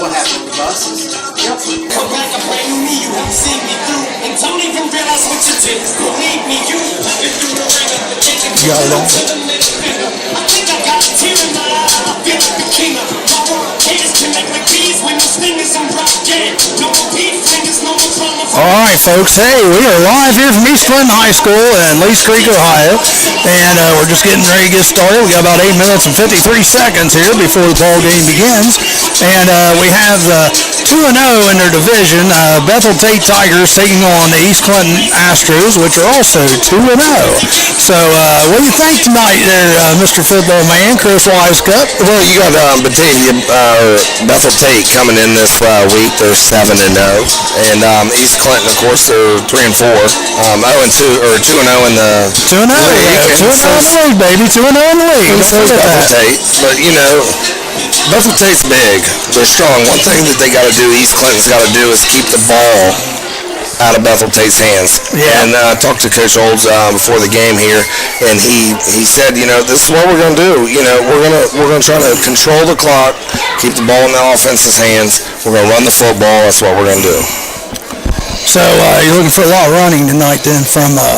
what happened with buses. Yep. Come back, I bring me, you have seen me through, and don't even realize what you did. Believe me, you through the ring of the chicken. Got it on. I think I got a tear in my eye. I feel like the king of haters can make me keys when you stingers and rock dead. No more beef fingers, no more trauma. All right, folks. Hey, we are live here from East Clinton High School in Lee's Creek, Ohio, and we're just getting ready to get started. We got about 8 minutes and 53 seconds here before the ball game begins, and we have 2-0 in their division. Bethel Tate Tigers taking on the East Clinton Astros, which are also 2-0. So, what do you think tonight, there, Mr. Football Man, Chris Wisecup? Well, you got Bethel Tate coming in this week. They're 7-0, and East Clinton, of course, they're 3-4. 0-2 or 2-0 in the 2-0, league. 2-0 in the league, baby. 2-0 in the league. Bethel Tate, but Bethel Tate's big. They're strong. One thing that they got to do, East Clinton's got to do, is keep the ball out of Bethel Tate's hands. Yeah. And I talked to Coach Olds before the game here, and he said, this is what we're going to do. We're going to try to control the clock, keep the ball in the offense's hands. We're going to run the football. That's what we're going to do. So you're looking for a lot of running tonight, then, from the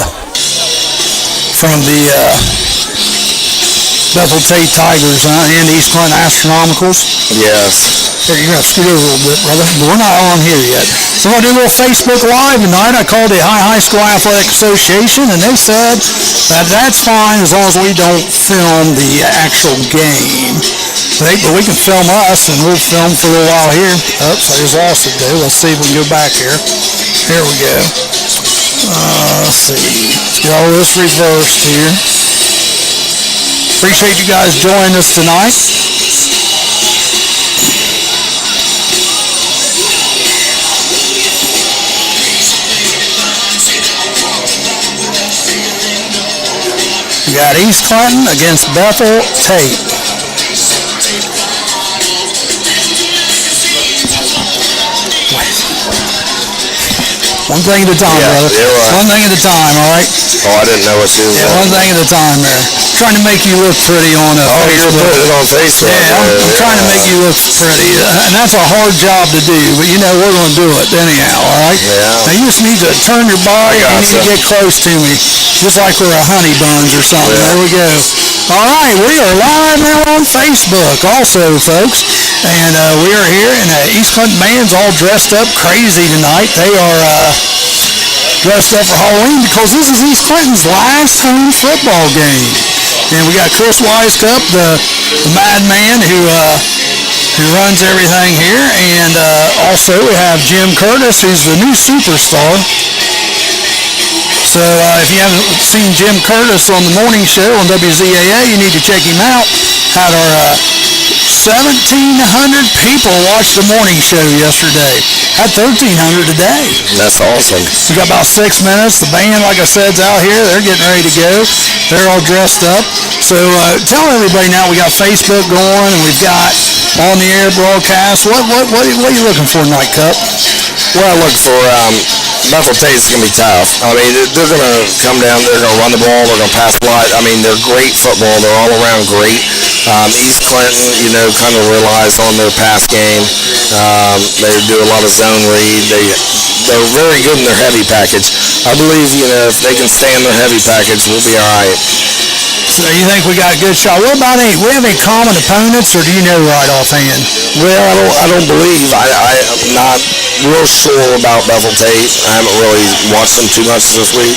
Bethel Tate Tigers and East Clinton Astronomicals. Yes. Here, you're going to have to scoot over a little bit, brother. But we're not on here yet. So I'm going to do a little Facebook Live tonight. I called the High School Athletic Association, and they said that that's fine as long as we don't film the actual game. But we can film us, and we'll film for a little while here. Oops, I just lost it, though. Let's see if we can go back here. Here we go. Let's see. Let's get all this reversed here. Appreciate you guys joining us tonight. We got East Clinton against Bethel Tate. One thing at a time, brother. Right. One thing at a time, all right? Oh, I didn't know what you was Yeah, one thing at a time there. Trying to make you look pretty on Facebook. You're putting it on Facebook. Yeah, I'm trying to make you look pretty. And that's a hard job to do, but we're going to do it anyhow, all right? Yeah. Now, you just need to turn your body and you need to get close to me, just like we're a honey buns or something. Yeah. There we go. All right, we are live now on Facebook also, folks. And we are here, and East Clinton band's all dressed up crazy tonight. They are dressed up for Halloween because this is East Clinton's last home football game. And we got Chris Wisecup, the madman who runs everything here. And also we have Jim Curtis, who's the new superstar. So if you haven't seen Jim Curtis on the morning show on WZAA, you need to check him out. Had our 1,700 people watched the morning show yesterday. Had 1,300 today. That's awesome. We got about 6 minutes. The band, like I said, is out here. They're getting ready to go. They're all dressed up. So tell everybody now we got Facebook going and we've got on the air broadcast. What are you looking for tonight, Cup? Well, I look for Bethel Tate's going to be tough. I mean, they're going to come down. They're going to run the ball. They're going to pass a lot. I mean, they're great football. They're all around great. East Clinton, kind of relies on their pass game. They do a lot of zone read. They're very good in their heavy package. I believe, if they can stay in their heavy package, we'll be all right. So you think we got a good shot? What about we have any common opponents, or do you know right offhand? Well, I don't believe. I'm not real sure about Bethel Tate. I haven't really watched them too much this week.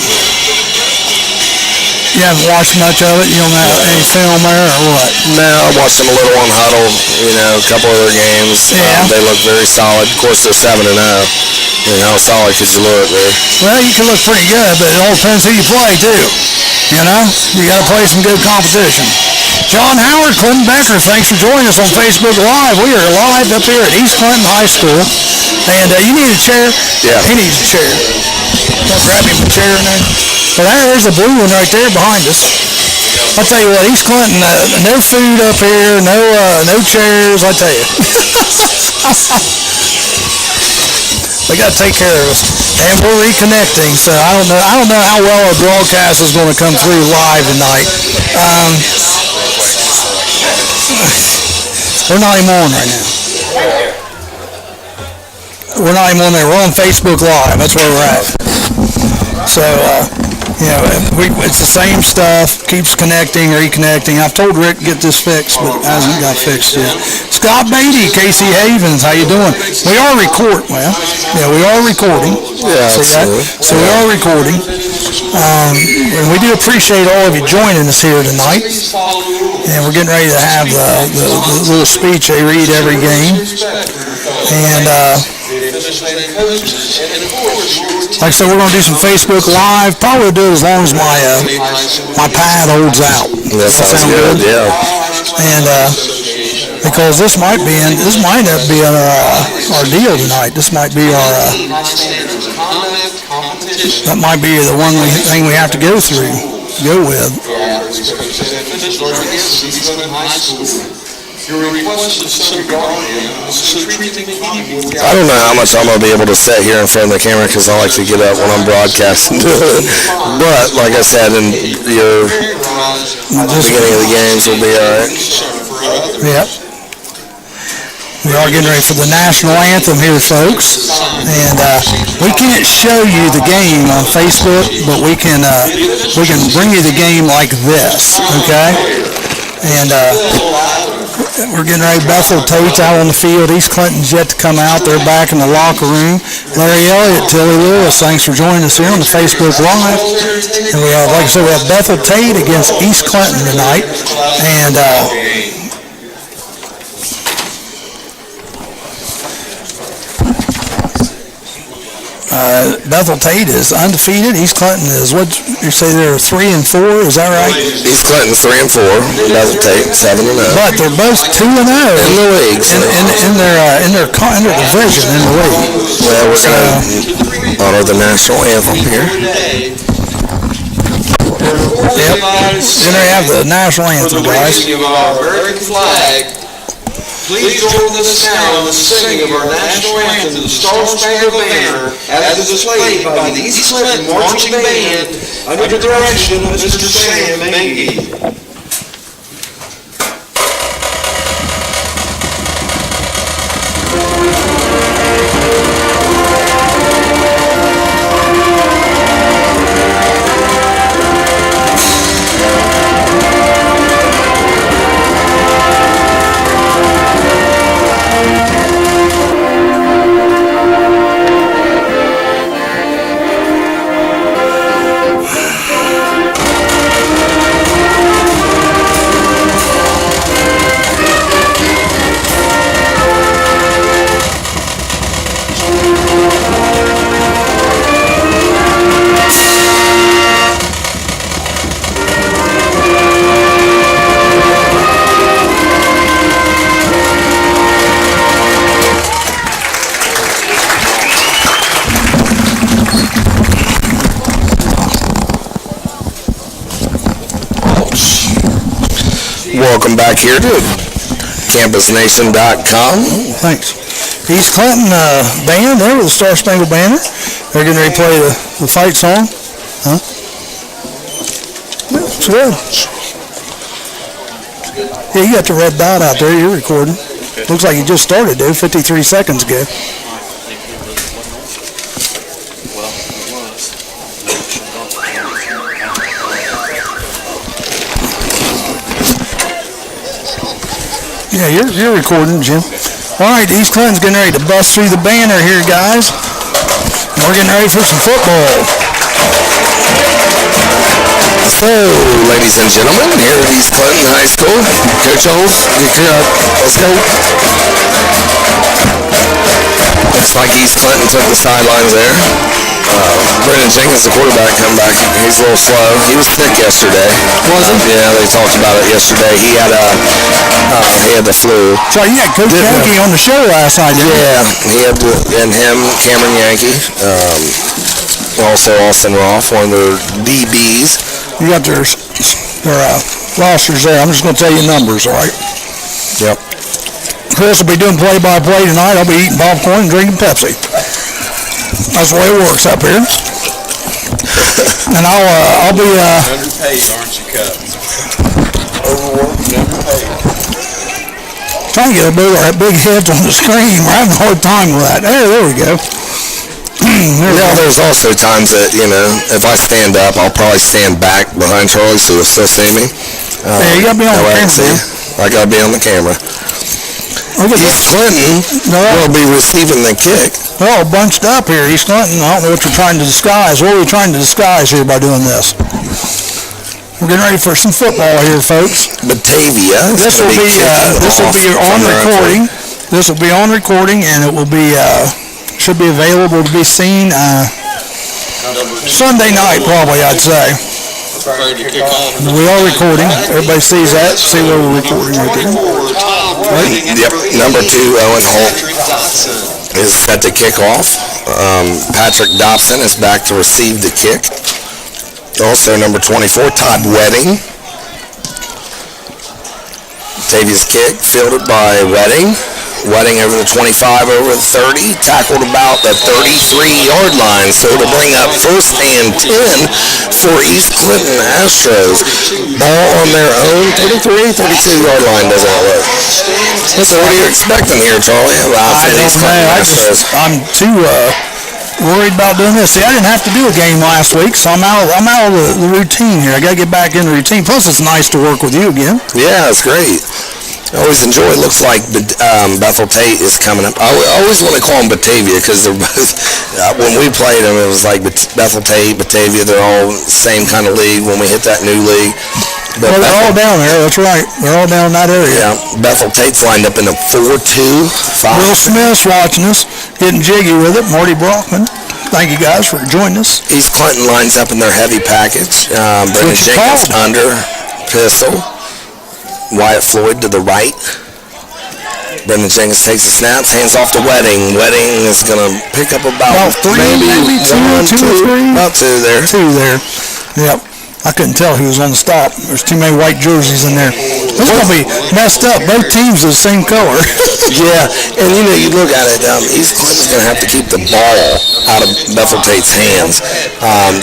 You haven't watched much of it? You don't have any film there or what? No, I watched them a little on Huddle, a couple of their games. Yeah. They look very solid. Of course, they're 7-0. How solid could you look there? Well, you can look pretty good, but it all depends who you play, too. You got to play some good competition. John Howard, Clinton Becker, thanks for joining us on Facebook Live. We are live up here at East Clinton High School. And you need a chair? Yeah. He needs a chair. Don't grab him a chair in there. Well, there's a blue one right there behind us. I'll tell you what, East Clinton, no food up here, no chairs, I tell you. They got to take care of us. And we're reconnecting, so I don't know how well our broadcast is going to come through live tonight. We're not even on right now. we're not even on there. We're on Facebook Live. That's where we're at. So, it's the same stuff. Keeps connecting, reconnecting. I've told Rick to get this fixed, but it hasn't got fixed yet. Scott Beatty, Casey Havens, how you doing? We are recording. Well, yeah, we are recording. Yeah, see that? So we are recording. And we do appreciate all of you joining us here tonight. And we're getting ready to have the little speech they read every game. And like I said, we're going to do some Facebook Live. Probably do it as long as my pad holds out. That sounds good. Yeah. And because this might end up being our deal tonight. This might be that might be the one thing we have to go with. I don't know how much I'm going to be able to sit here in front of the camera because I like to get up when I'm broadcasting. But, like I said, in your beginning of the games will be all right. Yep. We are getting ready for the national anthem here, folks. And we can't show you the game on Facebook, but we can bring you the game like this, okay? And we're getting ready. Bethel Tate's out on the field. East Clinton's yet to come out. They're back in the locker room. Larry Elliott, Tilly Lewis, thanks for joining us here on the Facebook Live. And we have, like I said, we have Bethel Tate against East Clinton tonight. And Bethel Tate is undefeated. East Clinton is, what you say, they're 3-4, is that right? East Clinton's 3-4. Bethel Tate 7-0. But they're both 2-0 in the league. In their division in the league. Well, we're going to honor the national anthem here. Yep. Then they have the national anthem, guys. Please join us now in the singing of our national anthem to the Star-Spangled Banner as displayed by the East Clinton Marching Band under the direction of Mr. Sam Menke. Welcome back here to campusnation.com. Thanks. East Clinton band there with the Star Spangled Banner. They're getting ready to play the fight song. Huh? Yeah, it's good. Yeah, you got the red dot out there. You're recording. Looks like you just started, dude. 53 seconds ago. Yeah, you're recording, Jim. All right, East Clinton's getting ready to bust through the banner here, guys. And we're getting ready for some football. So, ladies and gentlemen, here at East Clinton High School, Coach Oles, let's go. Looks like East Clinton took the sidelines there. Brendan Jenkins, the quarterback, come back. He's a little slow. He was sick yesterday. Was he? Yeah, they talked about it yesterday. He had the flu. So you had Coach Yankee on the show last night, didn't you? Yeah, he had and him, Cameron Yankee, also Austin Roth, one of their DBs. You got their rosters there. I'm just going to tell you numbers, all right? Yep. Chris will be doing play-by-play tonight. I'll be eating popcorn and drinking Pepsi. That's the way it works up here. And I'll be underpaid, aren't you, Cup? Overworked and underpaid. Trying to get our big heads on the screen. We're having a hard time with that. There we go. There's also times that, if I stand up, I'll probably stand back behind Charlie so he'll still see me. You gotta be on the camera, man. I gotta be on the camera. East Clinton will be receiving the kick. They're all bunched up here, East Clinton. I don't know what you're trying to disguise. What are we trying to disguise here by doing this? We're getting ready for some football here, folks. Batavia. This will be on recording. This will be on recording, and it will be should be available to be seen Sunday night, probably. I'd say. We are recording. Everybody sees that. See where we're recording right there. Right? Yep. Number 2, Owen Holt is set to kick off. Patrick Dobson is back to receive the kick. Also, number 24, Todd Wedding. Batavia's kick, fielded by Wedding. Wedding over the 25, over the 30, tackled about the 33-yard line. So to bring up first and 10 for East Clinton Astros. Ball on their own 33, 32-yard line, doesn't it look? So what are you expecting here, Charlie? I don't know. I'm too worried about doing this. See, I didn't have to do a game last week, so I'm out of the routine here. I got to get back in the routine. Plus, it's nice to work with you again. Yeah, it's great. I always enjoy it. Looks like Bethel Tate is coming up. I always want to call them Batavia because they're both, when we played them, it was like Bethel Tate, Batavia, they're all same kind of league when we hit that new league. But they're all down there, that's right. They're all down in that area. Yeah, Bethel Tate's lined up in a 4-2-5. Will Smith's watching us, getting jiggy with it. Marty Brockman. Thank you guys for joining us. East Clinton lines up in their heavy package. Brendan Jenkins under pistol. Wyatt Floyd to the right. Brendan Jenkins takes the snaps, hands off to Wedding. Wedding is going to pick up about three, maybe two or three. About two there. Two there. Yep. I couldn't tell who was on the stop. There's too many white jerseys in there. This is going to be messed up. Both teams are the same color. Yeah, and you look at it, East Clinton's going to have to keep the ball out of Bethel Tate's hands.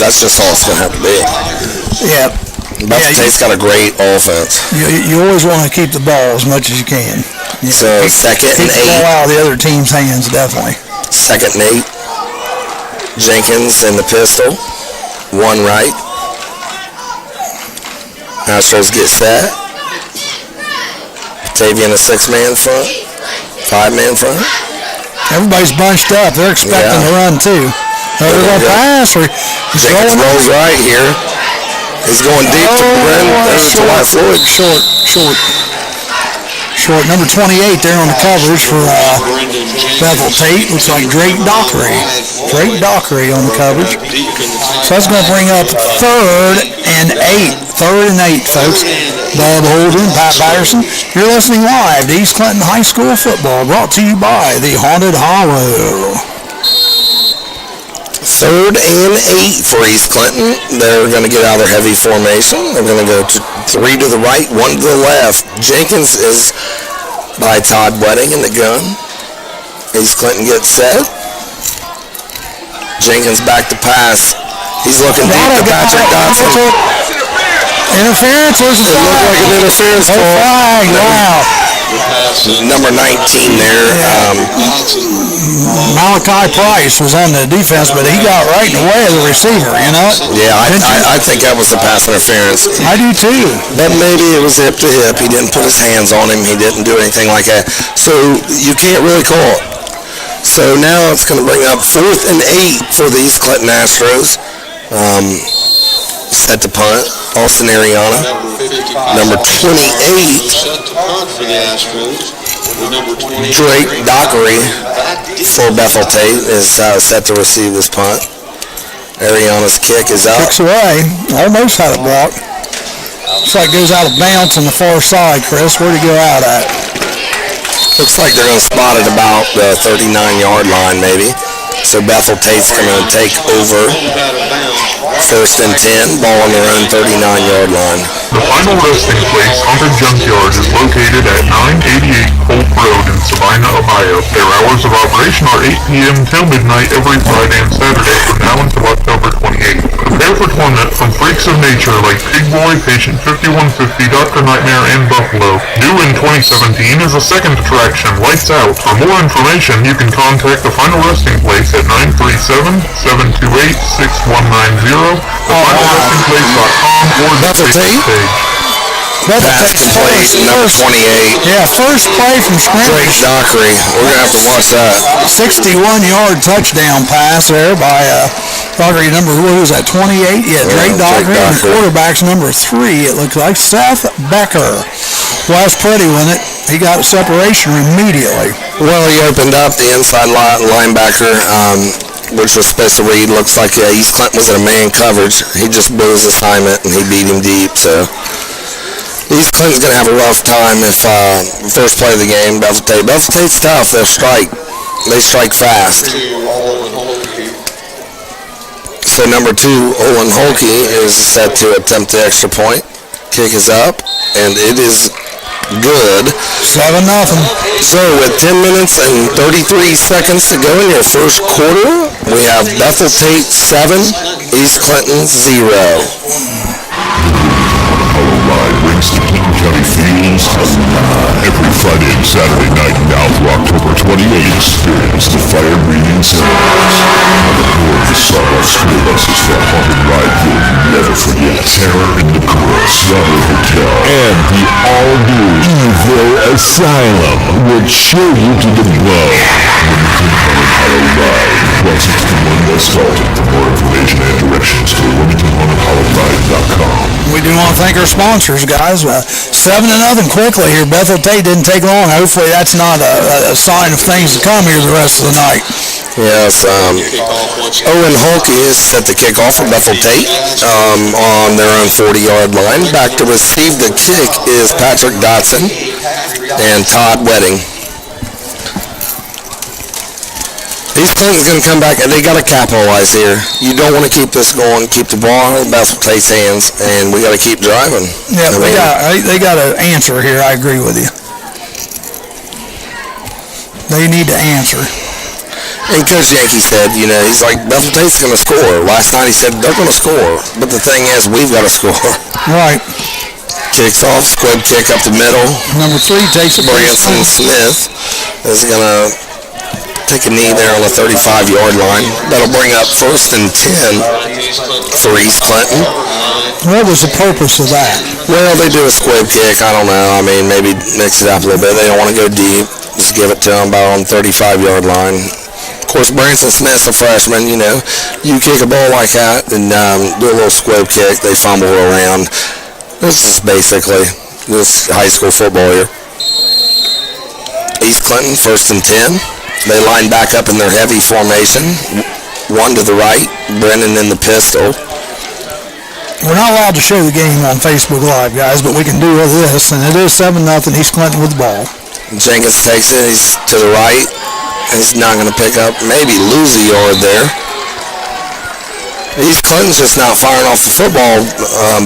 That's just all it's going to have to be. Yeah. Bethel Tate's got a great offense. You always want to keep the ball as much as you can. So second and 8. Keep the ball out of the other team's hands, definitely. Second and 8. Jenkins in the pistol. One right. Astros get set. Batavia in a 6-man front. 5-man front. Everybody's bunched up. They're expecting to run too. They're going to pass. Or Jenkins rolls right here. He's going deep to Wyatt Floyd. Short. Number 28 there on the coverage for Bethel Tate. Looks like Drake Dockery. On the coverage. So that's going to bring up 3rd and 8. 3rd and 8, folks. Bob Holden, Pat Patterson. You're listening live to East Clinton High School football, brought to you by the Haunted Hollow. 3rd and 8 for East Clinton. They're going to get out of their heavy formation. They're going to go 3 to the right, 1 to the left. Jenkins is by Todd Wedding in the gun. East Clinton gets set. Jenkins back to pass. He's looking deep to Patrick Dodson. Interference? Where's the flag? It looked like an interference call. Flag, wow. Number 19 there. Malachi Price was on the defense, but he got right in the way of the receiver, you know? Yeah, I think that was a pass interference. I do too. But maybe it was hip to hip. He didn't put his hands on him. He didn't do anything like that. So you can't really call it. So now it's going to bring up 4th and 8 for the East Clinton Astros. Set to punt. Austin Ariana. Number 28. Set to punt for the Astros. Drake Dockery for Bethel Tate is set to receive this punt. Ariana's kick is up. Kicks away. Almost had it blocked. Looks like it goes out of bounds on the far side, Chris. Where'd it go out at? Looks like they're going to spot it about the 39-yard line, maybe. So Bethel Tate's going to take over. First and 10, ball on their own 39-yard line. The final resting place, Hunter Junkyard, is located at 988 Polk Road in Sabina, Ohio. Their hours of operation are 8 p.m. till midnight every Friday and Saturday from now until October 28th. Prepare for torment from freaks of nature like Pig Boy, Patient 5150, Dr. Nightmare, and Buffalo. Due in 2017 is a second attraction, Lights Out. For more information, you can contact the final resting place at 937-728-6190, thefinalrestingplace.com, or the Bethel Facebook Tate? page. Bethel Pass Tate's complete, number 28. Yeah, first play from Drake scrimmage. Dockery. We're going to have to watch that. 61-yard touchdown pass there by Dockery number, what was that, 28? Yeah, Drake Drake Dockery. And the Dockery. quarterback's number 3, it looks like, Seth Becker. Well, that's pretty, wasn't it? He got separation immediately. Well, he opened up the inside linebacker, which was supposed to read. Looks like East Clinton was in a man coverage. He just blew his assignment, and he beat him deep, so... East Clinton's going to have a rough time if first play of the game, Bethel Tate. Bethel Tate's tough. They'll strike. They strike fast. So number 2, Owen Holkey, is set to attempt the extra point. Kick is up, and it is good. 7-0. So with 10 minutes and 33 seconds to go in your first quarter, we have Bethel Tate 7, East Clinton 0. Ride brings to Clinton County Fields every Friday and Saturday night now through October 28th. Experience the fire-breathing sounds on the core of the Sawdust school buses for a haunted ride you'll never forget. Terror in the Chorus, Robert Hotel, and the all-new Evil Asylum will chill you to the bone. Wilmington Haunted Hollow Ride, 1261 West Dalton. For more information and directions, go to WilmingtonHauntedHollowRide.com. We do want to thank our sponsors, guys. 7-0 quickly here. Bethel Tate didn't take long. Hopefully that's not a sign of things to come here the rest of the night. Yes, Owen Holkey is set to kick off for Bethel Tate on their own 40-yard line. Back to receive the kick is Patrick Dotson and Todd Wedding. East Clinton's going to come back, and they got to capitalize here. You don't want to keep this going. Keep the ball in Bethel Tate's hands, and we got to keep driving. Yeah, they got to answer here. I agree with you. They need to answer. And Coach Yankee said, he's like, Bethel Tate's going to score. Last night he said, they're going to score. But the thing is, we've got to score. Right. Kicks off, squib kick up the middle. Number 3 takes it. Branson Smith is going to take a knee there on the 35-yard line. That'll bring up first and 10 for East Clinton. What was the purpose of that? Well, they do a squib kick. I don't know. I mean, maybe mix it up a little bit. They don't want to go deep. Just give it to them about on the 35-yard line. Of course, Branson Smith's a freshman, You kick a ball like that and do a little squib kick. They fumble around. This is basically this high school football here. East Clinton, first and 10. They line back up in their heavy formation. One to the right, Brennan in the pistol. We're not allowed to show the game on Facebook Live, guys, but we can do this, and it is 7-0 East Clinton with the ball. Jenkins takes it. He's to the right. He's not going to pick up, maybe lose a yard there. East Clinton's just not firing off the football.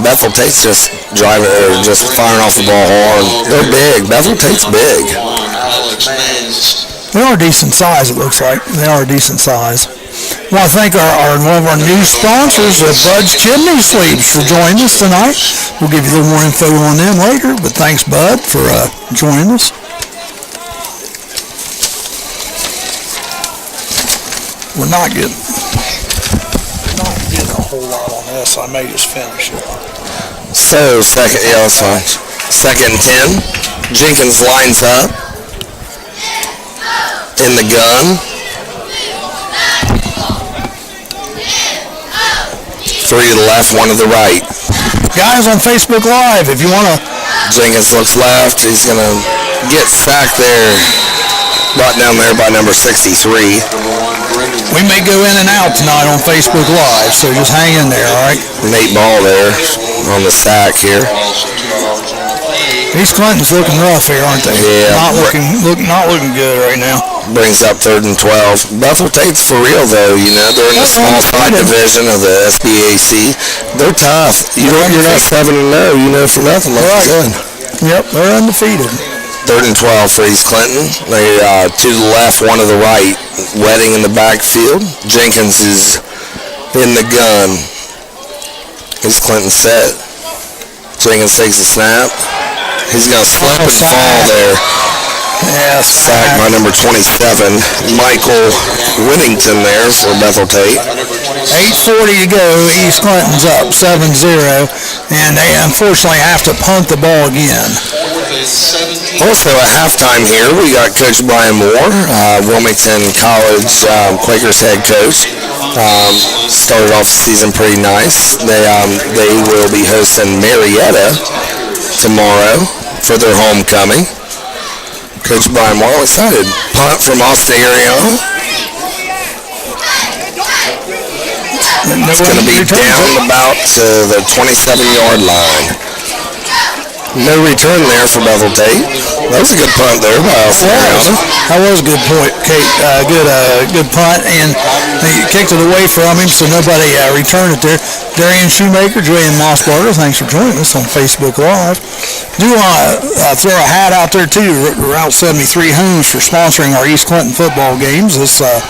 Bethel Tate's just driving, or just firing off the ball hard. They're big. Bethel Tate's big. They are a decent size, it looks like. They are a decent size. I want to thank one of our new sponsors, Bud's Chimney Sweeps, for joining us tonight. We'll give you a little more info on them later, but thanks, Bud, for joining us. We're not getting a whole lot on this. I may just finish it. So, that's fine. Second and 10. Jenkins lines up in the gun. 3 to the left, 1 to the right. Guys on Facebook Live, if you want to... Jenkins looks left. He's going to get sacked there. Brought down there by number 63. We may go in and out tonight on Facebook Live, so just hang in there, all right? Nate Ball there on the sack here. East Clinton's looking rough here, aren't they? Yeah. Not looking good right now. brings up 3rd and 12. Bethel Tate's for real, though. You know, they're in the small side division of the SBAC. They're tough. You're not 7-0. You know for nothing. Like good. Yep, they're undefeated. 3rd and 12 for East Clinton. They to the left, one to the right. Wedding in the backfield. Jenkins is in the gun. East Clinton set. Jenkins takes the snap. He's going to slip and fall there. Yes. Sacked by number 27, Michael Whittington there for Bethel Tate. 8:40 to go. East Clinton's up 7-0, and they unfortunately have to punt the ball again. Also at halftime here, we got Coach Brian Moore, Wilmington College Quakers head coach. Started off the season pretty nice. They will be hosting Marietta tomorrow for their homecoming. Coach Brian Moore excited. Punt from Austin Ariano. It's going to be down about to the 27-yard line. No return there for Bethel Tate. That was a good punt there by Austin Ariano. That was a good point, Kate. Good punt, and they kicked it away from him, so nobody returned it there. Darian Shoemaker, Julian Mossbarger, thanks for joining us on Facebook Live. Do want to throw a hat out there too, Route 73 Homes, for sponsoring our East Clinton football games this fall.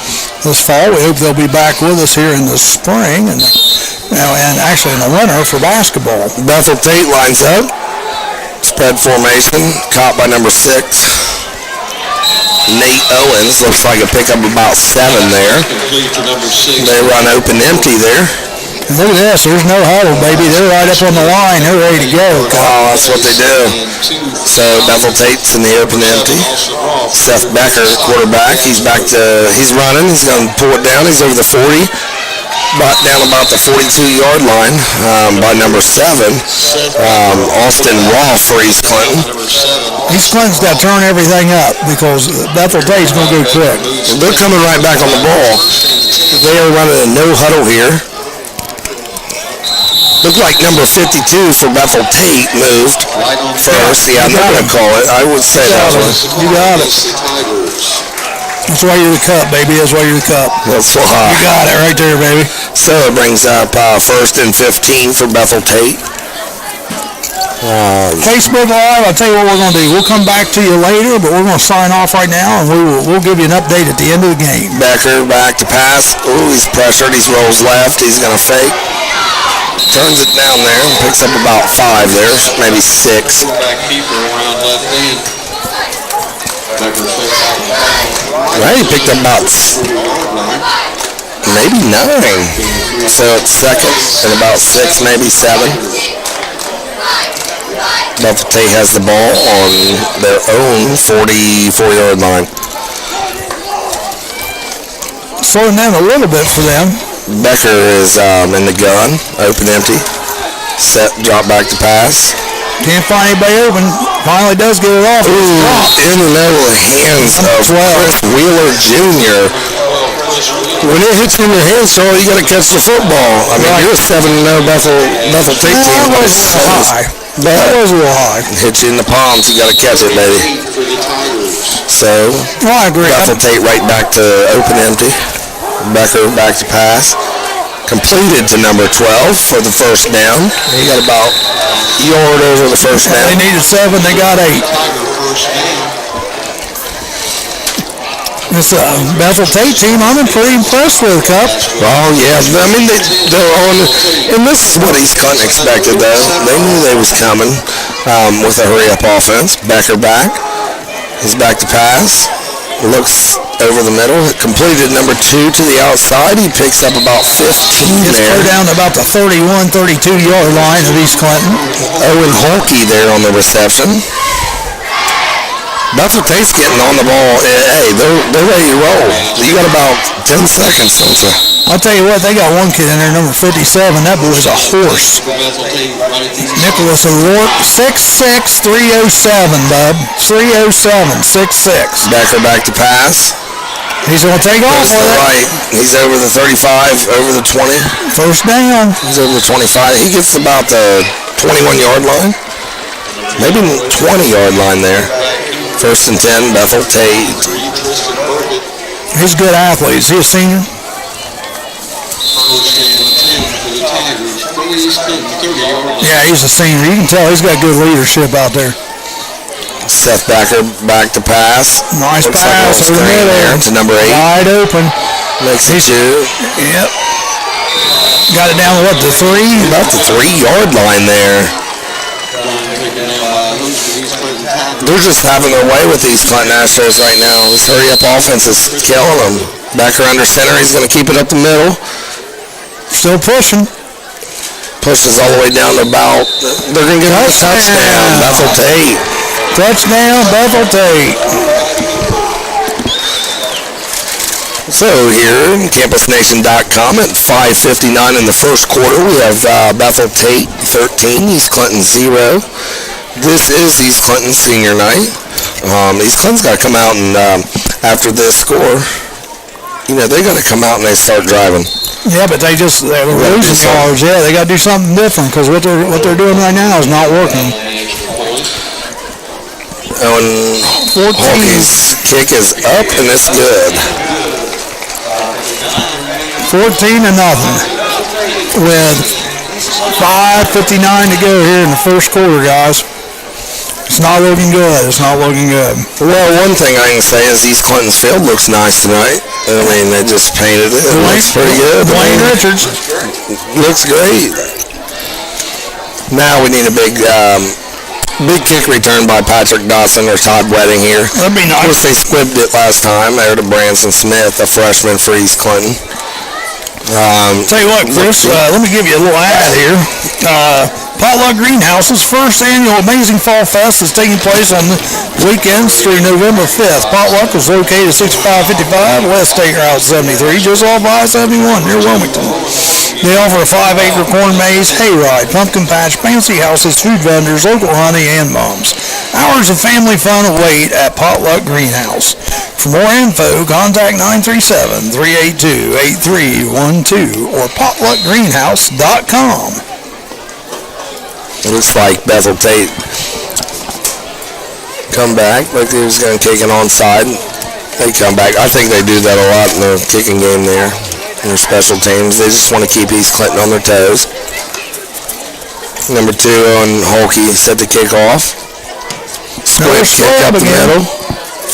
We hope they'll be back with us here in the spring and actually in the winter for basketball. Bethel Tate lines up. Spread formation, caught by number 6. Nate Owens, looks like a pickup about 7 there. They run open empty there. Look at this, there's no huddle, baby. They're right up on the line. They're ready to go. Oh, that's what they do. So Bethel Tate's in the open empty. Seth Becker, quarterback, he's running. He's going to pull it down. He's over the 40. Down about the 42-yard line by number 7, Austin Roth for East Clinton. East Clinton's got to turn everything up because Bethel Tate's going to go quick. They're coming right back on the ball. They are running a no huddle here. Looked like number 52 for Bethel Tate moved first. Yeah, I'm not going to call it. I would say that one. You got it. That's why you're the cup, baby. That's why you're the cup. That's why. You got it right there, baby. So it brings up 1st and 15 for Bethel Tate. Facebook Live, I'll tell you what we're going to do. We'll come back to you later, but we're going to sign off right now, and we'll give you an update at the end of the game. Becker back to pass. Ooh, he's pressured. He rolls left. He's going to fake. Turns it down there and picks up about 5 there, maybe 6. Keeper around left end. Right, he picked up about maybe 9. So it's 2nd and about 6, maybe 7. Bethel Tate has the ball on their own 44-yard line. Slowing down a little bit for them. Becker is in the gun, open empty. Set, drop back to pass. Can't find anybody open. Finally does get it off. In the hands of Chris Wheeler Jr. When it hits you in your hands, Charlie, you got to catch the football. I mean, you're a 7-0 Bethel Tate team. That was a little high. That was a little high. Hit you in the palms, you got to catch it, baby. So, I agree. Bethel Tate right back to open empty. Becker back to pass. Completed to number 12 for the first down. He got about a yard over the first down. They needed 7, they got 8. This Bethel Tate team, I'm pretty impressed with, Cup. Oh, yeah. I mean, they're on, and this is what East Clinton expected, though. They knew they was coming with a hurry-up offense. Becker back. He's back to pass. Looks over the middle. Completed number 2 to the outside. He picks up about 15 there. Go down to about the 31, 32-yard line of East Clinton. Owen Holkey there on the reception. Bethel Tate's getting on the ball. Hey, they're ready to roll. You got about 10 seconds, don't you? I'll tell you what, they got one kid in there, number 57. That boy's a horse. Nicholas O'Rourke, 6'6", 307, bub. 307, 6'6". Becker back to pass. He's going to take off with it. Right. He's over the 35, over the 20. First down. He's over the 25. He gets about the 21-yard line. Maybe 20-yard line there. 1st and 10, Bethel Tate. He's a good athlete. Is he a senior? Coach gave him 10 for the Tigers. He's 30 yards. Yeah, he's a senior. You can tell he's got good leadership out there. Seth Becker back to pass. Nice Looks pass like a over the screen there middle. to number 8. Wide open. Makes it 2. Yep. Got it down to what, the 3? About the 3-yard line there. They're just having their way with these Clinton Astros right now. This hurry-up offense is killing them. Becker under center. He's going to keep it up the middle. Still pushing. Pushes all the way down to about. They're going to get a touchdown. Bethel Tate. Touchdown, Bethel Tate. So here, campusnation.com at 5:59 in the first quarter, we have Bethel Tate 13, East Clinton 0. This is East Clinton senior night. East Clinton's got to come out and after this score, they got to come out and they start driving. Yeah, but they're losing yards. Yeah, they got to do something different because what they're doing right now is not working. And 14. Hawkey's kick is up and it's good. 14-0 with 5:59 to go here in the first quarter, guys. It's not looking good. It's not looking good. Well, one thing I can say is East Clinton's field looks nice tonight. I mean, they just painted it. It looks pretty good. Wayne Richards. Looks great. Now we need a big kick return by Patrick Dawson or Todd Wedding here. That'd be nice. Of course, they squibbed it last time there to Branson Smith, a freshman for East Clinton. Tell you what, Chris, let me give you a little ad here. Potluck Greenhouse's first annual Amazing Fall Fest is taking place on the weekends through November 5th. Potluck is located at 6555 West State Route 73, just off I-71 near Wilmington. They offer a 5-acre corn maze, hayride, pumpkin patch, fancy houses, food vendors, local honey, and mums. Hours of family fun await at Potluck Greenhouse. For more info, contact 937-382-8312 or potluckgreenhouse.com. It looks like Bethel Tate come back, like they was going to kick it onside. They come back. I think they do that a lot in their kicking game there, in their special teams. They just want to keep East Clinton on their toes. Number 2 on Holkey set to kick off. Square kick up the middle.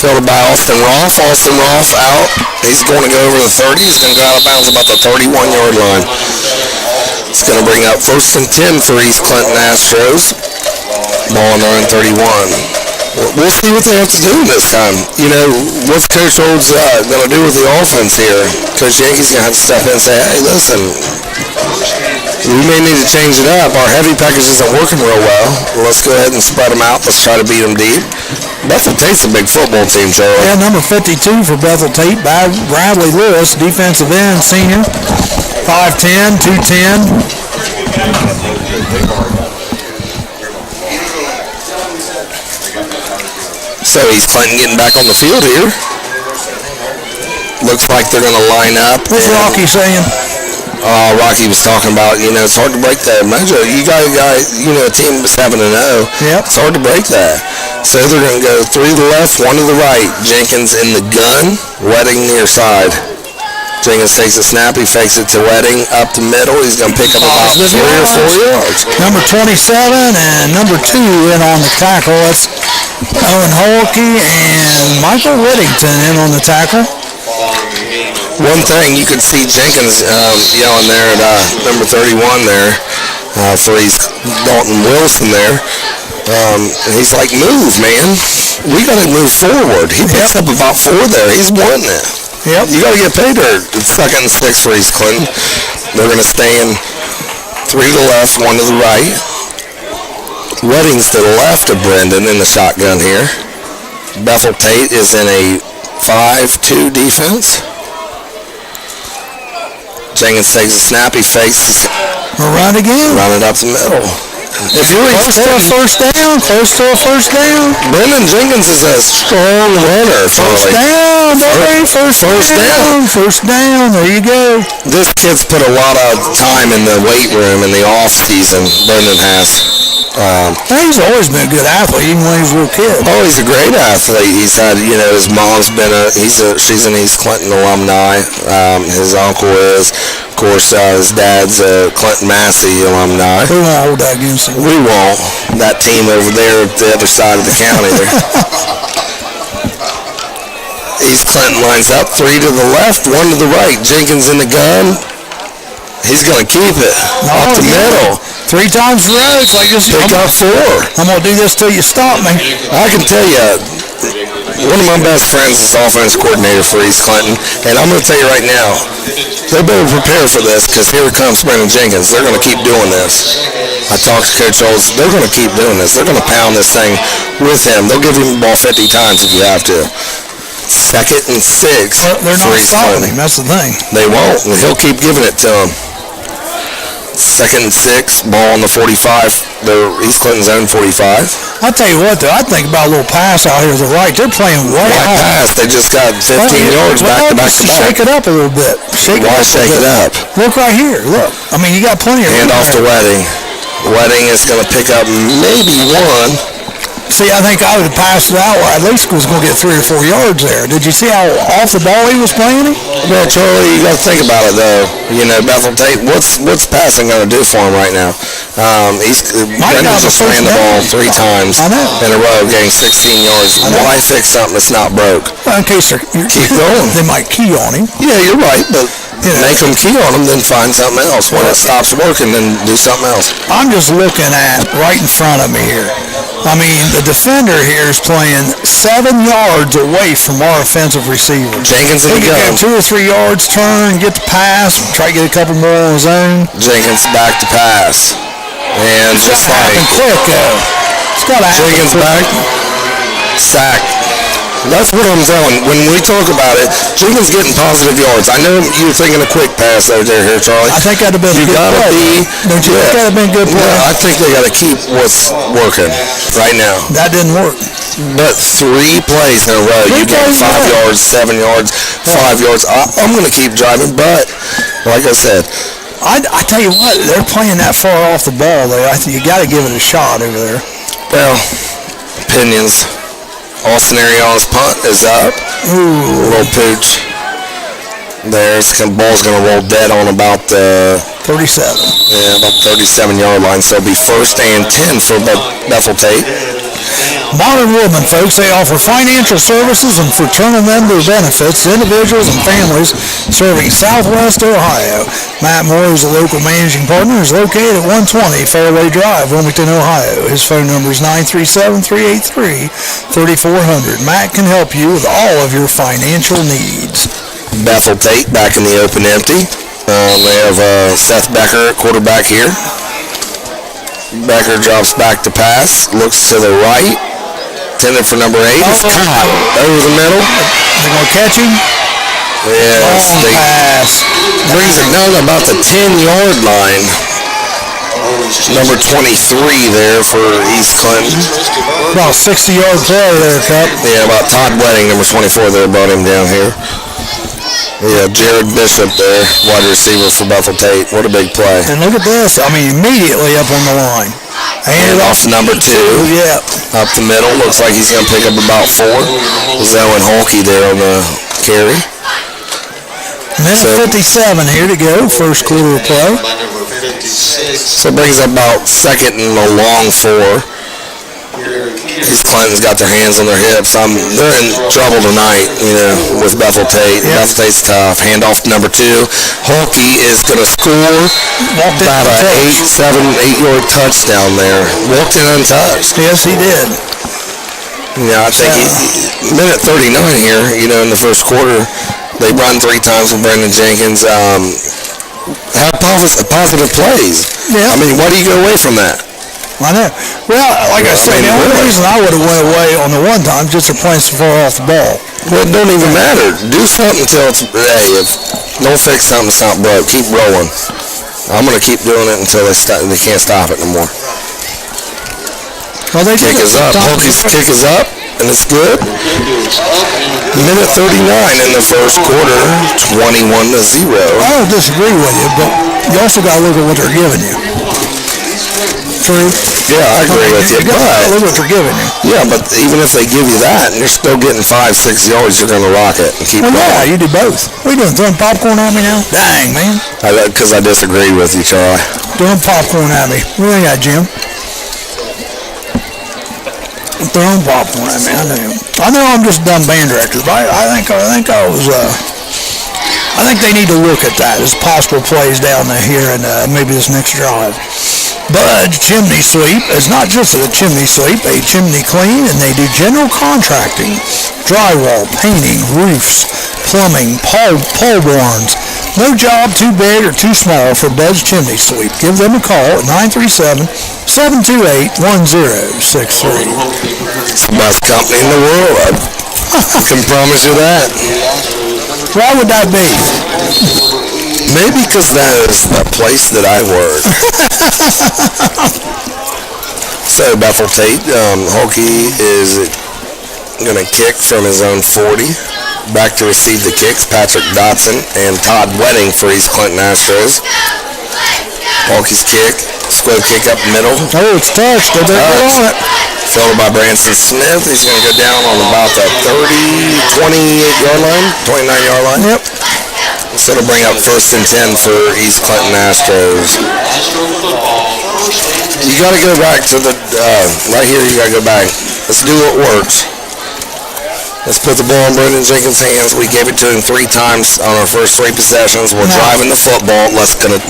Filled by Austin Roth. Austin Roth out. He's going to go over the 30. He's going to go out of bounds about the 31-yard line. It's going to bring up 1st and 10 for East Clinton Astros. Ball on their own 31. We'll see what they have to do this time. What's Coach Olds going to do with the offense here? Coach Yankee's going to have to step in and say, hey, listen, we may need to change it up. Our heavy package isn't working real well. Let's go ahead and spread them out. Let's try to beat them deep. Bethel Tate's a big football team, Charlie. Yeah, number 52 for Bethel Tate, Bradley Lewis, defensive end, senior. 5'10", 210. So East Clinton getting back on the field here. Looks like they're going to line up. What's Rocky saying? Rocky was talking about, it's hard to break that mojo. You got a team that's 7-0. Yep. It's hard to break that. So they're going to go 3 to the left, 1 to the right. Jenkins in the gun, Wedding near side. Jenkins takes a snap, he fakes it to Wedding, up the middle. He's going to pick up about 3 or 4 yards. Number 27 and number 2 in on the tackle. That's Owen Holkey and Michael Whittington in on the tackle. One thing, you could see Jenkins yelling there at number 31 there for East Dalton Wilson there. He's like, move, man. We got to move forward. He picks up about 4 there. He's wanting it. Yep. You got to get paid there. It's 2nd and 6 for East Clinton. They're going to stay in 3 to the left, 1 to the right. Wedding's to the left of Brendan in the shotgun here. Bethel Tate is in a 5-2 defense. Jenkins takes a snap, he fakes. Run again. Run it up the middle. If you're Close to a first down. Brendan Jenkins is a strong runner. First down, baby. First down. First down. There you go. This kid's put a lot of time in the weight room in the off season. Brendan has. He's always been a good athlete, even when he was a little kid. Oh, he's a great athlete. He's had, his mom's been she's an East Clinton alumni. His uncle is, of course, his dad's a Clinton Massey alumni. We won't hold that against him. We won't. That team over there at the other side of the county there. East Clinton lines up, 3 to the left, 1 to the right. Jenkins in the gun. He's going to keep it off the middle. 3 times the road. Like this. Pick up 4. I'm going to do this till you stop me. I can tell you, one of my best friends is offense coordinator for East Clinton, and I'm going to tell you right now, they better prepare for this because here comes Brandon Jenkins. They're going to keep doing this. I talked to Coach Olds. They're going to keep doing this. They're going to pound this thing with him. They'll give him the ball 50 times if you have to. 2nd and 6 They're for not East stopping Clinton. him. That's the thing. They won't. He'll keep giving it to him. 2nd and 6, ball on the 45. They're East Clinton's own 45. I'll tell you what, though. I think about a little pass out here to the right. They're playing way Why out. pass? They just got 15 yards back to back to back. Shake it up a little bit. Why shake it up? Look right here. Look. I mean, you got plenty of room Hand off to there. Wedding. Wedding is going to pick up maybe 1. See, I think I would have passed it out. At least was going to get 3 or 4 yards there. Did you see how off the ball he was playing him? Well, Charlie, you got to think about it though. Bethel Tate. What's passing going to do for him right now? Brendan's just ran the ball 3 times in a row, getting 16 yards. Why fix something that's not broke? Well, in case Keep going. they might key on him. Yeah, you're right, but make them key on them, then find something else. When it stops working, then do something else. I'm just looking at right in front of me here. I mean, the defender here is playing 7 yards away from our offensive receiver. Jenkins in He the can gun. get 2 or 3 yards, turn, get the pass, try to get a couple more on his own. Jenkins back to pass. And It's just got to like happen quick, though. It's got to happen Jenkins quick. back, sack. That's what I'm telling. When we talk about it, Jenkins getting positive yards. I know you're thinking a quick pass over there, Charlie. I think that'd have been You a good gotta play. Don't you think that'd have been a good play? Yeah, I think they got to keep what's working right now. That didn't work. But 3 plays in a row, you get 5 yards, 7 yards, 5 yards. I'm going to keep driving, but like I said, I tell you what, they're playing that far off the ball there. I think you got to give it a shot over there. well, opinions. Austin Ariana's punt is up. Ooh, Little pooch. There's ball's going to roll dead on about the 37. 37-yard line. So it'll be 1st and 10 for Bethel Tate. Modern Woodman, folks, they offer financial services and for turning them to benefits to individuals and families serving Southwest Ohio. Matt Moore is a local managing partner, is located at 120 Fairway Drive, Wilmington, Ohio. His phone number is 937-383-3400. Matt can help you with all of your financial needs. Bethel Tate back in the open empty. They have Seth Becker at quarterback here. Becker drops back to pass, looks to the right, intended for number 8. It's caught over the middle. They're going to catch him. Yes, Long they pass. brings it down to about the 10-yard line. Number 23 there for East Clinton. About a 60-yard play there, Cup. Yeah, about Todd Wedding, number 24 there, brought him down here. Yeah, Jared Bishop there, wide receiver for Bethel Tate. What a big play. And look at this. I mean, immediately up on the line. Hand off number 2. Yeah. Up the middle. Looks like he's going to pick up about 4. Zoe and Holkey there on the carry. Minute 57 here to go. First quarter of play. So it brings up about 2nd and a long 4. East Clinton's got their hands on their hips. They're in trouble tonight, with Bethel Tate. Yeah. Bethel Tate's tough. Hand off to number 2. Holkey is going to score about an 8-yard touchdown there. Walked in untouched. Yes, he did. Yeah, I think minute 39 here, in the first quarter. They run 3 times with Brandon Jenkins. Have positive plays. Yeah. I mean, why do you go away from that? I know. Well, like I said, the only reason I would have went away on the one time just for playing so far off the ball. Well, it don't even matter. Do something until it's, if don't fix something, it's not broke. Keep rolling. I'm going to keep doing it until they can't stop it no more. Well, they Kick is up. Holkey's kick is up, and it's good. Minute 39 in the first quarter, 21-0. I don't disagree with you, but you also got to look at what they're giving you. True. Yeah, I agree with you. Look But what they're giving you. yeah, but even if they give you that and you're still getting 5-6 yards, you're gonna rock it and keep Well, yeah, going. you do both. What are you doing, throwing popcorn at me now? Dang, man. Because I disagree with you, Charlie. Throwing popcorn at me. What do you got, Jim? Throwing popcorn at me, I know I'm just a dumb band director, but I think they need to look at that as possible plays down there here and maybe this next drive. Bud's Chimney Sweep is not just a chimney sweep, a chimney clean, and they do general contracting, drywall, painting, roofs, plumbing, pole barns. No job too big or too small for Bud's Chimney Sweep. Give them a call at 937-728-1063. It's the best company in the world. I can promise you that. Why would that be? Maybe because that is the place that I work. So Bethel Tate, Hulkie is going to kick from his own 40. Back to receive the kicks, Patrick Dotson and Todd Wedding for East Clinton Astros. Hulkie's kick, square kick up middle. Oh, it's touched. They better get on it. Fielded by Branson Smith. He's going to go down on about the 28-yard line, 29-yard line. Yep. So it'll bring up 1st and 10 for East Clinton Astros. You got to go back to the, right here you got to go back. Let's do what works. Let's put the ball in Brendan Jenkins' hands. We gave it to him 3 times on our first 3 possessions. We're driving the football. Let's do it.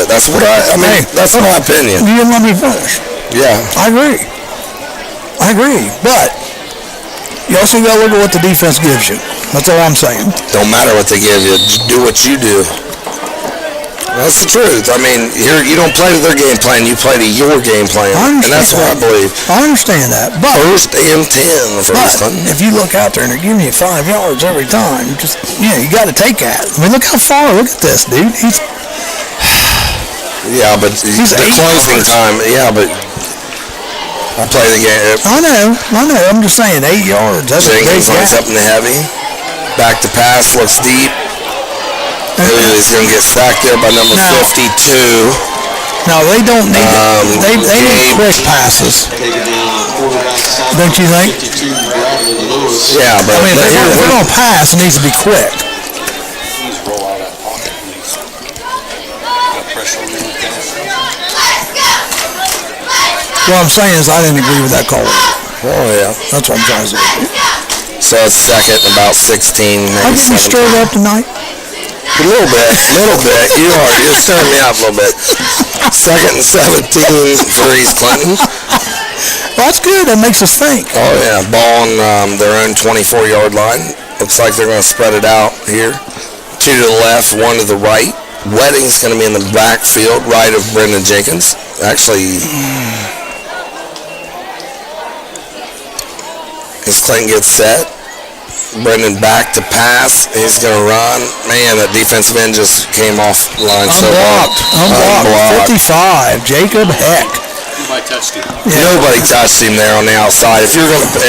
That's what I mean, that's my opinion. You didn't let me finish. Yeah. I agree. But you also got to look at what the defense gives you. That's all I'm saying. Don't matter what they give you. Just do what you do. That's the truth. I mean, you don't play to their game plan. You play to your game plan. And that's what I believe. I understand that. But 1st and 10 for East Clinton. if you look out there and they're giving you 5 yards every time, you got to take that. I mean, look how far. Look at this, dude. Yeah, but the closing time. Yeah, but I play the game. I know. I'm just saying, 8 yards. That's a big Jenkins lines gap. up in the heavy. Back to pass. Looks deep. He's going to get sacked there by number 52. No, they don't need they need quick passes. Don't you think? Yeah, but I mean, if they're going to pass, it needs to be quick. What I'm saying is I didn't agree with that call. Oh, yeah. That's what I'm trying to say. So it's second and about 16, maybe I'm getting 17. stirred up tonight. A little bit. You're stirring me up a little bit. 2nd and 17 for East Clinton. Well, that's good. That makes us think. Oh, yeah. Ball on their own 24-yard line. Looks like they're going to spread it out here. 2 to the left, 1 to the right. Wedding's going to be in the backfield, right of Brendan Jenkins. Actually, East Clinton gets set. Brendan back to pass. He's going to run. Man, that defensive end just came off line so hard. Unblocked. 55. Jacob Heck. Nobody touched him. Nobody touched him there on the outside. If you're going to,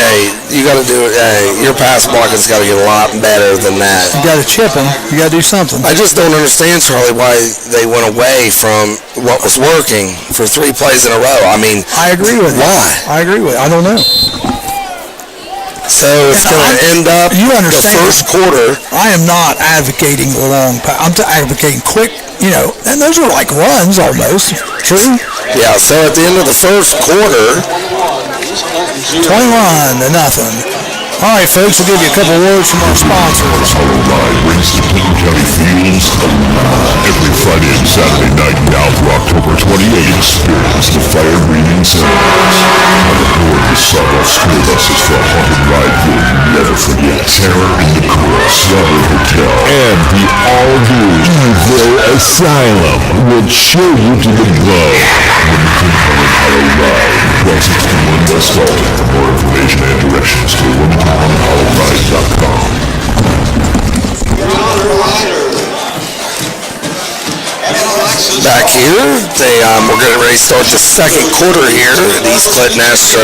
you got to do it. Your pass blocking's got to get a lot better than that. You got to chip him. You got to do something. I just don't understand, Charlie, why they went away from what was working for 3 plays in a row. I mean, I agree with you. Why? I agree with you. I don't know. So it's going to end up You the understand. first quarter. I am not advocating long pass. I'm advocating quick, and those are like runs almost. True? Yeah, so at the end of the first quarter, 21-0. All right, folks, we'll give you a couple words from our sponsors. Our ride brings to King County Fields every Friday and Saturday night now through October 28th. Experience the fire-breathing sounds on the gorgeous sawdust school buses for a haunted ride you'll never forget. Terror in the Chorus, Robert Hotel, and the all-new Evil Asylum will chill you to the bone when the King County Hollow Ride. 1261 West Dalton. For more information and directions to WilmingtonHollowRide.com. back here, we're getting ready to start the second quarter here at East Clinton Astro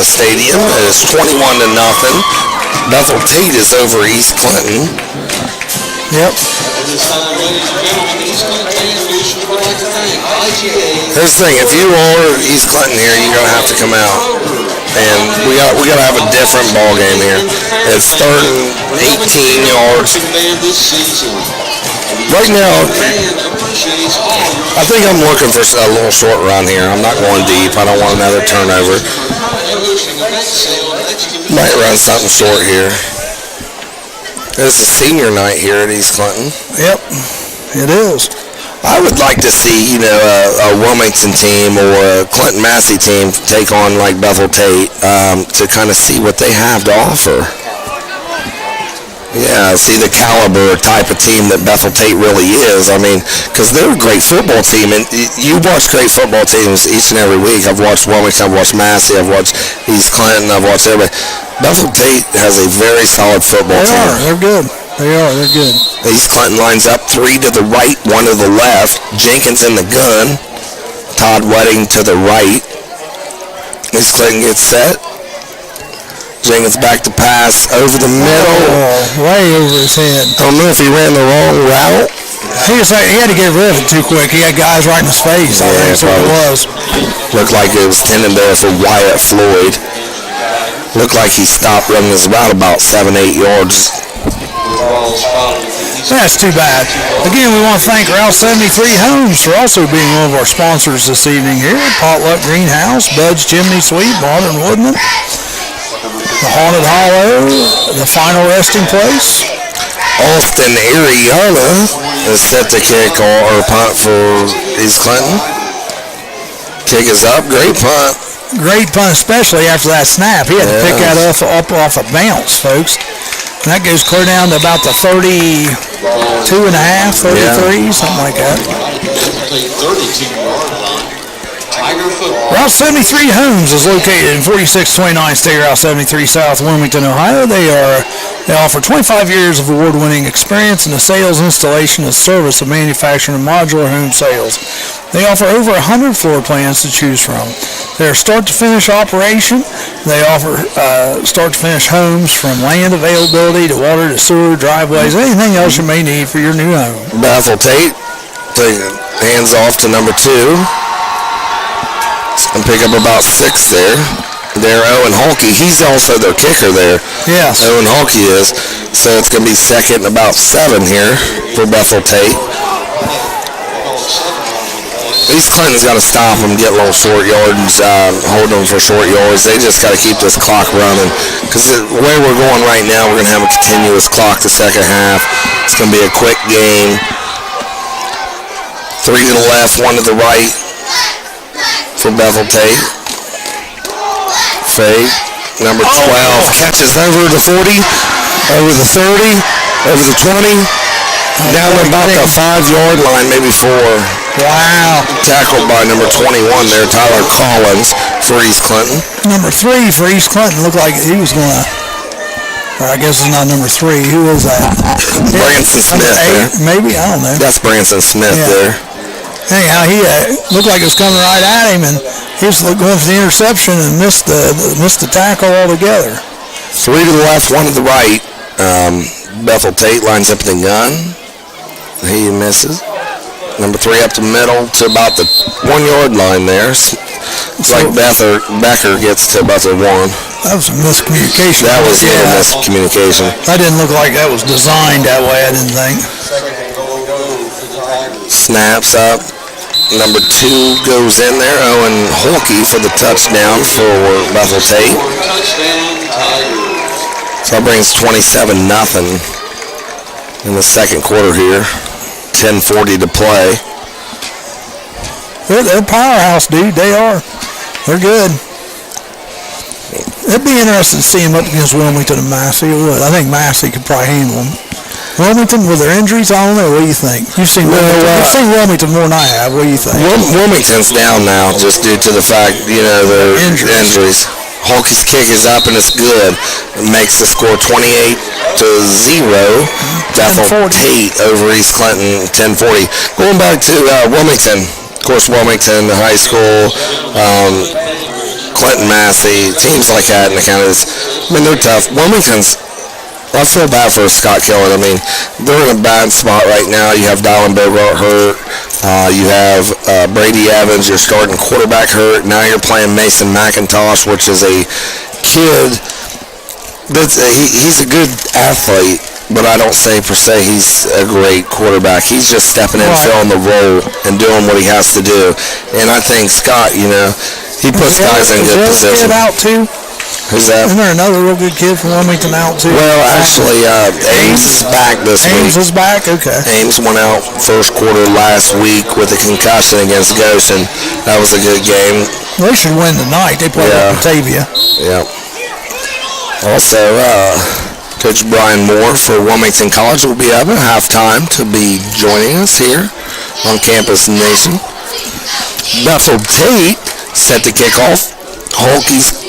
Stadium. It is 21-0. Bethel Tate is over East Clinton. Yep. At this time, ladies and gentlemen, East Clinton fans, we should like to thank Here's the thing, if you are East Clinton here, you're going to have to come out. And we got to have a different ball game here. It's starting 18 yards. Right now, I think I'm looking for a little short run here. I'm not going deep. I don't want another turnover. Might run something short here. It's a senior night here at East Clinton. Yep, it is. I would like to see, a Wilmington team or a Clinton Massey team take on like Bethel Tate to kind of see what they have to offer. Yeah, see the caliber type of team that Bethel Tate really is. I mean, because they're a great football team, and you watch great football teams each and every week. I've watched Wilmington, I've watched Massey, I've watched East Clinton, I've watched everybody. Bethel Tate has a very solid football team. They're good. They're good. East Clinton lines up 3 to the right, 1 to the left. Jenkins in the gun. Todd Wedding to the right. East Clinton gets set. Jenkins back to pass over the middle. Way over his head. I don't know if he ran the wrong route. He had to get rid of it too quick. He had guys right in his face. I think that's what it was. Looked like it was tending there for Wyatt Floyd. Looked like he stopped running his route about 7-8 yards. That's too bad. Again, we want to thank Route 73 Homes for also being one of our sponsors this evening here. Potluck Greenhouse, Bud's Chimney Sweep, Modern Woodman, the Haunted Hollow, the Final Resting Place. Austin Ariana is set to kick or punt for East Clinton. Kick is up, great punt. Great punt, especially after that snap. He had to pick that up off a bounce, folks. And that goes clear down to about the 32 and a half, 33, something like that. Route 73 Homes is located in 4629 State Route 73 South Wilmington, Ohio. They offer 25 years of award-winning experience in the sales, installation, and service of manufacturing and modular home sales. They offer over 100 floor plans to choose from. They're a start-to-finish operation. They offer start-to-finish homes from land availability to water to sewer, driveways, anything else you may need for your new home. Bethel Tate hands off to number 2. And pick up about 6 there. There, Owen Holke. He's also their kicker there. Yes. Owen Holke is. So it's going to be second and about 7 here for Bethel Tate. East Clinton's got to stop them, get little short yards, hold them for short yards. They just got to keep this clock running. Because the way we're going right now, we're going to have a continuous clock the second half. It's going to be a quick game. 3 to the left, 1 to the right for Bethel Tate. Fade. Number 12 catches over the 40, over the 30, over the 20, down to about the 5-yard line, maybe 4. Wow. Tackled by number 21 there, Tyler Collins for East Clinton. Number 3 for East Clinton looked like he was going to, or I guess it's not number 3. Who was that? Branson Smith there. Maybe, I don't know. That's Branson Smith there. Anyhow, he looked like it was coming right at him, and he was going for the interception and missed the tackle altogether. 3 to the left, 1 to the right. Bethel Tate lines up in the gun. He misses. Number 3 up the middle to about the 1-yard line there. It's like Becker gets to about the 1. That was a miscommunication. That was a miscommunication. That didn't look like that was designed that way, I didn't think. Snaps up. Number 2 goes in there. Owen Holke for the touchdown for Bethel Tate. So that brings 27-0 in the second quarter here. 10:40 to play. They're powerhouse, dude. They are. They're good. It'd be interesting to see them up against Wilmington and Massey. It would. I think Massey could probably handle them. Wilmington, with their injuries, I don't know. What do you think? You've seen Wilmington more than I have. What do you think? Wilmington's down now just due to the fact, their injuries. Holke's kick is up and it's good. It makes the score 28-0. Bethel Tate over East Clinton, 10:40. Going back to Wilmington. Of course, Wilmington, the high school, Clinton Massey, teams like that in the counties. They're tough. Wilmington's, I feel bad for Scott Killen. They're in a bad spot right now. You have Dylan Bogart hurt. You have Brady Evans, your starting quarterback, hurt. Now you're playing Mason McIntosh, which is a kid that's he's a good athlete, but I don't say per se he's a great quarterback. He's just stepping in, filling the role, and doing what he has to do. And I think Scott, he puts guys in good position. Is kid out too? Who's that? Isn't there another real good kid from Wilmington out too? Well, actually, Ames is back this week. Ames is back? Okay. Ames went out first quarter last week with a concussion against Goshen. That was a good game. They should win tonight. They play at Batavia. Yeah. Also, Coach Brian Moore for Wilmington College will be up at halftime to be joining us here on Campus Nation. Bethel Tate set to kick off. Holke's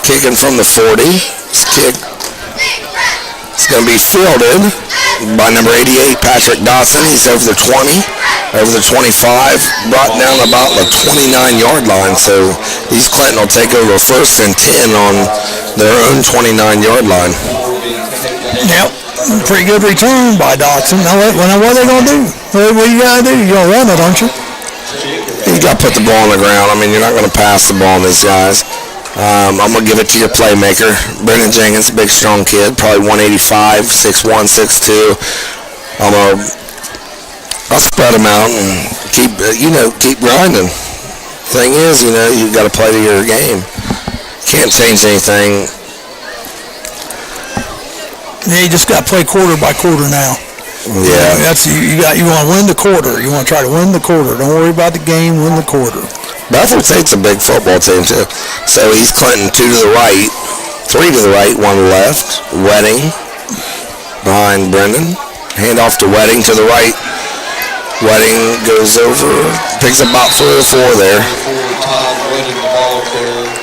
kicking from the 40. His kick is going to be fielded by number 88, Patrick Dotson. He's over the 20, over the 25, brought down about the 29-yard line. So East Clinton will take over first and 10 on their own 29-yard line. Yep, pretty good return by Dotson. Now what are they going to do? What you got to do? You're going to run it, aren't you? You got to put the ball on the ground. I mean, you're not going to pass the ball on these guys. I'm going to give it to your playmaker, Brendan Jenkins, big, strong kid, probably 185, 6'1", 6'2". I'll spread him out and keep grinding. Thing is, you got to play to your game. Can't change anything. Yeah, you just got to play quarter by quarter now. Yeah. You want to win the quarter. You want to try to win the quarter. Don't worry about the game. Win the quarter. Bethel Tate's a big football team, too. So East Clinton 2 to the right, 3 to the right, 1 to the left. Wedding behind Brendan. Hand off to Wedding to the right. Wedding goes over, picks up about 3 or 4 there.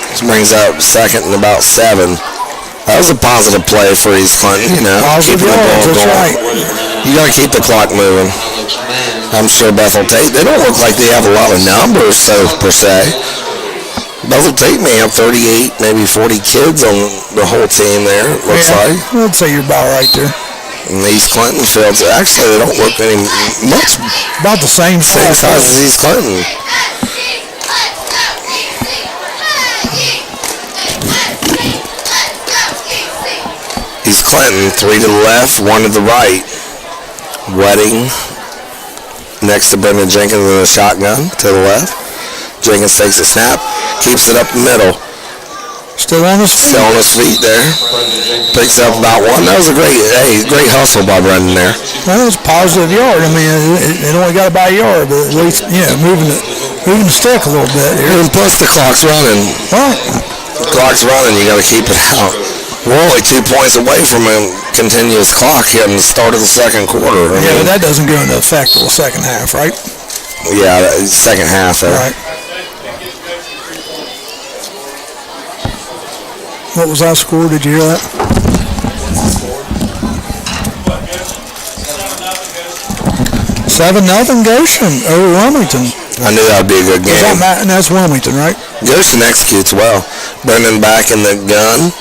This brings up second and about 7. That was a positive play for East Clinton, keeping the ball going. Right. You got to keep the clock moving. I'm sure Bethel Tate, they don't look like they have a lot of numbers, per se. Bethel Tate may have 38, maybe 40 kids on the whole team there, looks like. I'd say you're about right there. And East Clinton fields, actually, they don't look any much. About the same size as East Clinton. East Clinton, 3 to the left, 1 to the right. Wedding next to Brendan Jenkins in a shotgun to the left. Jenkins takes a snap, keeps it up the middle. Still on his feet. Still on his feet there. Picks up about 1. That was a great hustle by Brendan there. That was a positive yard. I mean, it only got about a yard, but at least, moving the stick a little bit here. And plus the clock's running. Right. The clock's running, you got to keep it out. We're only 2 points away from a continuous clock here in the start of the second quarter. But that doesn't go into effect till the second half, right? Yeah, second half there. Right. What was that score? Did you hear that? 7-0 Goshen over Wilmington. I knew that would be a good game. And that's Wilmington, right? Goshen executes well. Brendan back in the gun.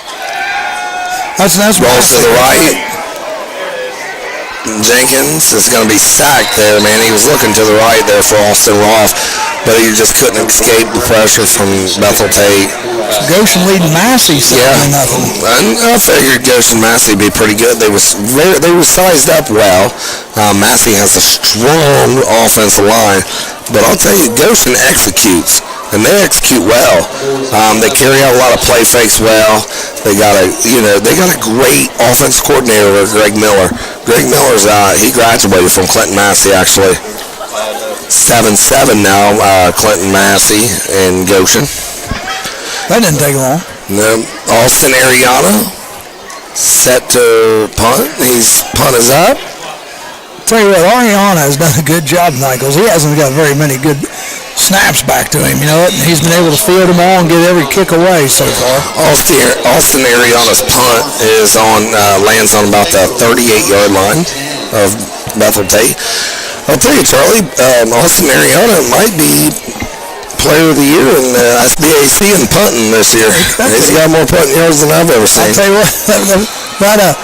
That's rolls to the right. Jenkins is going to be sacked there, man. He was looking to the right there for Austin Roth, but he just couldn't escape the pressure from Bethel Tate. Goshen leading Massey 7-0. I figured Goshen Massey would be pretty good. They were sized up well. Massey has a strong offensive line, but I'll tell you, Goshen executes. And they execute well. They carry out a lot of play fakes well. They got a great offense coordinator, Greg Miller. Greg Miller's he graduated from Clinton Massey actually. 7-7 now, Clinton Massey and Goshen. That didn't take long. No, Austin Ariana set to punt. His punt is up. Tell you what, Ariana has done a good job tonight because he hasn't got very many good snaps back to him, and he's been able to field them all and get every kick away so far. Austin Ariana's punt is lands on about the 38-yard line of Bethel Tate. I'll tell you, Charlie, Austin Ariana might be player of the year in SBAC in punting this year. He's got more punting yards than I've ever seen. I'll tell you what, that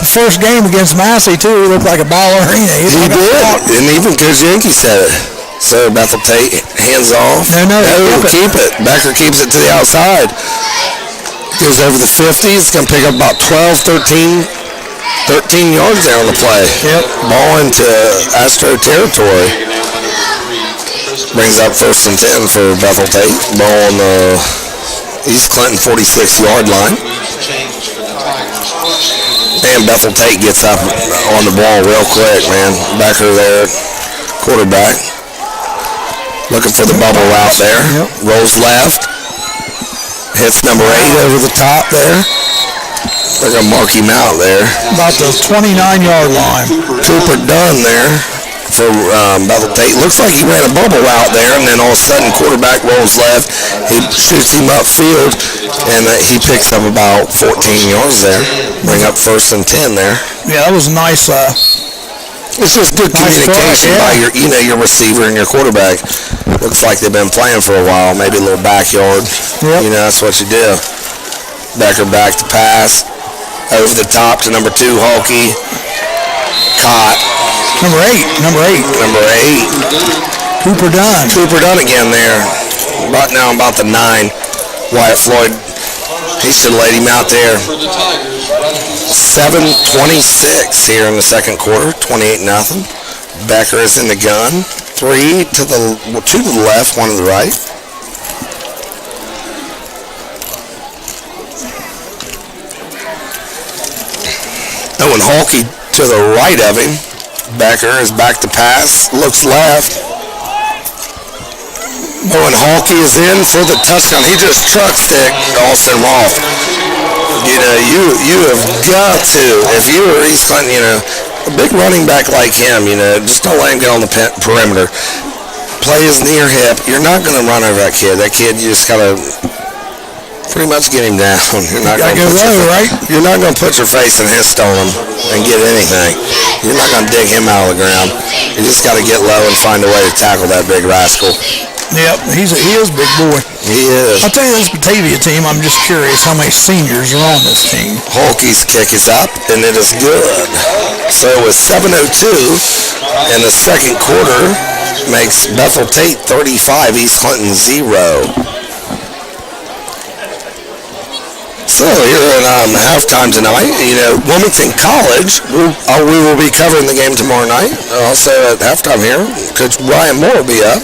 the first game against Massey, too. He looked like a ballerina. He did, and even Coach Yankee said it. So Bethel Tate, hands off. No, keep it. Becker keeps it to the outside. Goes over the 50. It's going to pick up about 12, 13 yards there on the play. Yep. Ball into Astro territory. Brings up 1st and 10 for Bethel Tate. Ball on the East Clinton 46-yard line. And Bethel Tate gets up on the ball real quick, man. Becker there, quarterback. Looking for the bubble route there. Yep. Rolls left. Hits number 8 over the top there. They're going to mark him out there. About the 29-yard line. Cooper Dunn there for Bethel Tate. Looks like he ran a bubble route there, and then all of a sudden quarterback rolls left. He shoots him upfield, and he picks up about 14 yards there. Bring up 1st and 10 there. Yeah, that was a nice... It's just good communication by your receiver and your quarterback. Looks like they've been playing for a while, maybe a little backyard. Yep. That's what you do. Becker back to pass. Over the top to number 2, Halkey. Caught. Number 8. Cooper Dunn again there. About the 9. Wyatt Floyd. He should have laid him out there. 7:26 here in the second quarter. 28-0. Becker is in the gun. 2 to the left, 1 to the right. Owen Halkey to the right of him. Becker is back to pass. Looks left. Owen Halkey is in for the touchdown. He just truck stick Austin Rolfe. You have got to, if you were East Clinton, a big running back like him, just don't let him get on the perimeter. Play his near hip. You're not going to run over that kid. That kid, you just got to pretty much get him down. You're not going to put your face in his stone and get anything. You're not going to dig him out of the ground. You just got to get low and find a way to tackle that big rascal. Yep, he is a big boy. He is. I'll tell you, this Batavia team, I'm just curious how many seniors are on this team. Halkey's kick is up, and it is good. So it was 7:02 in the second quarter. Makes Bethel Tate 35, East Clinton 0. So here in halftime tonight, Wilmington College, we will be covering the game tomorrow night. Also at halftime here, Coach Brian Moore will be up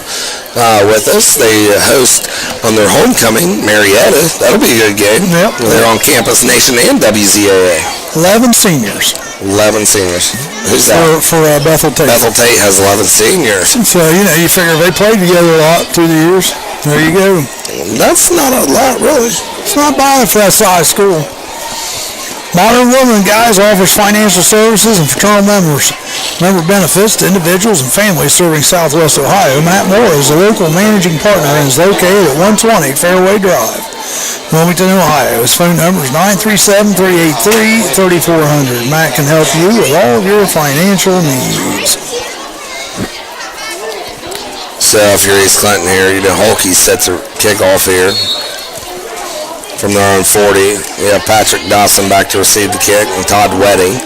with us. They host on their homecoming, Marietta. That'll be a good game. Yep. They're on Campus Nation and WZAA. 11 seniors. 11 seniors. Who's that? For Bethel Tate. Bethel Tate has 11 seniors. So, you figure they played together a lot through the years. There you go. That's not a lot, really. It's not bad for that size school. Modern Woman, guys, offers financial services and fraternal member benefits to individuals and families serving Southwest Ohio. Matt Moore is the local managing partner and is located at 120 Fairway Drive, Wilmington, Ohio. His phone number is 937-383-3400. Matt can help you with all of your financial needs. So if you're East Clinton here, Halkey sets a kickoff here from their own 40. We have Patrick Dawson back to receive the kick, and Todd Wedding.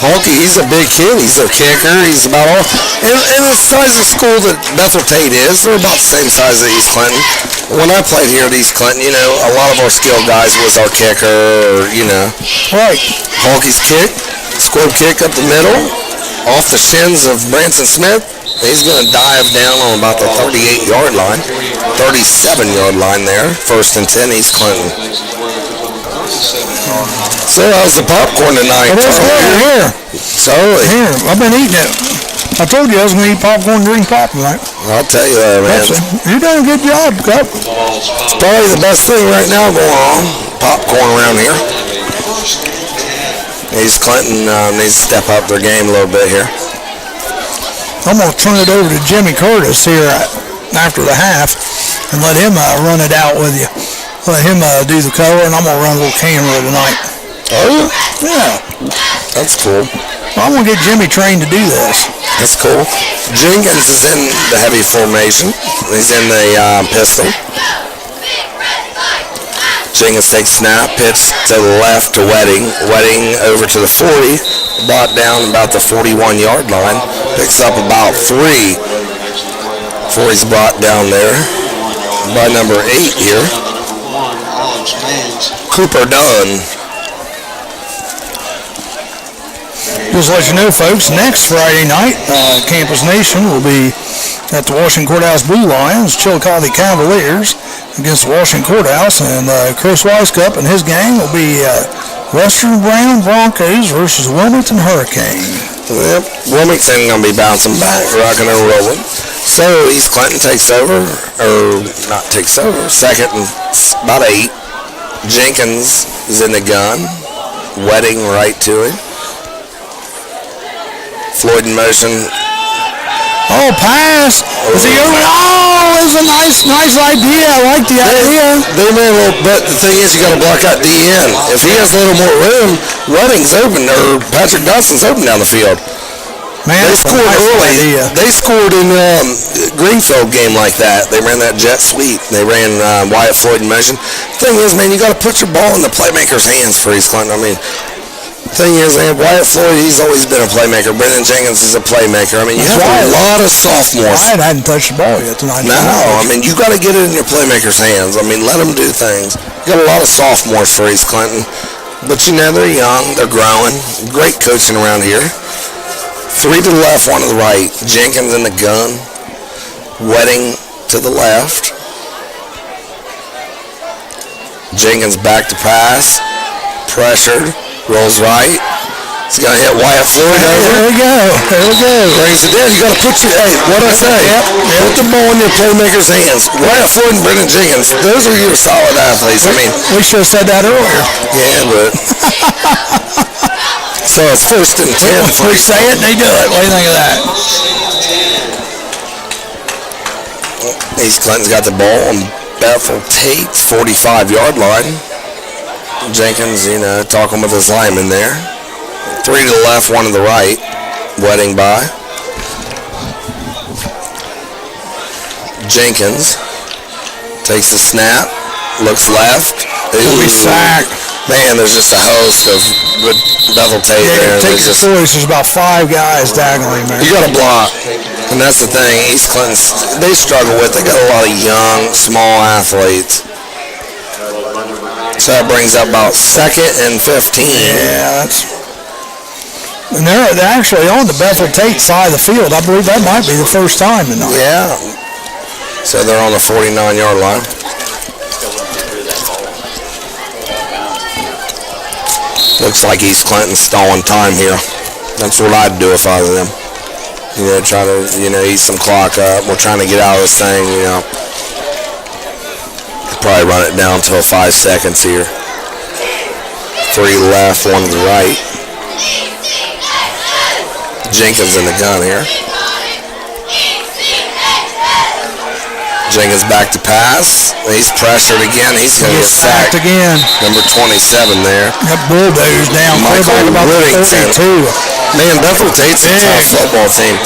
Halkey, he's a big kid. He's a kicker. He's about all... And the size of school that Bethel Tate is, they're about the same size as East Clinton. When I played here at East Clinton, a lot of our skilled guys was our kicker, Right. Halkey's kick, squib kick up the middle, off the shins of Branson Smith. He's going to dive down on about the 38-yard line, 37-yard line there. 1st and 10, East Clinton. So how's the popcorn tonight? It is good here. So Here, I've been eating it. I told you I was going to eat popcorn during pop tonight. I'll tell you that, man. You're doing a good job, Cup. It's probably the best thing right now going on. Popcorn around here. East Clinton needs to step up their game a little bit here. I'm going to turn it over to Jimmy Curtis here after the half and let him run it out with you. Let him do the color, and I'm going to run a little camera tonight. Oh, yeah? Yeah. That's cool. I'm going to get Jimmy trained to do this. That's cool. Jenkins is in the heavy formation. He's in the pistol. Jenkins takes snap, pitch to the left to Wedding. Wedding over to the 40, brought down about the 41-yard line. Picks up about 3 before he's brought down there by number 8 here. Cooper Dunn. Just to let you know, folks, next Friday night, Campus Nation will be at the Washington Courthouse Blue Lions, Chillicothe Cavaliers against the Washington Courthouse, and Chris Weiskup and his gang will be Western Brown Broncos versus Wilmington Hurricane. Yep, Wilmington going to be bouncing back, rocking and rolling. So East Clinton takes over, or not takes over, second and about 8. Jenkins is in the gun, Wedding right to him. Floyd in motion. Oh, pass. Is he over? Oh, it's a nice idea. I like the idea. They may well, but the thing is, you got to block out DN. If he has a little more room, Wedding's open, or Patrick Dunston's open down the field. Man, they scored early. They scored in Greenfield game like that. They ran that jet sweep. They ran Wyatt Floyd in motion. The thing is, man, you got to put your ball in the playmaker's hands for East Clinton. I mean, thing is, man, Wyatt Floyd, he's always been a playmaker. Brendan Jenkins is a playmaker. I mean, you have a lot of sophomores. Wyatt hadn't touched the ball yet tonight. No, I mean, you got to get it in your playmaker's hands. I mean, let them do things. You got a lot of sophomores for East Clinton. But, you know, they're young. They're growing. Great coaching around here. 3 to the left, 1 to the right. Jenkins in the gun. Wedding to the left. Jenkins back to pass. Pressured. Rolls right. He's going to hit Wyatt Floyd over. There we go. Brings it in. You got to put your, hey, what'd I say? Put the ball in your playmaker's hands. Wyatt Floyd and Brendan Jenkins, those are your solid athletes. I mean, we should have said that earlier. Yeah, but... So it's first and 10. If we say it, they do it. What do you think of that? East Clinton's got the ball on Bethel Tate's 45-yard line. Jenkins, you know, talking with his lineman there. 3 to the left, 1 to the right. Wedding by. Jenkins takes the snap, looks left. He'll be sacked. Man, there's just a host of good Bethel Tate there. There's about 5 guys diagonally there. You got to block. And that's the thing. East Clinton, they struggle with. They got a lot of young, small athletes. So that brings up about 2nd and 15. Yeah, and they're actually on the Bethel Tate side of the field. I believe that might be the first time tonight. Yeah. So they're on the 49-yard line. Looks like East Clinton's stalling time here. That's what I'd do if I was them. You know, try to, eat some clock up. We're trying to get out of this thing, Probably run it down till 5 seconds here. 3 left, 1 to the right. Jenkins in the gun here. Jenkins back to pass. He's pressured again. He's going to get sacked again. Number 27 there. That bulldoze down. Michael Whittington. Man, Bethel Tate's a tough football team.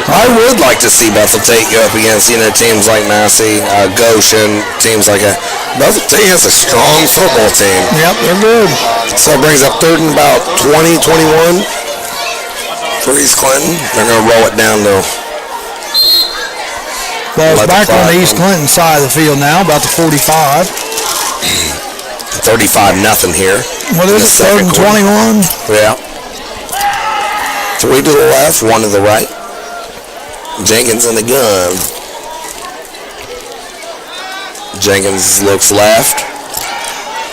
I would like to see Bethel Tate go up against, teams like Massey, Goshen, teams like that. Bethel Tate has a strong football team. Yep, they're good. So it brings up 3rd and about 20, 21 for East Clinton. They're going to roll it down to... Well, it's back on the East Clinton side of the field now, about the 45. 35-0 here. What is it, 3rd and 21? Yeah. 3 to the left, 1 to the right. Jenkins in the gun. Jenkins looks left.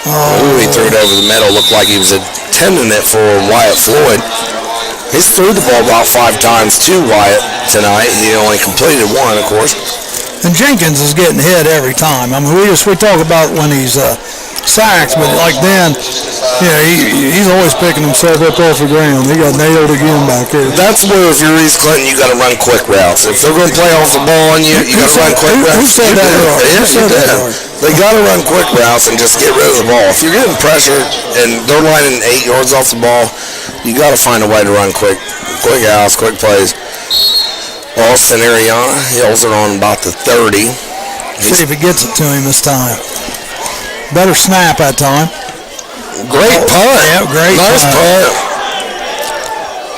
Ooh, he threw it over the middle. Looked like he was intending it for Wyatt Floyd. He's threw the ball about 5 times to Wyatt tonight. He only completed 1, of course. And Jenkins is getting hit every time. I mean, we talk about when he's sacked, but like then, he's always picking himself up off the ground. He got nailed again back there. That's where if you're East Clinton, you got to run quick routes. If they're going to play off the ball on you, you got to run quick routes. Who said that? They got to run quick routes and just get rid of the ball. If you're getting pressured and they're lining 8 yards off the ball, you got to find a way to run quick outs, quick plays. Austin Ariana, he holds it on about the 30. See if he gets it to him this time. Better snap that time. Great punt. Yeah, great nice punt.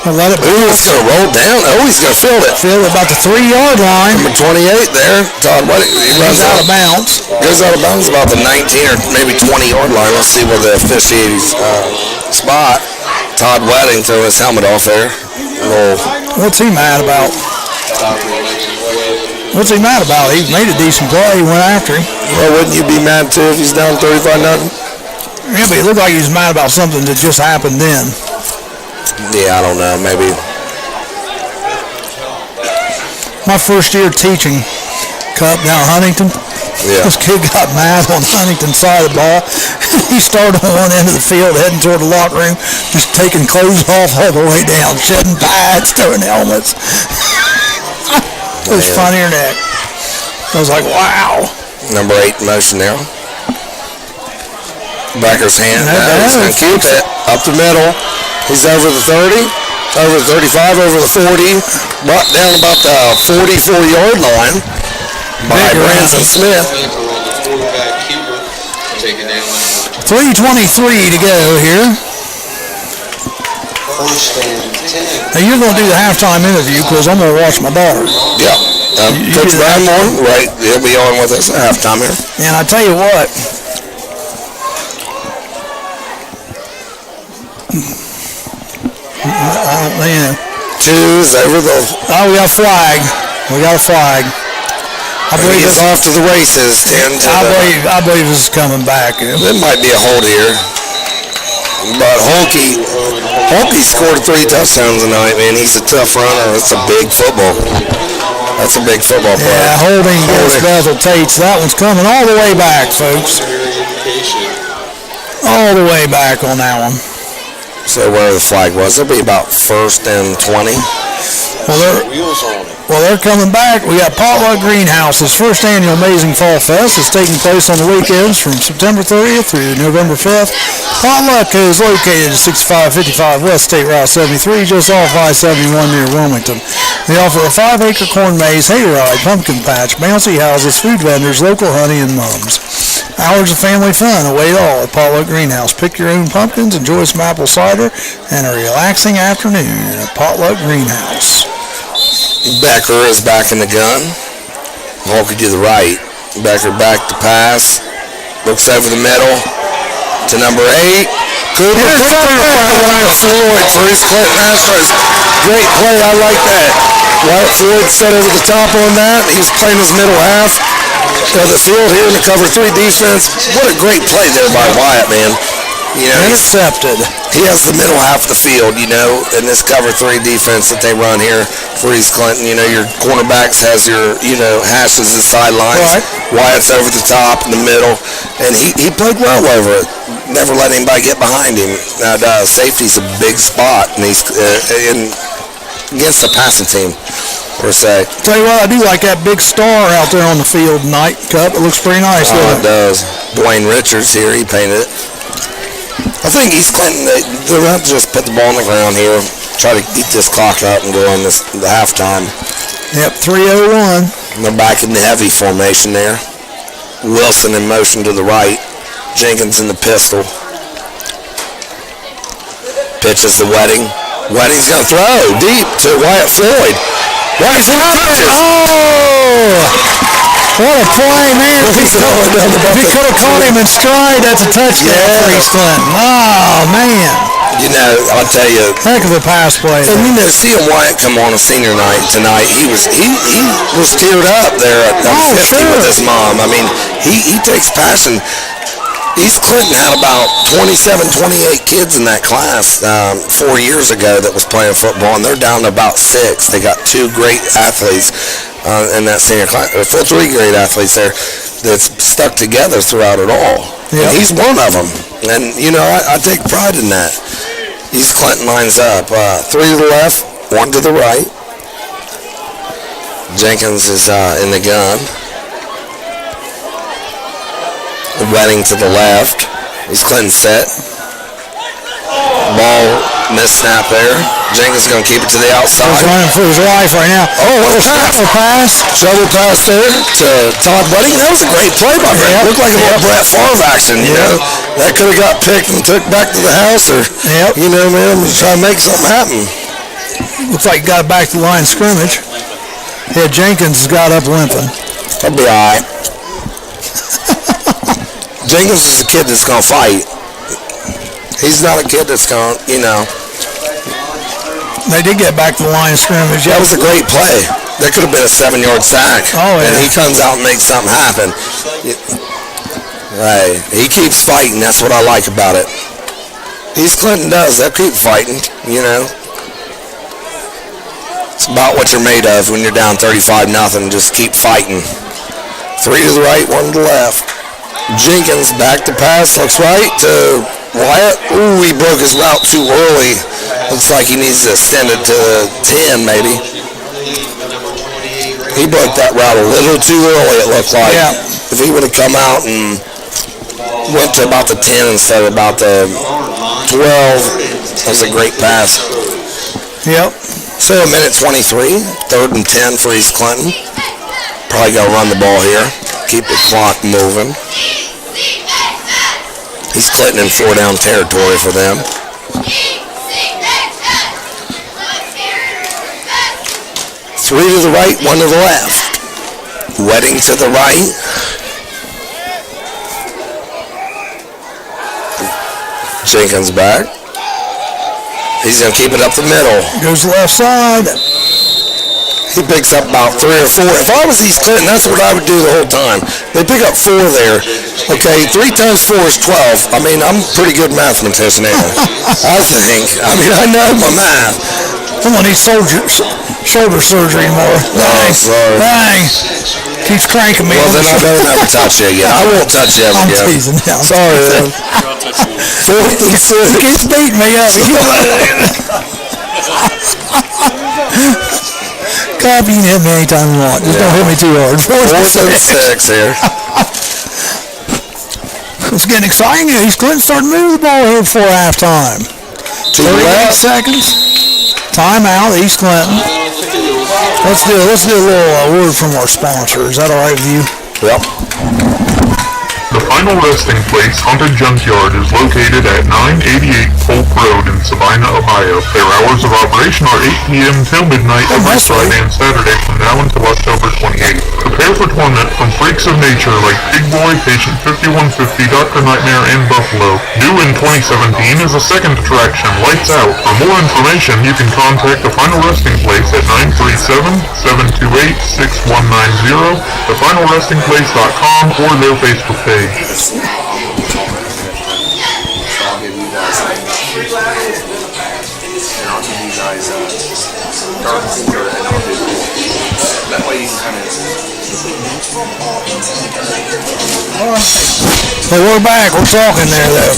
Let it Ooh, it's going to roll down. Oh, he's going to field it. Field about the 3-yard line. Number 28 there. Todd Wedding. He runs Out of bounds. Goes out of bounds about the 19 or maybe 20-yard line. Let's see where the officiating spot. Todd Wedding throwing his helmet off there. What's he mad about? What's he mad about? He made a decent play. He went after him. Well, wouldn't you be mad too if he's down 35-0? Yeah, but it looked like he was mad about something that just happened then. Yeah, I don't know. Maybe. My first year teaching Cup down Huntington. Yeah. This kid got mad on Huntington's side of the ball. He started on one end of the field heading toward the locker room, just taking clothes off all the way down, shedding pads, throwing helmets. It was funnier than that. I was like, wow. Number 8 in motion now. Backer's hand. He's going to keep it up the middle. He's over the 30, over the 35, over the 40. Brought down about the 44-yard line by Branson Smith. 3:23 to go here. First and 10. Now you're going to do the halftime interview because I'm going to watch my daughter. Yeah. Coach Brian Moore, right, he'll be on with us at halftime here. And I tell you what, Two is over the... Oh, we got a flag. We got a flag. I believe it's off to the races. I believe this is coming back. It might be a hold here. But Holke scored 3 touchdowns tonight, man. He's a tough runner. That's a big football. That's a big football play. Yeah, holding against Bethel Tate. So that one's coming all the way back, folks. All the way back on that one. So where the flag was, it'll be about 1st and 20. Well, they're coming back. We got Potluck Greenhouse's first annual Amazing Fall Fest. It's taking place on the weekends from September 30th through November 5th. Potluck is located at 6555 West State Route 73, just off I-71 near Wilmington. They offer a 5-acre corn maze, hayride, pumpkin patch, bouncy houses, food vendors, local honey, and mums. Hours of family fun await all at Potluck Greenhouse. Pick your own pumpkins, enjoy some apple cider, and a relaxing afternoon at Potluck Greenhouse. Becker is back in the gun. Holke to the right. Becker back to pass. Looks over the middle to number 8. Cooper Wyatt Floyd for his Clinton Astros. Great play. I like that. Wyatt Floyd set over the top on that. He's playing his middle half of the field here in the cover 3 defense. What a great play there by Wyatt, man. You know, intercepted. He has the middle half of the field, you know, in this cover 3 defense that they run here for East Clinton. You know, your cornerbacks has your, you know, hashes and sidelines. Right. Wyatt's over the top in the middle, and he played well over it. Never let anybody get behind him. Now, safety's a big spot, and he's against the passing team, per se. Tell you what, I do like that big star out there on the field tonight, Cup. It looks pretty nice. It does. Dwayne Richards here, he painted it. I think East Clinton, they're going to just put the ball on the ground here, try to eat this clock up and go in the halftime. Yep, 3:01. They're back in the heavy formation there. Wilson in motion to the right. Jenkins in the pistol. Pitches to Wedding. Wedding's going to throw deep to Wyatt Floyd. Wyatt's in the Oh! What a play, man. If he could have caught him in stride, that's a touchdown for East Clinton. Oh, man. You know, I'll tell you. Heck of a pass play. And you know, seeing Wyatt come on a senior night tonight, he was teared up there at 50 with his mom. I mean, he takes passion. East Clinton had about 27, 28 kids in that class 4 years ago that was playing football, and they're down to about 6. They got 2 great athletes in that senior class, 3 great athletes there that's stuck together throughout it all. Yep. And he's one of them. And, you know, I take pride in that. East Clinton lines up. 3 to the left, 1 to the right. Jenkins is in the gun. Wedding to the left. East Clinton set. Ball Missed snap there. Jenkins going to keep it to the outside. He's running for his life right now. Oh, little Shovel pass. Shovel pass there to Todd Buddy. That was a great play by Brett. Yep. Looked like a little Brett Favre action, you know. That could have got picked and took back to the house, or, you know, man, try to make something happen. Looks like he got back to the line of scrimmage. Yeah, Jenkins got up limping. That'll be all right. Jenkins is a kid that's going to fight. He's not a kid that's going to, you know. They did get back to the line of scrimmage. That was a great play. That could have been a 7-yard sack. Oh, yeah. And he comes out and makes something happen. Right. He keeps fighting. That's what I like about it. East Clinton does. They'll keep fighting, you know. It's about what you're made of when you're down 35-0. Just keep fighting. 3 to the right, 1 to the left. Jenkins back to pass. Looks right to Wyatt. Ooh, he broke his route too early. Looks like he needs to extend it to 10 maybe. He broke that route a little too early, it looked like. Yeah. If he would have come out and went to about the 10 instead of about the 12, that was a great pass. Yep. So a minute 23, 3rd and 10 for East Clinton. Probably got to run the ball here. Keep the clock moving. East Clinton in 4-down territory for them. 3 to the right, 1 to the left. Wedding to the right. Jenkins back. He's going to keep it up the middle. Goes left side. He picks up about 3 or 4. If I was East Clinton, that's what I would do the whole time. They pick up 4 there. Okay, 3 times 4 is 12. I mean, I'm a pretty good mathematician anyway. I think. I mean, I know my math. Someone needs shoulder surgery more. Oh, sorry. Dang. Keeps cranking me. Well, then I better never touch you again. I won't touch you ever I'm again. teasing now. Sorry, then. 4th and 6. He keeps beating me up. Copy, you can hit me anytime you want. Just don't hit me too hard. 4th and 6 here. It's getting exciting. East Clinton starting to move the ball here before halftime. 38 seconds. Timeout, East Clinton. Let's do a little word from our sponsor. Is that all right with you? Yep. The final resting place, Haunted Junkyard, is located at 988 Polk Road in Sabina, Ohio. Their hours of operation are 8 p.m. till midnight every Friday and Saturday from now until October 28th. Prepare for torment from freaks of nature like Big Boy, Patient 5150, Dr. Nightmare, and Buffalo. New in 2017 is a second attraction, Lights Out. For more information, you can contact the Final Resting Place at 937-728-6190, thefinalrestingplace.com, or their Facebook page. I'll give you guys dark order, and I'll do that way you can kind of. Well, we're back. We're talking there, though.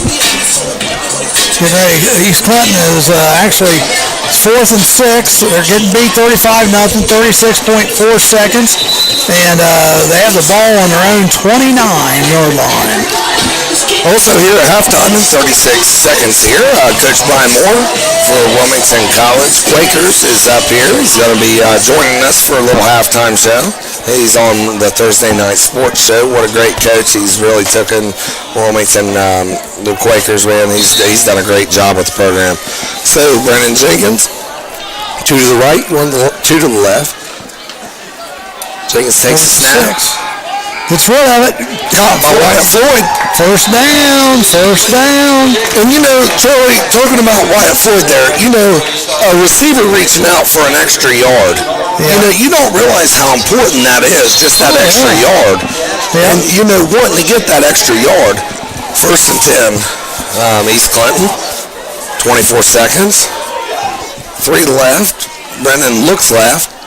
East Clinton is actually 4th and 6. They're getting beat 35-0, 36.4 seconds. And they have the ball on their own 29-yard line. Also here at halftime in 36 seconds here, Coach Brian Moore for Wilmington College Quakers is up here. He's going to be joining us for a little halftime show. He's on the Thursday night sports show. What a great coach. He's really taken Wilmington, the Quakers, man. He's done a great job with the program. So, Brennan Jenkins, 2 to the right, 2 to the left. Jenkins takes the snap. Gets rid of it. Caught by Wyatt Floyd. First down. And you know, Charlie, talking about Wyatt Floyd there, you know, a receiver reaching out for an extra yard. Yeah. You know, you don't realize how important that is, just that extra yard. Yeah. And, you know, wanting to get that extra yard. 1st and 10, East Clinton, 24 seconds. 3 left. Brennan looks left.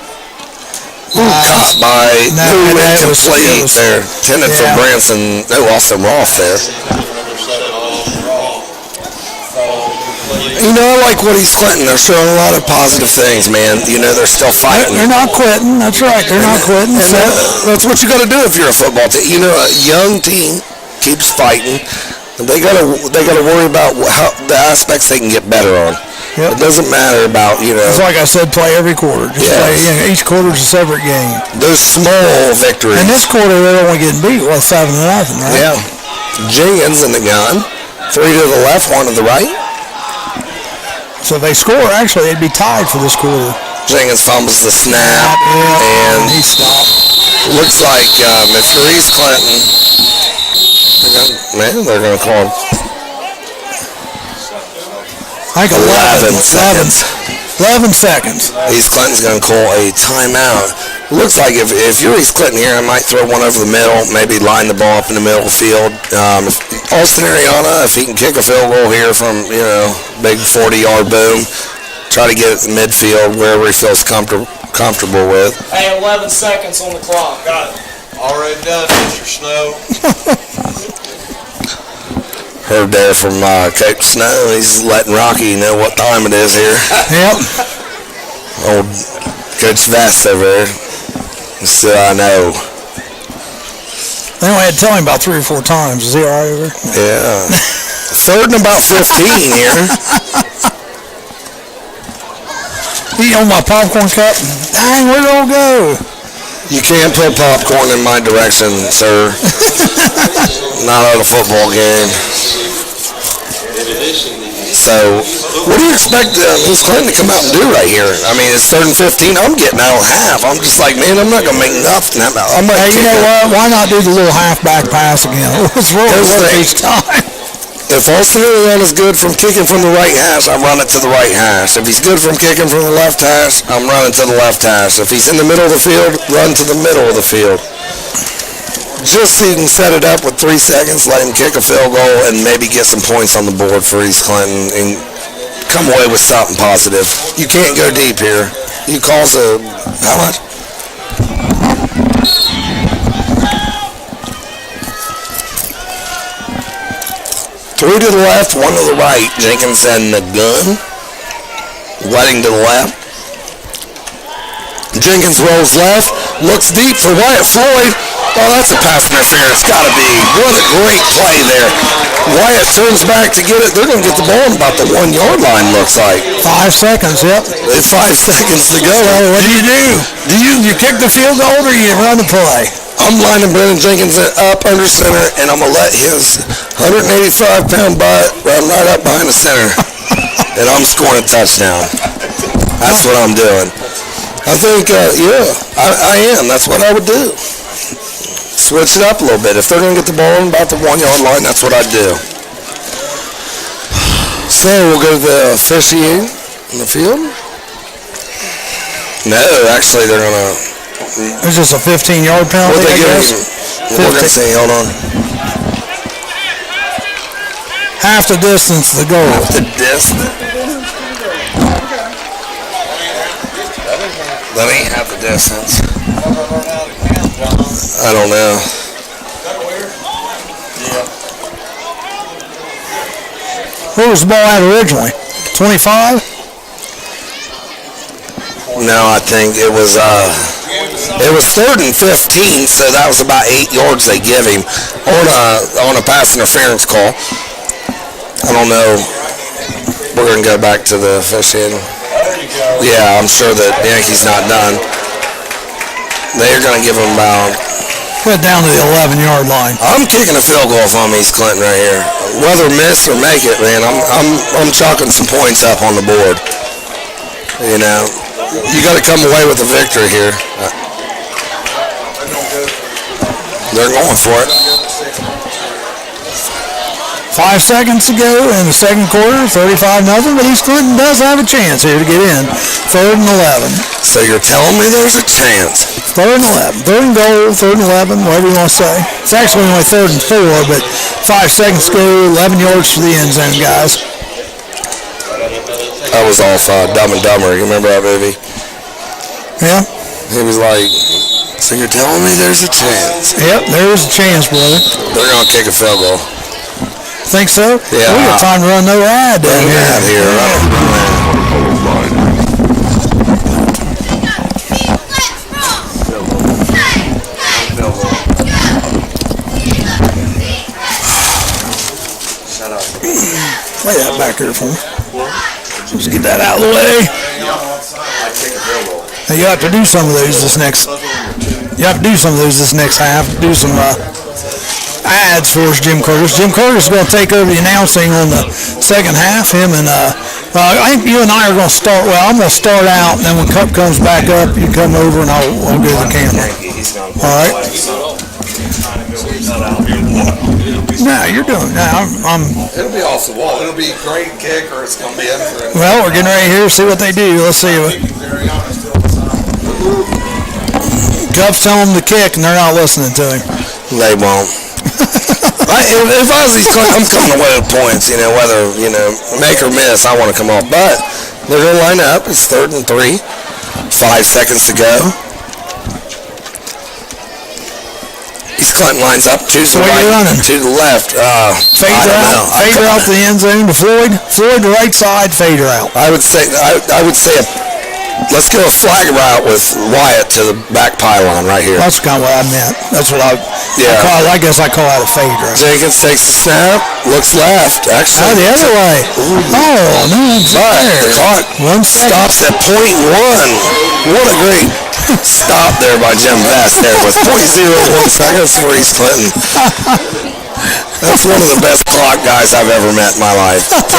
Caught by incomplete there. Intended for Branson. No, Austin Roth there. You know, I like what East Clinton. They're showing a lot of positive things, man. You know, they're still fighting. They're not quitting. That's right. They're not quitting. And that's what you got to do if you're a football team. You know, a young team keeps fighting. They gotta worry about how the aspects they can get better on. Yep. It doesn't matter about, It's like I said, play every quarter. Just Yes. play, each quarter's a separate game. those small victories. And this quarter, they're only getting beat, 7-0, right? Yeah. Jenkins in the gun. 3 to the left, 1 to the right. So if they score, actually, they'd be tied for this quarter. Jenkins fumbles the snap, And and he stopped. looks like if you're East Clinton, they're going to call I think 11 seconds. 11 seconds. East Clinton's going to call a timeout. Looks like if you're East Clinton here, I might throw one over the middle, maybe line the ball up in the middle of the field. Austin Ariana, if he can kick a field goal here from, big 40-yard boom, try to get it to midfield wherever he feels comfortable with. Hey, 11 seconds on the clock. Got it. Already done, Mr. Snow. Heard there from Coach Snow, he's letting Rocky know what time it is here. Yep. Old Coach Vest over there. So I know. They only had to tell him about 3 or 4 times. Is he all right over there? Yeah. 3rd and about 15 here. Eat on my popcorn cup. Dang, where'd it all go? You can't put popcorn in my direction, sir. Not at a football game. So, what do you expect East Clinton to come out and do right here? I mean, it's 3rd and 15. I'm getting out of half. I'm just like, man, I'm not going to make nothing. I'm Hey, you know what? Why not do the little halfback pass again? Let's roll it each time. If Austin is good from kicking from the right hash, I run it to the right hash. If he's good from kicking from the left hash, I'm running to the left hash. If he's in the middle of the field, run to the middle of the field. Just so you can set it up with 3 seconds, let him kick a field goal, and maybe get some points on the board for East Clinton and come away with something positive. You can't go deep here. You cause how much? Three to the left, 1 to the right. Jenkins and the gun. Wedding to the left. Jenkins rolls left, looks deep for Wyatt Floyd. Oh, that's a pass interference. Gotta be. What a great play there. Wyatt turns back to get it. They're going to get the ball on about the 1-yard line, looks like. 5 seconds, yep. It's 5 seconds to go. What do? You kick the field goal or you run the play? I'm lining Brennan Jenkins up under center, and I'm going to let his 185-pound butt run right up behind the center. And I'm scoring a touchdown. That's what I'm doing. I think, I am. That's what I would do. Switch it up a little bit. If they're going to get the ball on about the 1-yard line, that's what I'd do. So we'll go to the officiating in the field. No, actually they're going to... It's just a 15-yard penalty, What they I give guess. him? We're going to see. Hold on. Half the distance to the goal. Half the distance? That ain't half the distance. I don't know. Where was the ball at originally? 25? No, I think it was 3rd and 15, so that was about 8 yards they give him on a pass interference call. I don't know. We're going to go back to the officiating. Yeah, I'm sure that Yankees not done. They're going to give him about... Put it down to the 11-yard line. I'm kicking a field goal if I'm East Clinton right here. Whether miss or make it, man, I'm chalking some points up on the board. You know, you got to come away with a victory here. They're going for it. 5 seconds to go in the second quarter, 35-0, but East Clinton does have a chance here to get in. 3rd and 11. So you're telling me there's a chance? 3rd and 11. 3rd and goal, 3rd and 11, whatever you want to say. It's actually only 3rd and 4, but 5 seconds to go, 11 yards to the end zone, guys. That was off Dumb and Dumber. You remember that movie? Yeah? He was like, so you're telling me there's a chance? Yep, there's a chance, brother. They're going to kick a field goal. Think so? Yeah. We got time to run no ad down here. Play that back here for me. Let's get that out of the way. Now you have to do some of those this next. You have to do some of those this next half. Do some ads for us, Jim Curtis. Jim Curtis is going to take over the announcing on the second half. Him and I think you and I are going to start. Well, I'm going to start out, and then when Cup comes back up, you come over and I'll go to the camera. All right. No, you're doing. No, I'm. It'll be off the wall. It'll be a great kick, or it's going to be in for it. Well, we're getting ready here to see what they do. Let's see. Cubs tell them to kick, and they're not listening to him. They won't. If I was these Clinton, I'm coming away with points, whether, make or miss, I want to come off. But they're going to line up. It's 3rd and 3. 5 seconds to go. East Clinton lines up to the right, to the left. Fader out the end zone to Floyd. Floyd to right side, fader out. I would say let's go a flag route with Wyatt to the back pylon right here. That's kind of what I meant. That's what I guess I call that a fader. Jenkins takes the snap, looks left. Actually, the other way. Oh, no, it's there. The clock stops at .1. What a great stop there by Jim Bass there with .01 seconds for East Clinton. That's one of the best clock guys I've ever met in my life. .01,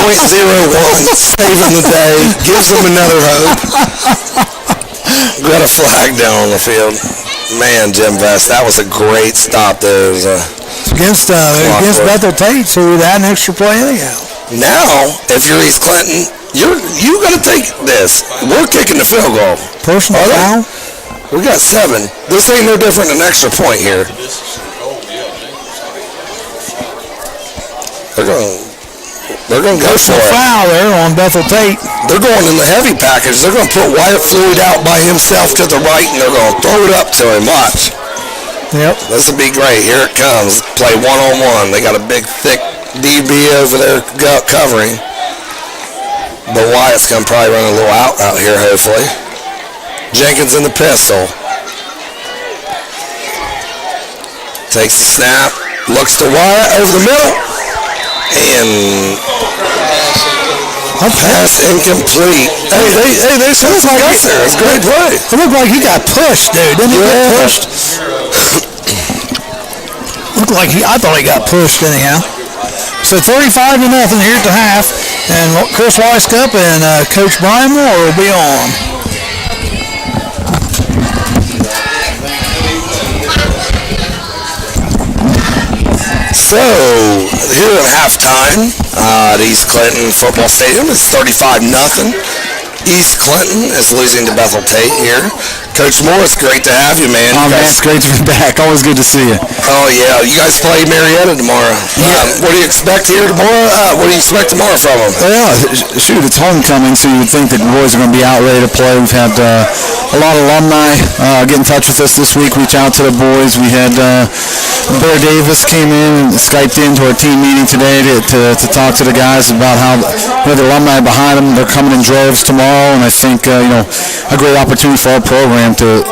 saving the day, gives them another hope. Got a flag down on the field. Man, Jim Vest, that was a great stop there. Against Bethel Tate, so we'd add an extra play anyhow. Now, if you're East Clinton, you got to take this. We're kicking the field goal. Personal foul? We got 7. This ain't no different than an extra point here. They're going to go for it. Foul there on Bethel Tate. They're going in the heavy package. They're going to put Wyatt Floyd out by himself to the right, and they're going to throw it up to him. Watch. Yep. This will be great. Here it comes. Play one-on-one. They got a big, thick DB over there covering. But Wyatt's going to probably run a little out here, hopefully. Jenkins in the pistol. Takes the snap. Looks to Wyatt over the middle. And a pass incomplete. Hey, they showed some guts there. It's a great play. It looked like he got pushed, dude. Didn't he get pushed? Looked like I thought he got pushed anyhow. So 35-0 here at the half, and Chris Weiskup and Coach Brian Moore will be on. So, here at halftime at East Clinton Football Stadium, it's 35-0. East Clinton is losing to Bethel Tate here. Coach Moore, it's great to have you, man. Oh, man, it's great to be back. Always good to see you. Oh, yeah. You guys play Marietta tomorrow. Yeah. What do you expect here tomorrow? What do you expect tomorrow from them? Yeah, shoot, it's homecoming, so you would think that the boys are going to be out ready to play. We've had a lot of alumni get in touch with us this week, reach out to the boys. We had Bear Davis came in and Skyped into our team meeting today to talk to the guys about how the alumni behind them, they're coming in droves tomorrow, and I think, a great opportunity for our program to,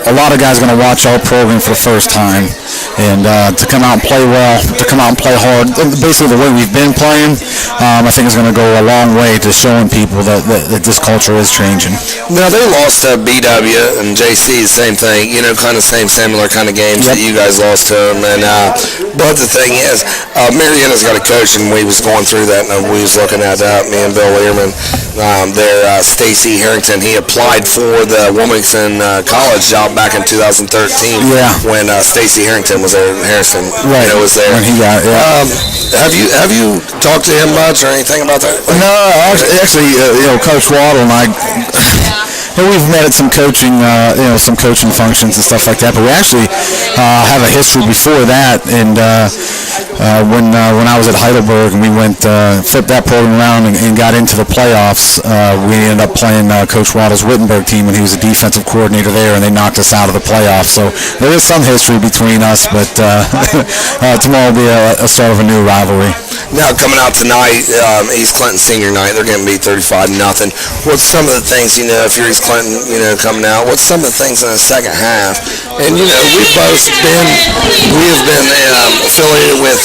a lot of guys are going to watch our program for the first time, and to come out and play well, to come out and play hard, basically the way we've been playing, I think is going to go a long way to showing people that this culture is changing. Now, they lost to BW and JC, the same thing, kind of similar kind of games that you guys lost to them, and but the thing is, Marietta's got a coach, and we was going through that, and we was looking at me and Bill Learman, Stacy Harrington, he applied for the Wilmington College job back in 2013 when Stacy Harrington was there, Harrison was there. When he got, Have you talked to him much or anything about that? No, actually, Coach Waddle and I, we've met at some coaching, some coaching functions and stuff like that. But we actually have a history before that. And when I was at Heidelberg and we flipped that program around and got into the playoffs, we ended up playing Coach Waddle's Wittenberg team when he was a defensive coordinator there, and they knocked us out of the playoffs. So there is some history between us, but tomorrow will be a start of a new rivalry. Now, coming out tonight, East Clinton senior night, they're going to be 35-0. What's some of the things, if you're East Clinton, coming out, what's some of the things in the second half? And, we have been affiliated with,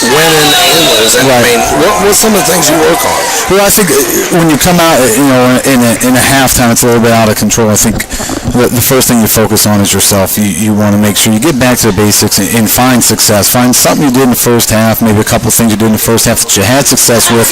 winning and losing. I mean, what's some of the things you work on? Well, I think when you come out, in a halftime, it's a little bit out of control. I think the first thing you focus on is yourself. You want to make sure you get back to the basics and find success. Find something you did in the first half, maybe a couple things you did in the first half that you had success with.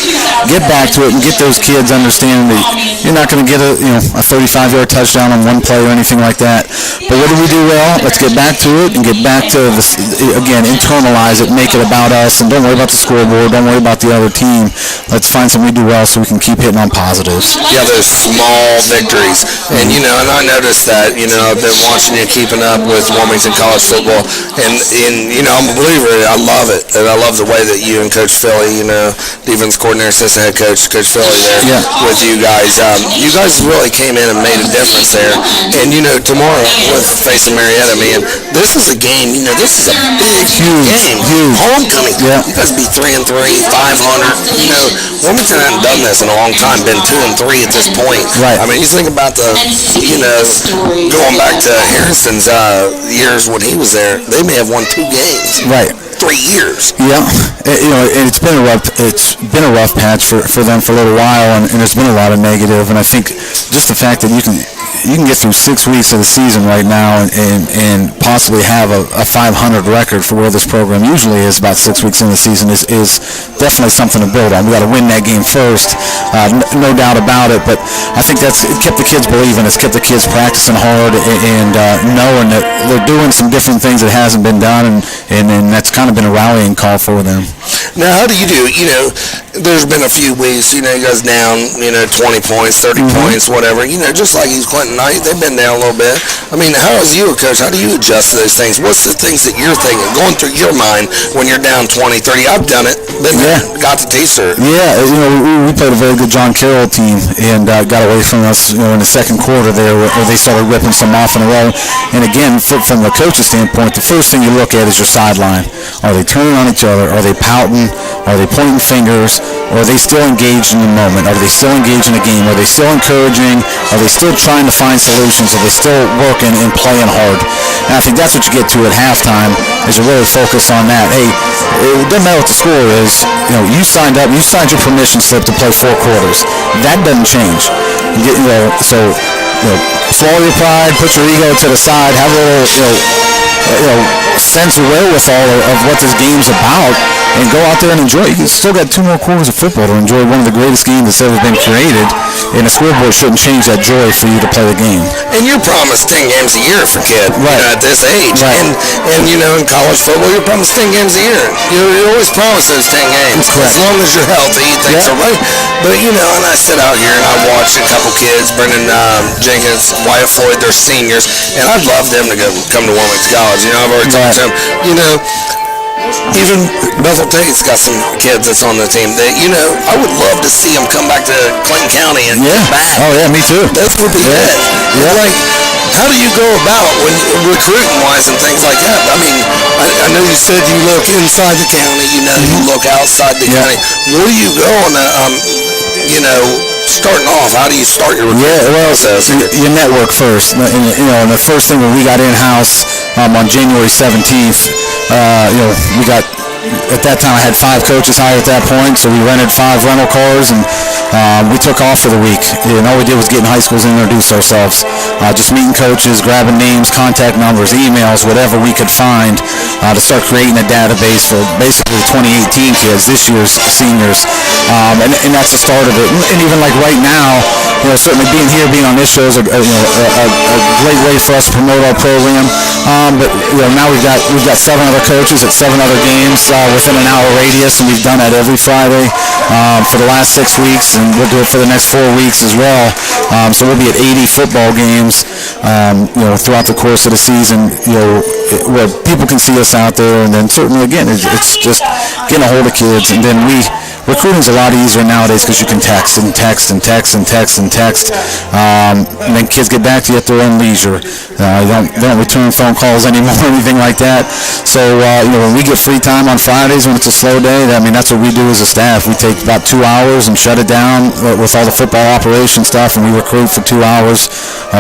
Get back to it and get those kids understanding that you're not going to get a 35-yard touchdown on one play or anything like that. But what do we do well? Let's get back to it and get back to this, again, internalize it, make it about us, and don't worry about the scoreboard, don't worry about the other team. Let's find something we do well so we can keep hitting on positives. Yeah, those small victories. And, and I noticed that, I've been watching you, keeping up with Wilmington College football, and I'm a believer. I love it. And I love the way that you and Coach Philly, defense coordinator, assistant head coach, Coach Philly there with you guys. You guys really came in and made a difference there. And, tomorrow with facing Marietta, man, this is a game, this is a big, huge game. Homecoming. Yeah. You guys be 3-3, 500. Wilmington hasn't done this in a long time, been 2-3 at this point. Right. I mean, you think about going back to Harrison's years when he was there, they may have won 2 games. Right. 3 years. Yeah, and it's been a rough patch for them for a little while, and there's been a lot of negative. And I think just the fact that you can get through 6 weeks of the season right now and possibly have a 500 record for where this program usually is about 6 weeks in the season is definitely something to build on. We got to win that game first, no doubt about it. But I think it kept the kids believing. It's kept the kids practicing hard and knowing that they're doing some different things that hasn't been done, and that's kind of been a rallying call for them. Now, how do you do? There's been a few weeks, you guys down, 20 points, 30 points, whatever. Just like East Clinton Knight, they've been down a little bit. I mean, how is you a coach? How do you adjust to those things? What's the things that you're thinking, going through your mind when you're down 20, 30? I've done it. Been there, got the T-shirt. Yeah, we played a very good John Carroll team and got away from us, in the second quarter there where they started ripping some off in a row. And again, from the coach's standpoint, the first thing you look at is your sideline. Are they turning on each other? Are they pouting? Are they pointing fingers? Or are they still engaged in the moment? Are they still engaged in the game? Are they still encouraging? Are they still trying to find solutions? Are they still working and playing hard? And I think that's what you get to at halftime is you really focus on that. Hey, it doesn't matter what the score is. You signed up. You signed your permission slip to play 4 quarters. That doesn't change. Swallow your pride, put your ego to the side, have a little, sense of wherewithal of what this game's about, and go out there and enjoy it. You still got 2 more quarters of football to enjoy one of the greatest games that's ever been created, and the scoreboard shouldn't change that joy for you to play the game. And you're promised 10 games a year for kids at this age. Right. And in college football, you're promised 10 games a year. You always promise those 10 games. Correct. As long as you're healthy, things are right. But, and I sit out here and I watch a couple kids, Brendan Jenkins, Wyatt Floyd, they're seniors, and I'd love them to come to Wilmington College. I've already told them, even Bethel Tate's got some kids that's on the team that, I would love to see them come back to Clinton County and get back. Oh, yeah, me too. That would be it. Yeah. Like, how do you go about when recruiting-wise and things like that? I mean, I know you said you look inside the county, you look outside the county. Where do you go on starting off? How do you start your recruiting process? You network first. And the first thing when we got in-house on January 17th, we got, at that time I had 5 coaches hired at that point, so we rented 5 rental cars and we took off for the week. And all we did was get in high schools and introduce ourselves. Just meeting coaches, grabbing names, contact numbers, emails, whatever we could find to start creating a database for basically 2018 kids, this year's seniors. And that's the start of it. And even like right now, certainly being here, being on this show is a great way for us to promote our program. But now we've got 7 other coaches at 7 other games within an hour radius, and we've done that every Friday for the last 6 weeks, and we'll do it for the next 4 weeks as well. So we'll be at 80 football games, throughout the course of the season, where people can see us out there. And then certainly again, it's just getting a hold of kids, and then recruiting's a lot easier nowadays because you can text and text and text and text and text, and then kids get back to you at their own leisure. They don't return phone calls anymore or anything like that. So when we get free time on Fridays when it's a slow day, that's what we do as a staff. We take about 2 hours and shut it down with all the football operation stuff, and we recruit for 2 hours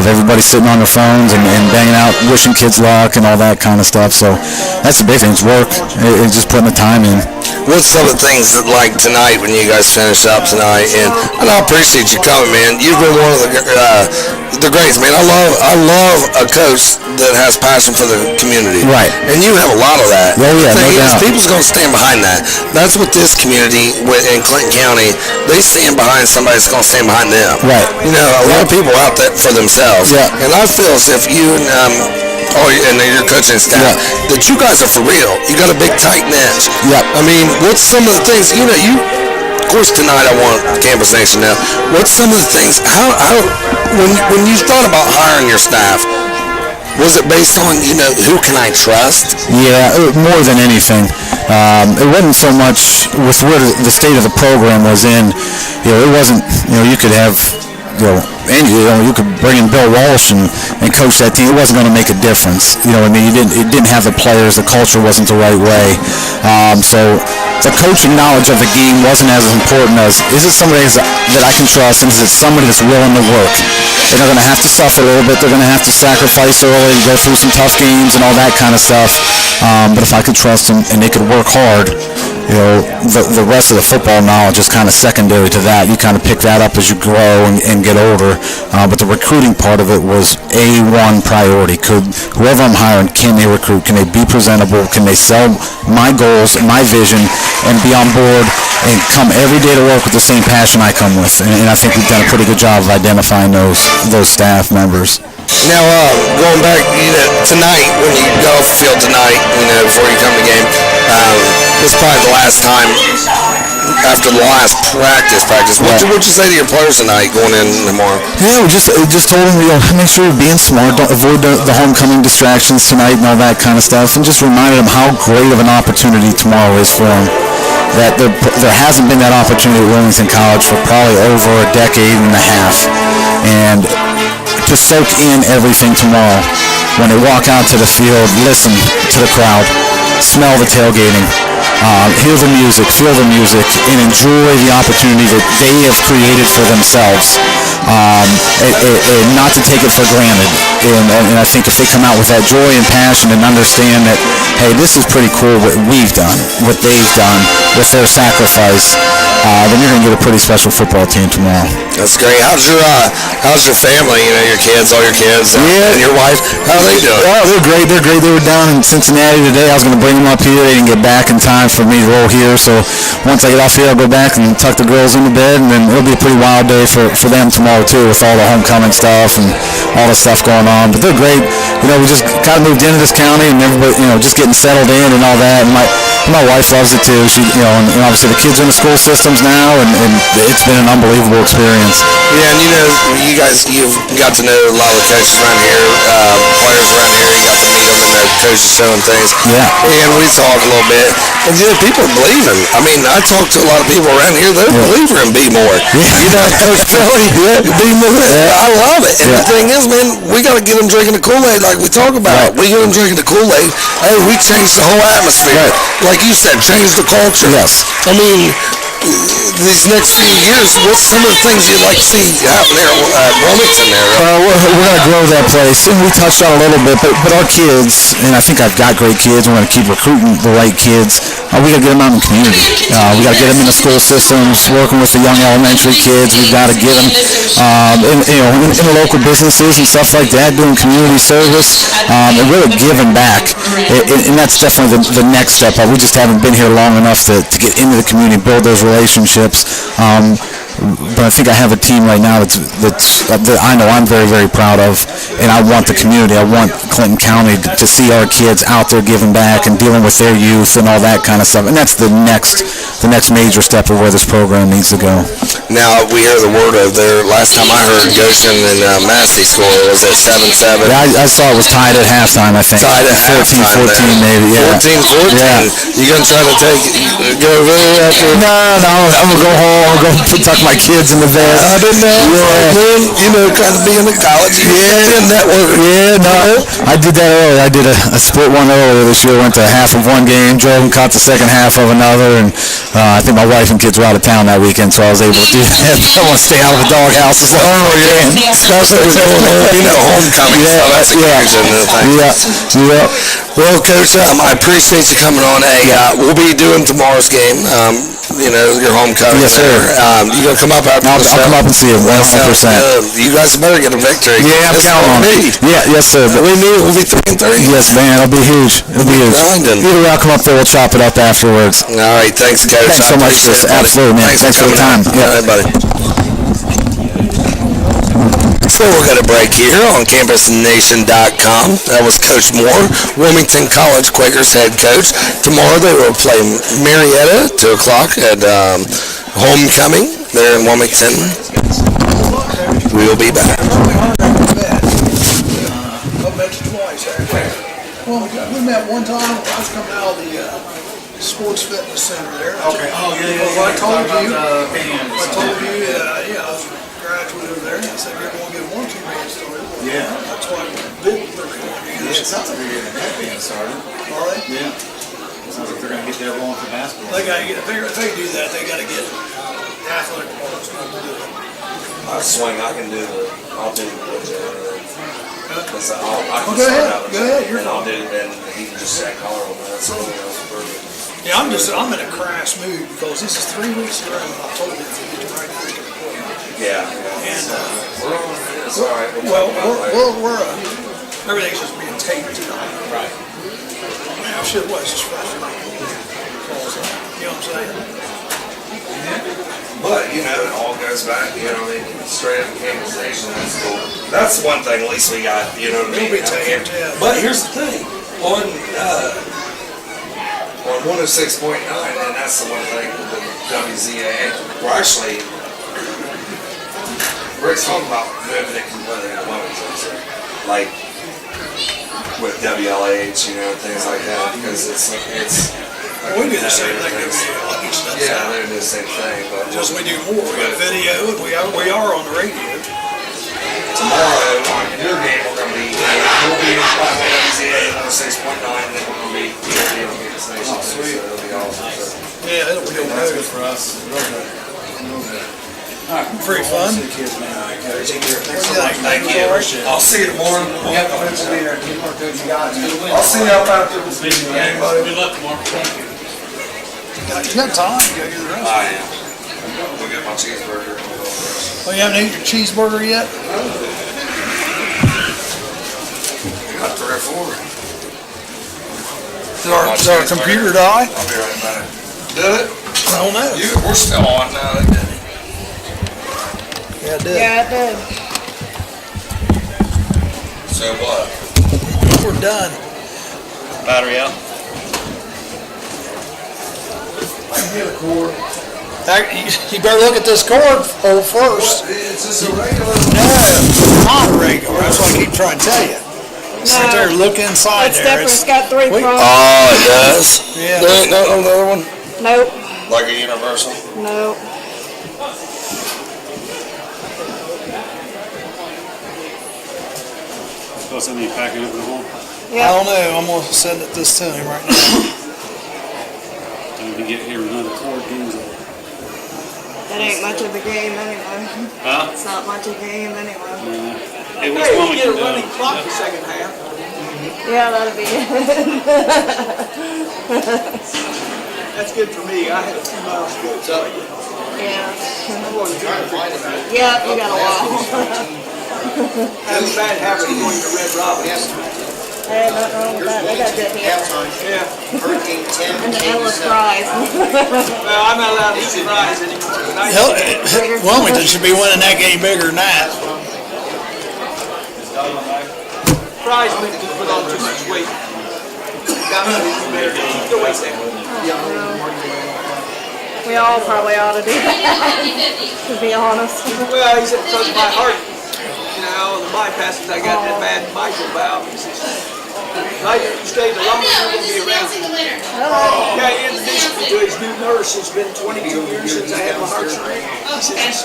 everybody sitting on their phones and banging out, wishing kids luck and all that kind of stuff. So that's the big thing. It's work. It's just putting the time in. What's some of the things that, like tonight when you guys finish up tonight? And I appreciate you coming, man. You've been one of the greats, man. I love a coach that has passion for the community. Right. And you have a lot of that. Oh, yeah, the thing no is, doubt. people's going to stand behind that. That's what this community in Clinton County, they stand behind somebody that's going to stand behind them. Right. You know, a lot of people out there for themselves. Yeah. And I feel as if you and your coaching staff, that you guys are for real. You got a big tight net. Yeah. I mean, what's some of the things, of course tonight I want Campus Nation now. What's some of the things, when you thought about hiring your staff, was it based on, who can I trust? Yeah, more than anything. It wasn't so much with where the state of the program was in. It wasn't, you could have, you could bring in Bill Walsh and coach that team. It wasn't going to make a difference. I mean, it didn't have the players. The culture wasn't the right way. So the coaching knowledge of the game wasn't as important as, is it somebody that I can trust, and is it somebody that's willing to work? And they're going to have to suffer a little bit. They're going to have to sacrifice early, go through some tough games and all that kind of stuff. But if I could trust them and they could work hard, the rest of the football knowledge is kind of secondary to that. You kind of pick that up as you grow and get older. But the recruiting part of it was A1 priority. Could whoever I'm hiring, can they recruit? Can they be presentable? Can they sell my goals, my vision, and be on board and come every day to work with the same passion I come with? And I think we've done a pretty good job of identifying those staff members. Now, going back, tonight, when you got off the field tonight, before you come to the game, this is probably the last time after the last practice. What'd you say to your players tonight going in tomorrow? Yeah, we just told them, make sure you're being smart, don't avoid the homecoming distractions tonight and all that kind of stuff, and just reminded them how great of an opportunity tomorrow is for them. That there hasn't been that opportunity at Wilmington College for probably over a decade and a half. And to soak in everything tomorrow. When they walk out to the field, listen to the crowd, smell the tailgating, hear the music, feel the music, and enjoy the opportunity that they have created for themselves. And not to take it for granted. And I think if they come out with that joy and passion and understand that, hey, this is pretty cool what we've done, what they've done with their sacrifice, then you're going to get a pretty special football team tomorrow. That's great. How's your family? Your kids, all your kids, and your wife. How are they doing? Oh, they're great. They're great. They were down in Cincinnati today. I was going to bring them up here. They didn't get back in time for me to roll here. So once I get off here, I'll go back and tuck the girls into bed, and then it'll be a pretty wild day for them tomorrow too, with all the homecoming stuff and all the stuff going on. But they're great. We just kind of moved into this county, and everybody, just getting settled in and all that. And my wife loves it too. She, and obviously the kids are in the school systems now, and it's been an unbelievable experience. Yeah, and you've got to know a lot of the coaches around here, players around here. You got to meet them in the coaches show and things. Yeah. And we talk a little bit, and people are believing. I mean, I talk to a lot of people around here. They're a believer in Be More. Yeah. Coach Billy, Be More. Yeah. I love it. And the thing is, man, we got to get them drinking the Kool-Aid like we talk about. Right. We get them drinking the Kool-Aid. Hey, we changed the whole atmosphere. Right. Like you said, change the culture. Yes. I mean, these next few years, what's some of the things you'd like to see happen there at Wilmington there? We're going to grow that place, and we touched on a little bit, but our kids, and I think I've got great kids, we're going to keep recruiting the right kids. We got to get them out in the community. We got to get them in the school systems, working with the young elementary kids. We've got to get them in the local businesses and stuff like that, doing community service, and really giving back. And that's definitely the next step. We just haven't been here long enough to get into the community, build those relationships. But I think I have a team right now that I know I'm very, very proud of, and I want the community. I want Clinton County to see our kids out there giving back and dealing with their youth and all that kind of stuff. And that's the next major step of where this program needs to go. Now, we hear the word of there. Last time I heard, Goshen and Massey score was at 7-7. Yeah, I saw it was tied at halftime, I think. Tied at 14, maybe, yeah. 14-14? Yeah. You going to try to go over there after? No, I'm going to go home. I'm going to tuck my kids in the bed. I didn't know. Yeah. Kind of being in college. Yeah. Network. Yeah, no. I did that early. I did a split one earlier this year. Went to half of one game, drove and caught the second half of another, and I think my wife and kids were out of town that weekend, so I was able to do that. I want to stay out of the doghouse as long as I can. Especially with homecoming. Yeah, That's a huge end of the thing. yeah. Well, Coach, I appreciate you coming on. Hey, we'll be doing tomorrow's game. Your homecoming. Yes, sir. You gonna come up after the show? I'll come up and see you 100%. You guys better get a victory. Yeah, I'm counting on it. Yeah, yes, sir. But we'll be 3-3. yes, man, it'll be huge. It'll be huge. Grinding. Either way, I'll come up there. We'll chop it up afterwards. All right, thanks, Coach. Thanks so much, Chris. Absolutely, man. Thanks for the time. All right, buddy. So we're going to break here on CampusNation.com. That was Coach Moore, Wilmington College Quakers head coach. Tomorrow they will play Marietta, 2 o'clock at homecoming there in Wilmington. We'll be back. I've met you twice, actually. Well, we met one time. I was coming out of the sports fitness center there. Okay. Oh, yeah. Well, I told you. I was a graduate over there. I said, you're going to get 1 or 2 bands started. Yeah. That's why they're going to Yeah, it sounds like they're getting that band started. Are they? Yeah. It sounds like they're going to get that rolling for basketball. They got to get. If they do that, they got to get athletic departments to do it. I swing, I'll do the picture. Because I can Go ahead. start out Go ahead. You're and I'll fine. do it, and he can just set color on that, so that's perfect. Yeah, I'm in a crass mood because this is 3 weeks in a row. I told you to get the right freaking equipment. Yeah. And We're on it, it's all right. we're everything's just being taped tonight. Right. Well, shit was just frustrating. You know what I'm saying? But, it all goes back, straight up Campus Nation, that's cool. That's one thing, at least we got, what I mean? It'll be taped, yeah. But here's the thing, on 106.9, and that's the one thing with the WZAA, Rick's talking about moving it completely to Wilmington, so, like, with WLH, things like that, because it's we do the same thing every year. Yeah, they do the same thing, but Just we do more. We got video, and we are on the radio. tomorrow on your game, we'll be in WZA 106.9, and then we're going to be here on Campus Nation, so it'll be awesome. So. Yeah, it'll be That's good. good for us. Real good. All right. Pretty fun. See the kids, man. All right, Coach. Take care. Thank you. I'll see you tomorrow. Yep, we'll be there. Teamwork, Coach. You got it. I'll see you up after this meeting. Good luck tomorrow. Thank you. You got time? You gotta get the rest. I am. We'll get my cheeseburger. Oh, you haven't eaten your cheeseburger yet? Got 3 or 4. Does our computer die? I'll be right back. Did it? I don't know. We're still on now. Yeah, it did. Yeah, it did. So what? We're done. Battery out. You better look at this cord hole first. It's just a regular. No, it's not regular. That's what I keep trying to tell you. Sit there, look inside It's there. different. It's got 3 Wait. prongs. Oh, it does? Yeah. There ain't no another one? Nope. Like a universal. Nope. Supposed to be packing up the hole. I don't know. I'm gonna send it this to him right now. Time to get here with another cord games. That ain't much of a game anyway. Huh? It's not much of a game anyway. Hey, what's Wilmington doing? clock the second half. Yeah, that'll be it. That's good for me. I had a few miles to go, so Yeah. I'm going to try to find it. Yeah, you got a while. I have a bad habit of going to Red Robin's. Hey, nothing wrong with that. They got good hands. Yeah. Hurricane 10. And the endless fries. Well, I'm not allowed to eat fries anymore. Wilmington should be winning that game bigger than that. Fries make you put on too much weight. We all probably ought to do that, to be honest. Well, he said, because of my heart, the bypasses, I got that bad mitral valve. He says, you stay the longer you're going to be around. Yeah, he introduced me to his new nurse. It's been 22 years since I had my heart surgery.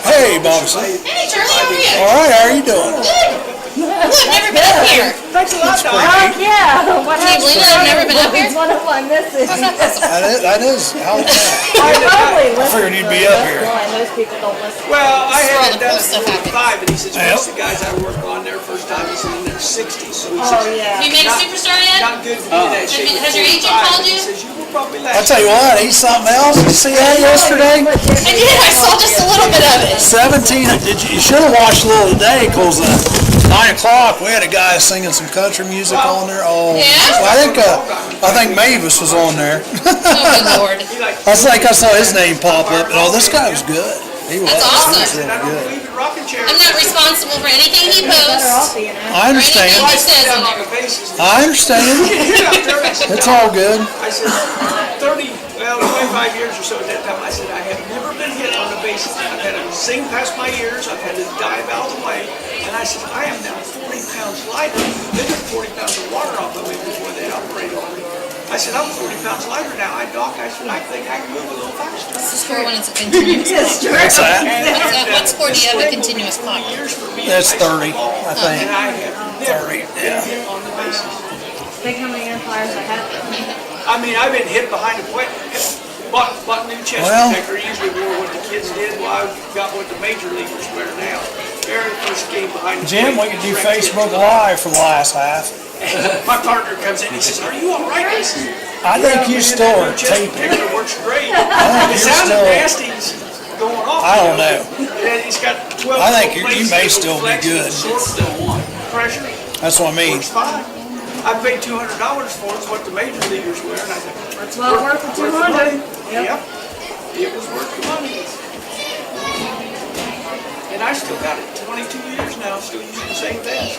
Hey, Bob. Hey, Charlie, how are you? All right, how are you doing? Good. Never been. here. Thanks a lot, Doc. Yeah. What Can you believe it? I've never been up here. One of my misses. That is. How I probably listen. figured you'd be up here. Those people don't listen. Well, I Where all had the it done cool at stuff happens. 45, and he says, most of the guys I work on their first time, he said, in their 60s. So he Oh, says, yeah. Have you made a superstar yet? not good to be in that shape. Has your agent at 45, called and you? He says, you will probably I last. tell you what, he's something else. Did you see that yesterday? I did. I saw just a little bit of it. 17. You should have watched a little today, cause 9 o'clock we had a guy singing some country music on there. Oh, Yeah? I think Mavis was on there. Oh, good Lord. I saw his name pop up. Oh, this guy was good. He was. That's awesome. He was really good. Believe in rocking chairs. I'm not responsible for anything he posts. I Or anything understand. he says on there. I understand. It's all good. I said, 25 years or so at that time, I said, I have never been hit on the bases. I've had to sing past my ears, I've had to dive out of the way, and I said, I am now 40 pounds lighter. They took 40 pounds of water off of me before they operated on me. I said, I'm 40 pounds lighter now. Doc, I said, I think I can move a little faster. What's the score when it's a continuous? What's that? What score do you have a continuous clock? That's 30, I think. And I have never 30, been yeah. hit on the bases. Think how many umpires I had. I mean, I've been hit behind the plate. Bought new chest Well. protector. Usually wore what the kids did. Well, I've got what the major leaguers wear now. Very first game behind the Jim, we plate. could do Facebook Live for the last half. My partner comes in. He says, "Are you all right?" I said, I think you still are chest taping. protector works great. I It think you're sounded still. nasty. He's going off. I don't know. And he's got 12 I think you plates may that still be flex good. and absorb the pressure. That's what I mean. Works fine. I paid $200 for it. It's what the major leaguers wear, and I think That's well worth the 200. Yep. It was worth the money. And I still got it 22 years now, still using the same vest.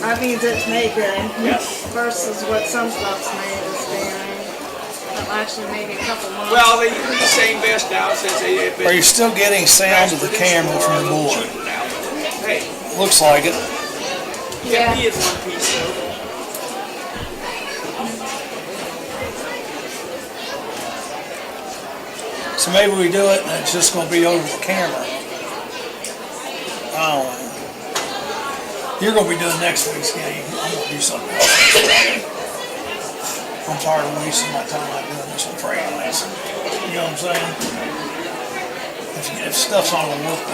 That means it's made good. Yes. Versus what some stuff's made is actually maybe a couple months. Well, they use the same vest now since they have been. Are you still getting sound of the camera from the board? Hey, Looks like it. yeah, he is one piece though. So maybe we do it and it's just going to be over the camera. I don't know. You're going to be doing next week's game. I'm going to do something else. I'm tired of wasting my time not doing this on Friday nights. You know what I'm saying? If stuff's not going to work.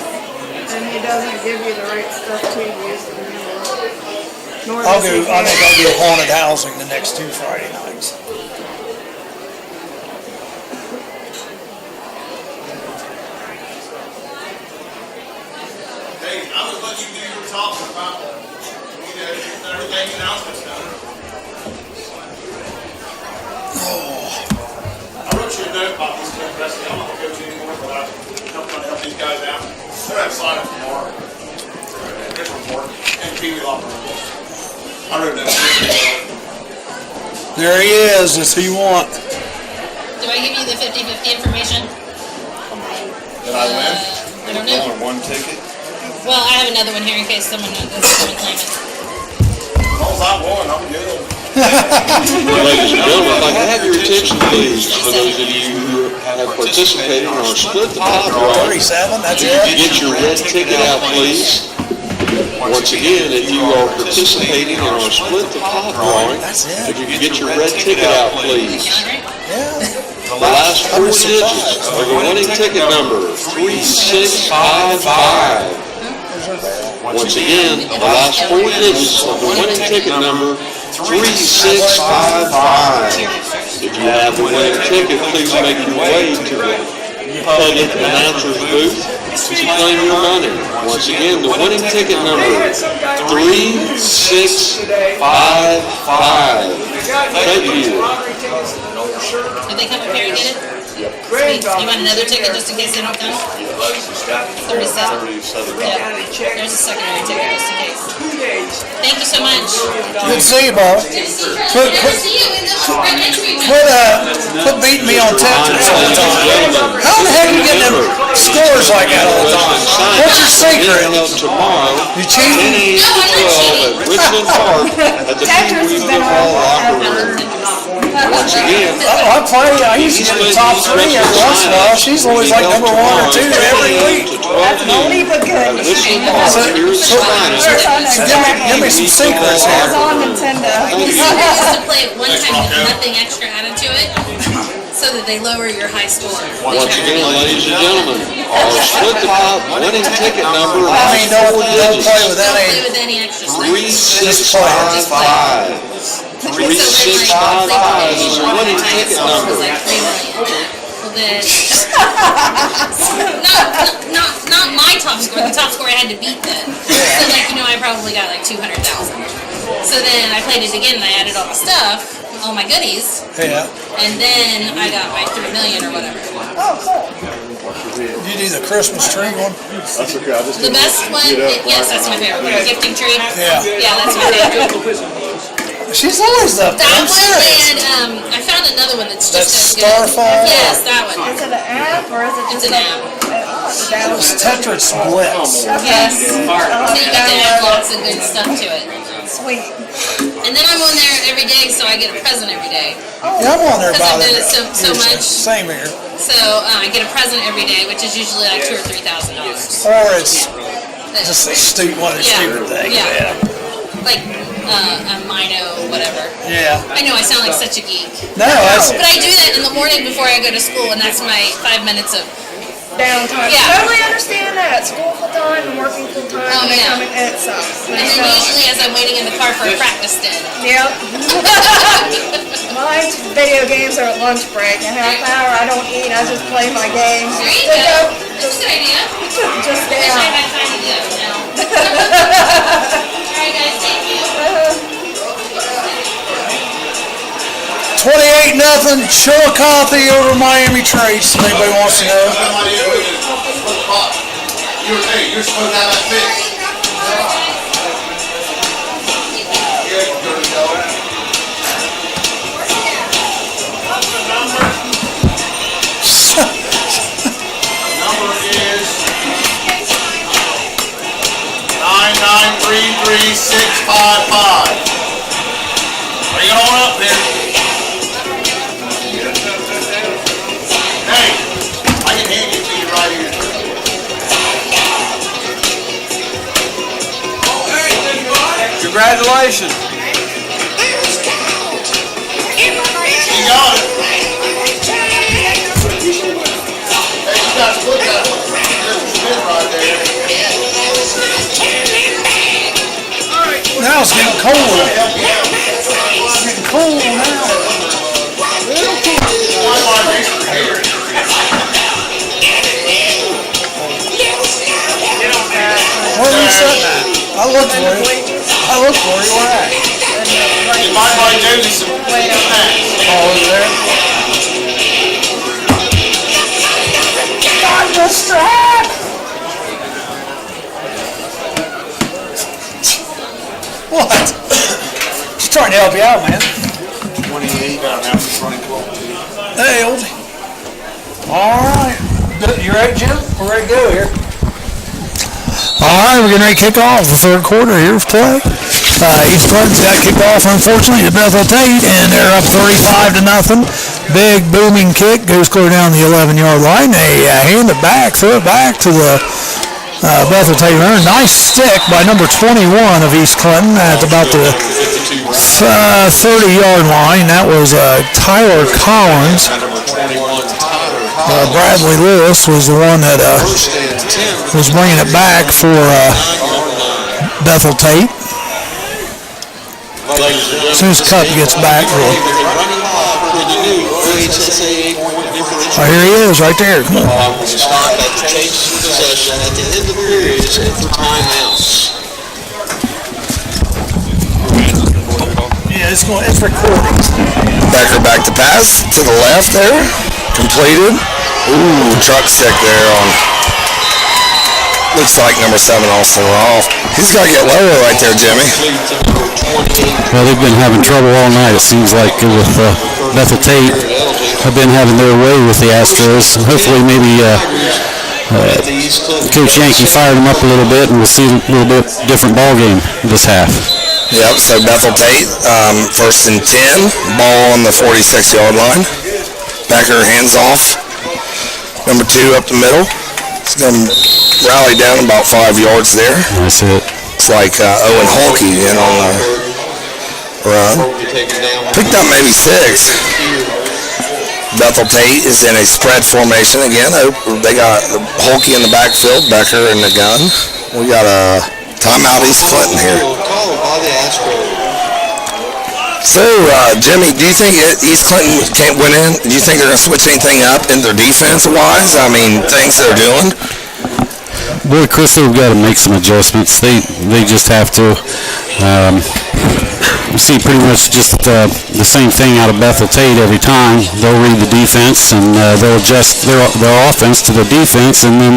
And he doesn't give you the right stuff to use. Nor I does he think I'll do haunted housing the next 2 Friday nights. Hey, I was letting you do your talking about, everything announcements done. I wrote you a note about these two wrestling. I'm not going to go to anymore, but I'm trying to help these guys out. They're at sign up tomorrow. Richard Ford and Pee-wee Locker. I wrote that. There he is. That's who you want. Do I give you the 50-50 information? Did I win? I don't know. Only one ticket? Well, I have another one here in case someone doesn't claim it. As long as I won, I'm good. Ladies and gentlemen, if I could have your attention, please, for those of you who have participated in our split the top drawing. 37, that's If you it. get your red ticket out, please. Once again, if you are participating in our split the top drawing, if you could get your red ticket out, please. The last 4 digits of the winning ticket number, 3655. Once again, the last 4 digits of the winning ticket number, 3655. If you have the winning ticket, please make your way to the public announcer's booth to claim your money. Once again, the winning ticket number, 3655. Thank you. Did they come up here and get it? Sweet. You want another ticket just in case they don't come? 37. Yeah. There's a secondary ticket just in case. Thank you so much. Good to see you, boss. Quit beating me on Tetris all the time. How the heck are you getting them scores like that all the time? What's your secret? Tomorrow, You cheating? 10 a.m. to 12 at Richmond Park at the Pee-wee Football Locker Room. Once again, I play. I used to get the top 3 every once in a while. She's always like number 1 or 2 every week. That's an oldie but goodie. Give me some secrets It's here. on Nintendo. I used to play it one time with nothing extra added to it, so that they lower your high score. Once again, ladies and gentlemen, our split the pot winning ticket number I mean, don't play with Don't play any. with any extra stuff. 3655. 3655 is our winning ticket number. Was like 3 million. Well then, not my top score. The top score I had to beat then. So like I probably got like 200,000. So then I played it again and I added all the stuff, all my goodies, Yeah. and then I got my 3 million or whatever. Oh, cool. You do the Christmas tree one? That's okay, I just The best one, yes, that's my favorite. The gifting tree. Yeah. Yeah, that's my favorite. She's always up there. That I'm one, serious. and I found another one that's That's just as good. Starfall? Yes, that one. Is it an app or is it It's just an app. It's Tetris Blitz. Yes. So you get to add lots of good stuff to it. Sweet. And then I'm on there every day, so I get a present every day. Yeah, I'm on there Because about I've done it. it so much. Same here. So I get a present every day, which is usually like $2,000 or $3,000. Or it's just a one of the stupid things. Yeah. Like a Mino, whatever. Yeah. I know I sound like such a geek. No, that's But I do that in the morning before I go to school, and that's my 5 minutes of Downtime. Yeah. Totally understand that. School full time and working full time. Oh, and yeah. it sucks. And then usually as I'm waiting in the car for a practice day. Yep. Mine's video games are at lunch break. A half hour, I don't eat. I just play my games. There you go. That's a good idea. Just I wish I down. had time to do that now. Alright guys, thank you. 28-0 Chillicothe over Miami Trace. If anybody wants to know. You're supposed to have that fixed. Number is 9933655. Bring it on up there. Hey, I can hand it to you right here. Congratulations. You got it. Hey, you got to put that one. There's a spin right there. Now it's getting cold. It's getting cold now. Where are you sitting at? I looked for you. Where at? You might want to do some snacks. Oh, over there. God, the strap! What? She's trying to help you out, man. 28. Hey, oldie. All right. You ready, Jim? We're ready to go here. All right, we're getting ready to kick off the third quarter here of play. East Clinton's got kicked off, unfortunately, to Bethel Tate, and they're up 35-0. Big booming kick goes clear down the 11-yard line. They hand it back, throw it back to the Bethel Tate runner. Nice stick by number 21 of East Clinton at about the 30-yard line. That was Tyler Collins. Bradley Lewis was the one that was bringing it back for Bethel Tate. As soon as Cup gets back, here he is, right there. Come on. Stop at the change of possession at the end of the period and for timeouts. Yeah, it's recording. Becker back to pass to the left there. Completed. Ooh, truck stick there on. Looks like number 7 Austin Rolfe. He's got to get lower right there, Jimmy. Well, they've been having trouble all night, it seems like, with Bethel Tate. Have been having their way with the Astros. Hopefully, maybe Coach Yankee fired them up a little bit, and we'll see a little bit different ball game this half. Yep, so Bethel Tate, 1st and 10, ball on the 46-yard line. Becker hands off. Number 2 up the middle. He's going to rally down about 5 yards there. That's it. It's like Owen Holkey in on the run. Picked up maybe 6. Bethel Tate is in a spread formation again. They got Holkey in the backfield, Becker in the gun. We got a timeout East Clinton here. So, Jimmy, do you think East Clinton can't win in? Do you think they're going to switch anything up in their defense-wise? I mean, things they're doing? Boy, Chris, they've got to make some adjustments. They just have to. You see pretty much just the same thing out of Bethel Tate every time. They'll read the defense and they'll adjust their offense to the defense, and then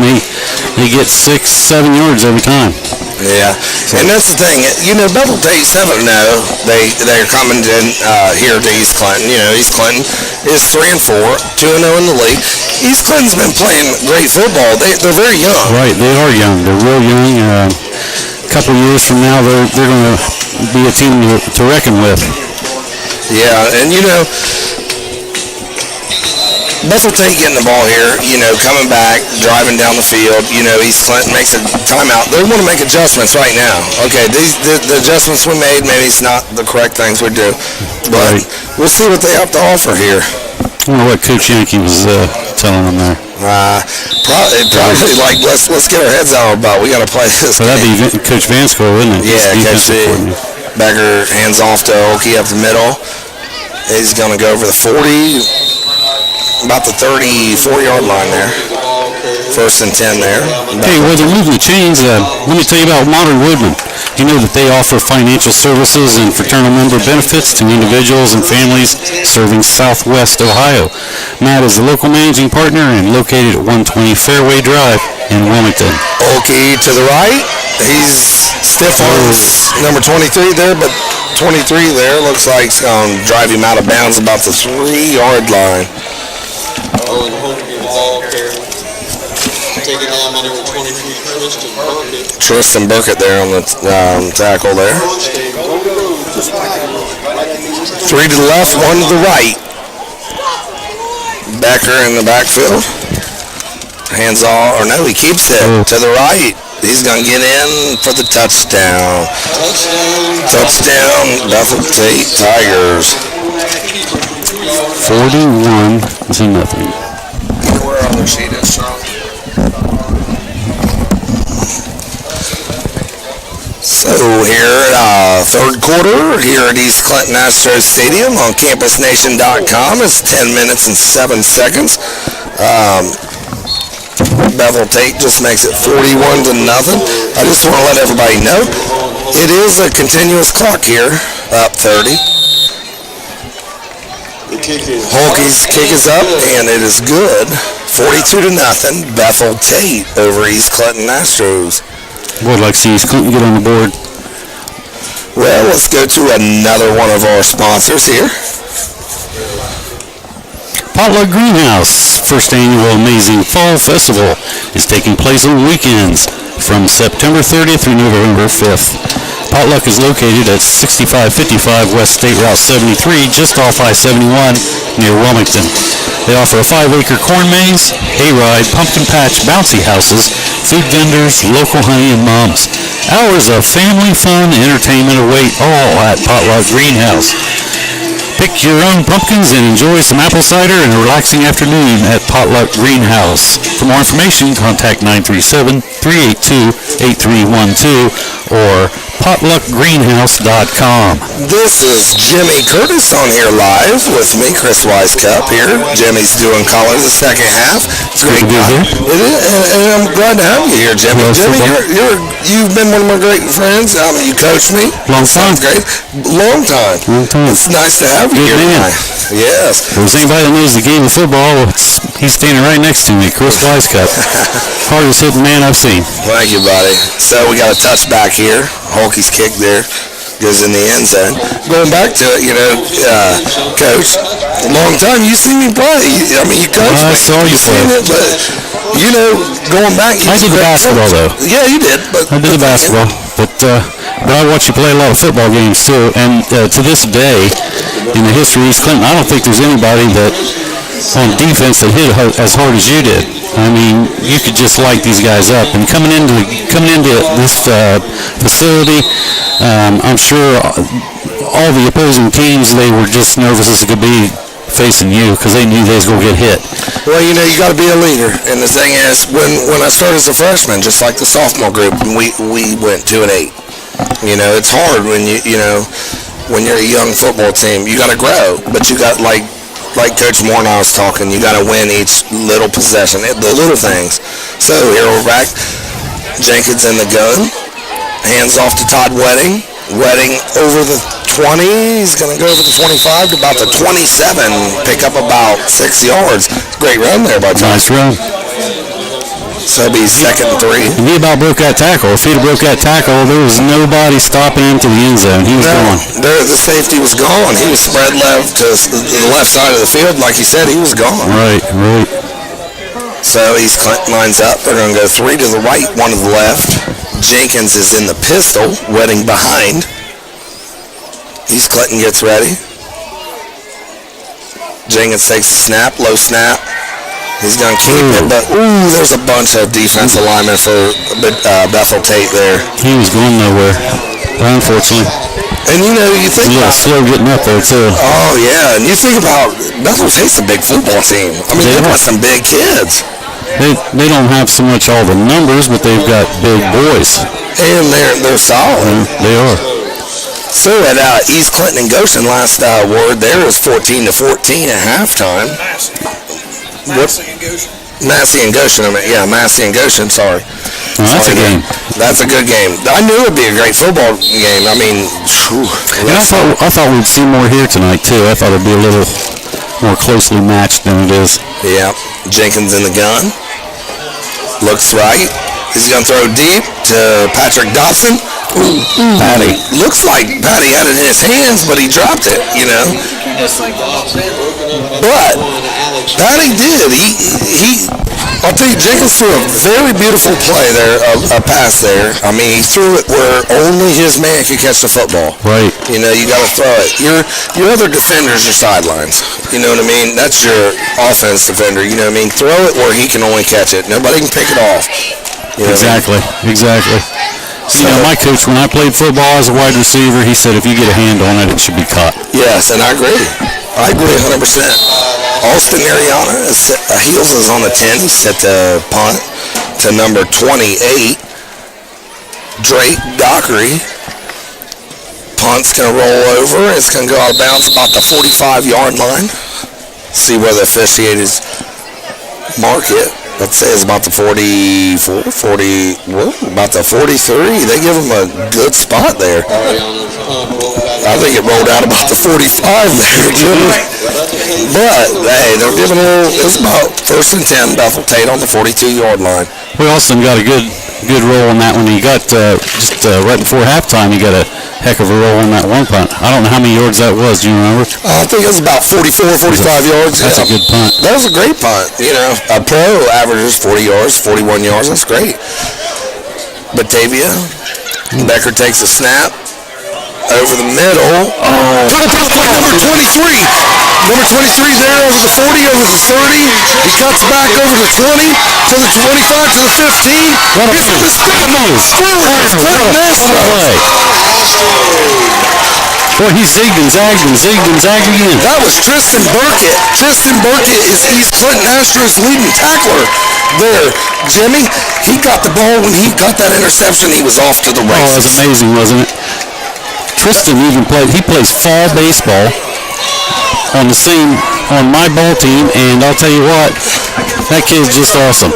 they get 6-7 yards every time. Yeah, and that's the thing. You know, Bethel Tate 7-0. They're coming in here to East Clinton. You know, East Clinton is 3-4, 2-0 in the league. East Clinton's been playing great football. They're very young. Right, they are young. They're real young. A couple years from now, they're going to be a team to reckon with. Yeah, and you know, Bethel Tate getting the ball here, you know, coming back, driving down the field, you know, East Clinton makes a timeout. They want to make adjustments right now. Okay, the adjustments we made, maybe it's not the correct things we do, but we'll see what they have to offer here. I wonder what Coach Yankee was telling them there. Probably like, let's get our heads out about, we got to play this So that'd be Coach Vansco, wouldn't it? Yeah, Coach V. Becker hands off to Okie up the middle. He's going to go over the 40, about the 34-yard line there. 1st and 10 there. Hey, while they're moving the chains, let me tell you about Modern Woodman. You know that they offer financial services and fraternal member benefits to individuals and families serving Southwest Ohio. Matt is the local managing partner and located at 120 Fairway Drive in Wilmington. Okie to the right. He's stiff arms number 23 there, but 23 there looks like it's going to drive him out of bounds about the 3-yard line. Owen Holkey, the ball carrier. Taking down by number 23, Tristan Burkett. Tristan Burkett there on the tackle there. 3 to the left, 1 to the right. Becker in the backfield. Hands off, or no, he keeps it to the right. He's going to get in for the touchdown. Touchdown, Bethel Tate Tigers. 41-0. Where on the sheet is, Charlie? So here, third quarter, here at East Clinton Astros Stadium on CampusNation.com. It's 10 minutes and 7 seconds. Bethel Tate just makes it 41-0. I just want to let everybody know, it is a continuous clock here, up 30. Holkey's kick is up, and it is good. 42-0, Bethel Tate over East Clinton Astros. Boy, I'd like to see East Clinton get on the board. Well, let's go to another one of our sponsors here. Potluck Greenhouse, first annual Amazing Fall Festival, is taking place on weekends from September 30th through November 5th. Potluck is located at 6555 West State Route 73, just off I-71 near Wilmington. They offer a 5-acre corn maze, hayride, pumpkin patch, bouncy houses, food vendors, local honey, and moms. Hours of family fun and entertainment await all at Potluck Greenhouse. Pick your own pumpkins and enjoy some apple cider and a relaxing afternoon at Potluck Greenhouse. For more information, contact 937-382-8312 or potluckgreenhouse.com. This is Jimmy Curtis on here live with me, Chris Wisecup here. Jimmy's doing color the second half. It's great to be here. It is, and I'm glad to have you here, Jimmy. Jimmy, you've been one of my great friends. You coached me. Long time. Great. Long time. It's nice to have you here tonight. Yes. If there's anybody that knows the game of football, he's standing right next to me, Chris Wisecup. Hardest hitting man I've seen. Thank you, buddy. So we got a touchback here. Holkey's kick there goes in the end zone. Going back to it, Coach, a long time. You see me play. I mean, you coached me. I saw you play. It, but, going back. I did the basketball, though. Yeah, you did. But I did the basketball. But but I watch you play a lot of football games too. And to this day, in the history of East Clinton, I don't think there's anybody that on defense that hit as hard as you did. I mean, you could just light these guys up. And coming into this facility, I'm sure all the opposing teams, they were just nervous as it could be facing you because they knew they was going to get hit. Well, you know, you got to be a leader. And the thing is, when I started as a freshman, just like the sophomore group, we went 2-8. You know, it's hard when when you're a young football team. You got to grow, but you got like Coach Moore and I was talking, you got to win each little possession, the little things. So here we're back. Jenkins in the gun, hands off to Todd Wedding. Wedding over the 20, he's going to go over the 25 to about the 27, pick up about 6 yards. Great run there by Todd. Nice run. So it'll be 2nd and 3. And he about broke that tackle. If he'd have broke that tackle, there was nobody stopping him to the end zone. He was gone. The safety was gone. He was spread left to the left side of the field. Like he said, he was gone. Right. So East Clinton lines up. They're going to go 3 to the right, 1 to the left. Jenkins is in the pistol, Wedding behind. East Clinton gets ready. Jenkins takes the snap, low snap. He's going to keep it, but there's a bunch of defensive linemen for Bethel Tate there. He was going nowhere, unfortunately. And you know, you think about slow getting up there too. Oh yeah, and you think about Bethel Tate's a big football team. I mean, they've got some big kids. They don't have so much all the numbers, but they've got big boys. And they're solid. They are. So at East Clinton and Goshen, last word there was 14-14 at halftime. Massey and Goshen, Massey and Goshen, sorry. Oh, that's a game. That's a good game. I knew it would be a great football game. I mean, and I thought we'd see more here tonight, too. I thought it'd be a little more closely matched than it is. Yeah. Jenkins in the gun. Looks right. He's going to throw deep to Patrick Dotson. Patty. Looks like Patty had it in his hands, but he dropped it, you know. But Patty did. I'll tell you, Jenkins threw a very beautiful play there, a pass there. I mean, he threw it where only his man could catch the football. Right. You know, you got to throw it. Your other defender's your sidelines. You know what I mean? That's your offense defender. You know what I mean? Throw it where he can only catch it. Nobody can pick it off. You know exactly. You know, my coach, when I played football as a wide receiver, he said if you get a hand on it, it should be caught. Yes, and I agree. 100%. Austin Ariana, Heels is on the 10. He set the punt to number 28. Drake Dockery. Punt's going to roll over. It's going to go out of bounds about the 45-yard line. See where the officiators mark it. Let's say it's about the 44, about the 43. They give him a good spot there. I think it rolled out about the 45 there, Jimmy. But, hey, they're giving it was about 1st and 10, Bethel Tate on the 42-yard line. Well, Austin got a good roll on that one. He got, just right before halftime, he got a heck of a roll on that one punt. I don't know how many yards that was. Do you remember? I think it was about 44, 45 yards. That's a good punt. That was a great punt. You know, a pro averages 40 yards, 41 yards. That's great. Batavia. Becker takes a snap. Over the middle. Number 23. Number 23 there over the 40, over the 30. He cuts back over the 20, to the 25, to the 15. He's in the Boy, he zigged and zagged again. That was Tristan Burkett. Tristan Burkett is East Clinton Astros leading tackler there. Jimmy, he got the ball when he got that interception. He was off to the races. Oh, it was amazing, wasn't it? Tristan even plays fall baseball on my ball team, and I'll tell you what, that kid's just awesome.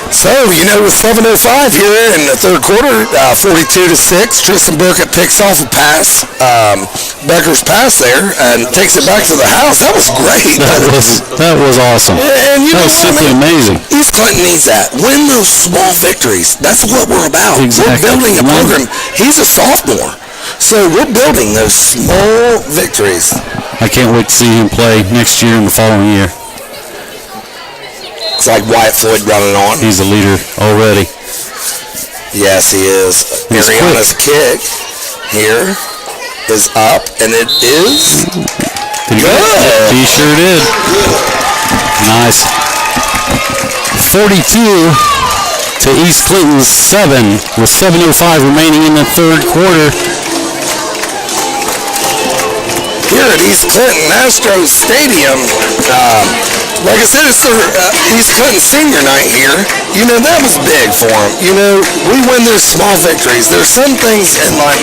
So, you know, with 7:05 here in the third quarter, 42-6, Tristan Burkett picks off a pass, Becker's pass there, and takes it back to the house. That was great. That was awesome. And you that was simply amazing. East Clinton needs that. Win those small victories. That's what we're about. Exactly. We're building a program. He's a sophomore. So we're building those small victories. I can't wait to see him play next year and the following year. It's like Wyatt Floyd running on. He's a leader already. Yes, he is. He's Ariana's kick here is up, and it is good. He sure did. Nice. 42 to East Clinton's 7 with 7:05 remaining in the third quarter. Here at East Clinton Astros Stadium, like I said, it's the East Clinton senior night here. You know, that was big for them. You know, we win those small victories. There's some things in life,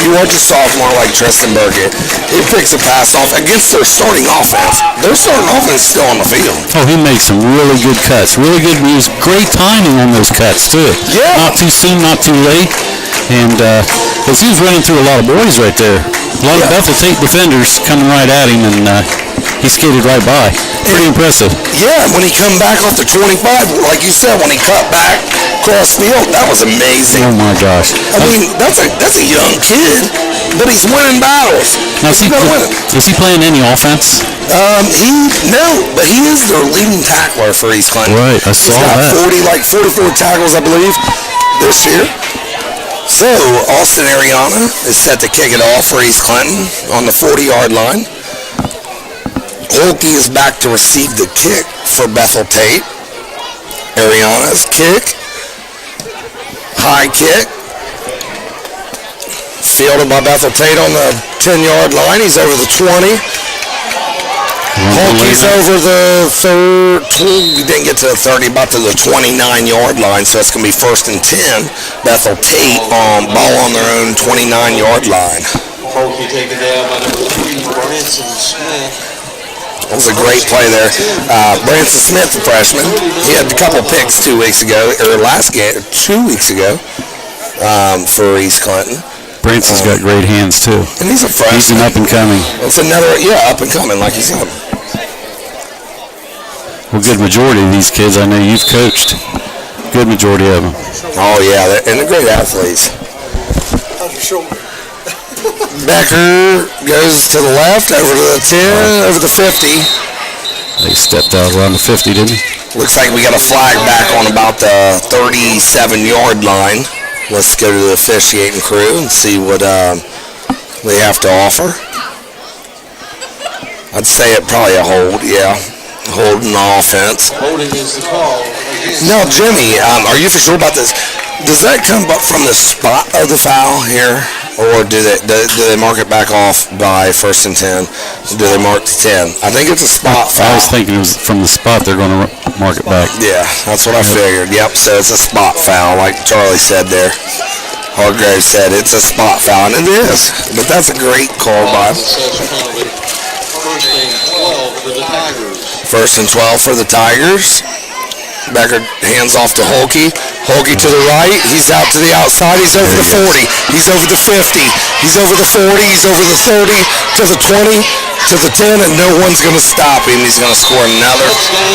you watch a sophomore like Tristan Burkett. He picks a pass off against their starting offense. Their starting offense is still on the field. Oh, he makes some really good cuts. Really good moves. Great timing on those cuts, too. Yeah. Not too soon, not too late. And as he was running through a lot of boys right there. A lot of Bethel Tate defenders coming right at him, and he skated right by. Pretty impressive. Yeah, when he come back off the 25, like you said, when he cut back across field, that was amazing. Oh my gosh. I mean, that's a young kid, but he's winning battles. Now, is he playing any offense? But he is their leading tackler for East Clinton. Right, I saw that. He's got 44 tackles, I believe, this year. So, Austin Ariana is set to kick it off for East Clinton on the 40-yard line. Holke is back to receive the kick for Bethel Tate. Ariana's kick. High kick. Fielded by Bethel Tate on the 10-yard line. He's over the 20. Holke's over the we didn't get to the 30, about to the 29-yard line, so it's going to be 1st and 10. Bethel Tate ball on their own 29-yard line. Holke taken down by number 3, Branson Smith. That was a great play there. Branson Smith, the freshman, he had a couple picks 2 weeks ago, or 2 weeks ago, for East Clinton. Branson's got great hands, too. And he's a freshman. He's an up-and-coming. It's another, up-and-coming, like you said. Well, good majority of these kids, I know you've coached. Good majority of them. Oh, yeah, and they're great athletes. Becker goes to the left, over to the 10, over the 50. They stepped out around the 50, didn't he? Looks like we got a flag back on about the 37-yard line. Let's go to the officiating crew and see what they have to offer. I'd say it probably a hold, yeah. Holding the offense. Holding is the call. Now, Jimmy, are you for sure about this? Does that come up from the spot of the foul here? Or do they mark it back off by 1st and 10? Do they mark the 10? I think it's a spot foul. I was thinking it was from the spot they're going to mark it back. Yeah, that's what I figured. Yep, so it's a spot foul, like Charlie said there. Hargrave said it's a spot foul, and it is. But that's a great call by him. First and 12 for the Tigers. Becker hands off to Holke. Holke to the right. He's out to the outside. He's over the 40. He's over the 50. He's over the 40. He's over the 30. To the 20. To the 10. And no one's going to stop him. He's going to score another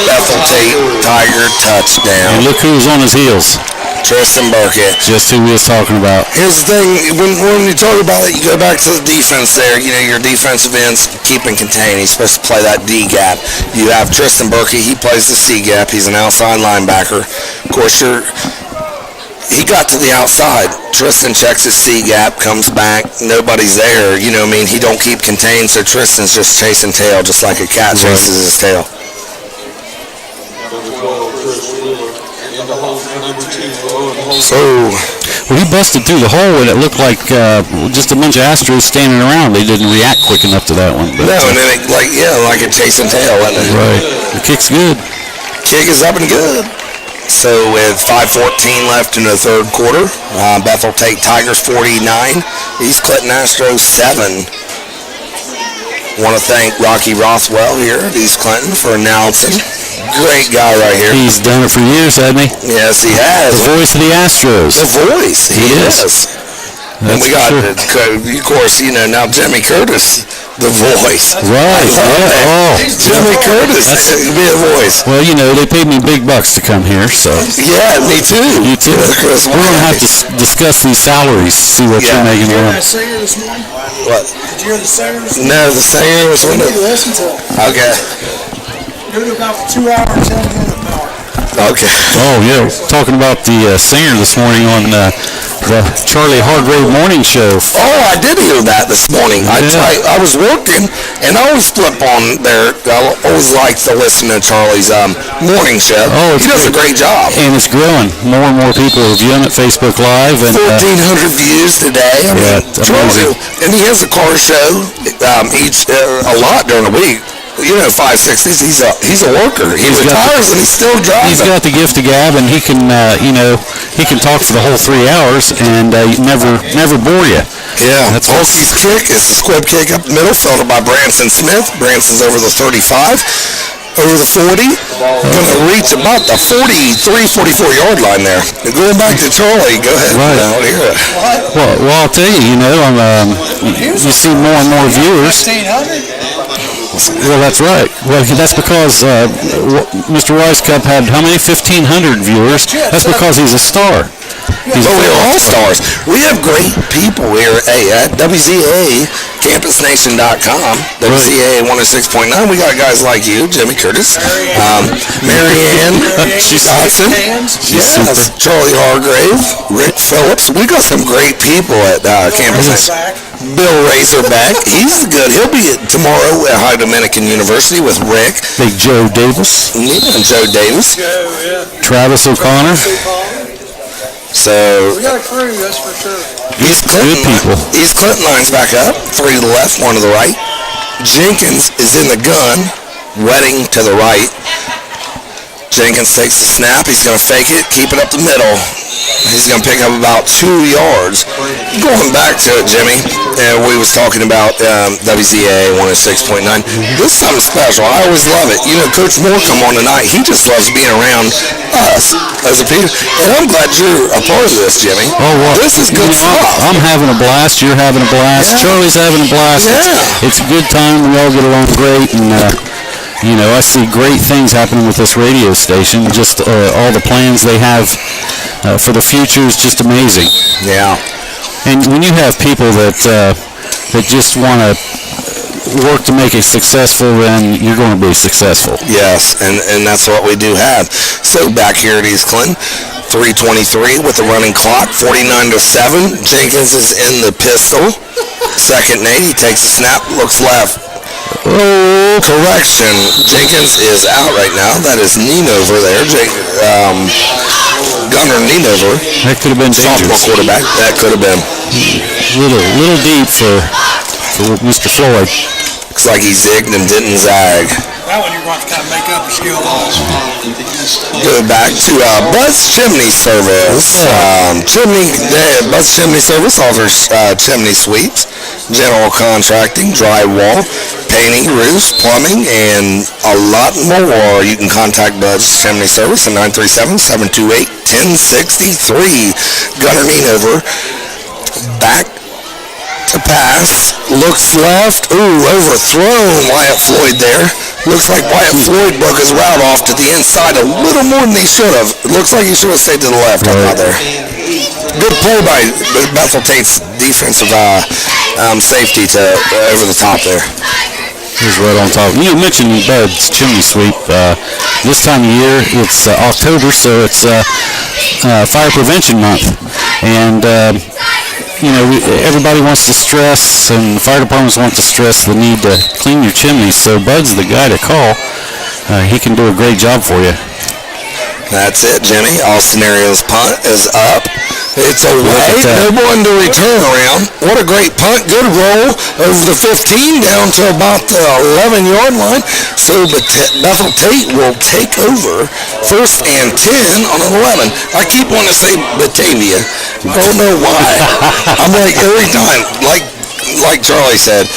Bethel Tate Tiger touchdown. And look who's on his heels. Tristan Burkett. Just who we was talking about. Here's the thing, when you talk about it, you go back to the defense there. Your defensive ends keep and contain. He's supposed to play that D gap. You have Tristan Burkett. He plays the C gap. He's an outside linebacker. Of course, he got to the outside. Tristan checks his C gap, comes back. Nobody's there. He don't keep contained, so Tristan's just chasing tail, just like a cat chases his tail. Well, he busted through the hole, and it looked like just a bunch of Astros standing around. They didn't react quick enough to that one. But, no, and then like a chasing tail, wasn't it? Right. The kick's good. Kick is up and good. So with 5:14 left in the third quarter, Bethel Tate Tigers 49, East Clinton Astros 7. Want to thank Rocky Rothwell here at East Clinton for announcing. Great guy right here. He's done it for years, hasn't he? Yes, he has. The voice of the Astros. The voice. He is. And we got, of course, now Jimmy Curtis, the voice. Right. Oh, Jimmy Curtis be a voice. Well, they paid me big bucks to come here, so. Yeah, me too. You too. We're going to have to discuss these salaries, see what you're making. Did you hear that singer this morning? What? Did you hear the singer this morning? No, the singer was one of. Listen to it. Okay. Do it about 2 hours and 10 minutes an hour. Okay. Oh, yeah. Talking about the singer this morning on the Charlie Hargrave morning show. Oh, I did hear that this morning. I was working, and I always flip on there. I always like to listen to Charlie's morning show. Oh, he does a great job. And it's growing. More and more people are viewing it Facebook Live. And 1,400 views today. I mean, amazing. And he has a car show a lot during the week. 560s. He's a worker. He retires and he still drives. He's got the gift of gab, and he can he can talk for the whole 3 hours and never bore you. Yeah. That's Hulky's kick is the squib kick up the middle, followed by Branson Smith. Branson's over the 35, over the 40, gonna reach about the 44-yard line there. Going back to Charlie, go ahead. Right. Now, here. Well, I'll tell you, you see more and more viewers. Well, that's right. Well, that's because Mr. Wise Cup had how many? 1,500 viewers. That's because he's a star. We're all stars. We have great people here at WZA, campusnation.com, WZA 106.9. We got guys like you, Jimmy Curtis, Marianne Dotson, Charlie Hargrave, Rick Phillips. We got some great people at Campus Nation. Bill Razorback, he's good. He'll be tomorrow at High Dominican University with Rick. Big Joe Davis. Yeah, Joe Davis. Travis O'Connor. So we got a crew, that's for sure. East Clinton lines back up. 3 to the left, 1 to the right. Jenkins is in the gun, Wedding to the right. Jenkins takes the snap. He's going to fake it, keep it up the middle. He's going to pick up about 2 yards. Going back to it, Jimmy, we was talking about WZA 106.9. This is something special. I always love it. Coach Moore come on tonight. He just loves being around us as a people. And I'm glad you're a part of this, Jimmy. Oh, well, this is good stuff. I'm having a blast. You're having a blast. Yeah. Charlie's having a blast. Yeah. It's a good time. We all get along great. And, I see great things happening with this radio station. Just all the plans they have for the future is just amazing. Yeah. And when you have people that just want to work to make it successful, then you're going to be successful. Yes, and that's what we do have. So back here at East Clinton, 3:23 with the running clock, 49-7. Jenkins is in the pistol. 2nd and 8. He takes a snap, looks left. Oh, correction. Jenkins is out right now. That is Neenover there. Gunnar Neenover. That could have been dangerous. Sophomore quarterback. That could have been. Little deep for Mr. Floyd. Looks like he zigged and didn't zag. That one you're going to kind of make up a skill on. Go back to Buzz Chimney Service. Buzz Chimney Service offers chimney sweeps, general contracting, drywall, painting, roofs, plumbing, and a lot more. You can contact Buzz Chimney Service at 937-728-1063. Gunnar Neenover back to pass, looks left, overthrown Wyatt Floyd there. Looks like Wyatt Floyd broke his route off to the inside a little more than he should have. Looks like he should have stayed to the left. Right there. Good play by Bethel Tate's defensive safety to over the top there. He's right on top. You mentioned Bud's chimney sweep. This time of year, it's October, so it's Fire Prevention Month. And everybody wants to stress, and fire departments want to stress the need to clean your chimneys. So Bud's the guy to call. He can do a great job for you. That's it, Jimmy. All scenarios punt is up. It's away. No one to return around. What a great punt. Good roll over the 15 down to about the 11-yard line. So Bethel Tate will take over 1st and 10 on an 11. I keep wanting to say Batavia. Don't know why. I'm like every time, like Charlie said,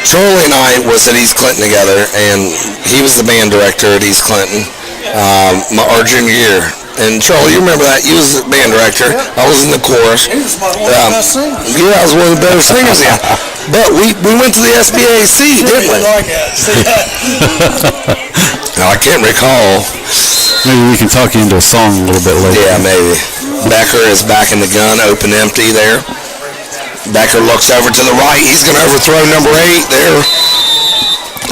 Charlie and I was at East Clinton together, and he was the band director at East Clinton our junior year. And Charlie, you remember that? You was the band director. I was in the chorus. He was one of the best singers. Yeah, I was one of the better singers. Yeah. But we went to the SBAC, didn't we? I can't recall. Maybe we can talk you into a song a little bit later. Yeah, maybe. Becker is back in the gun, open empty there. Becker looks over to the right. He's going to overthrow number 8 there.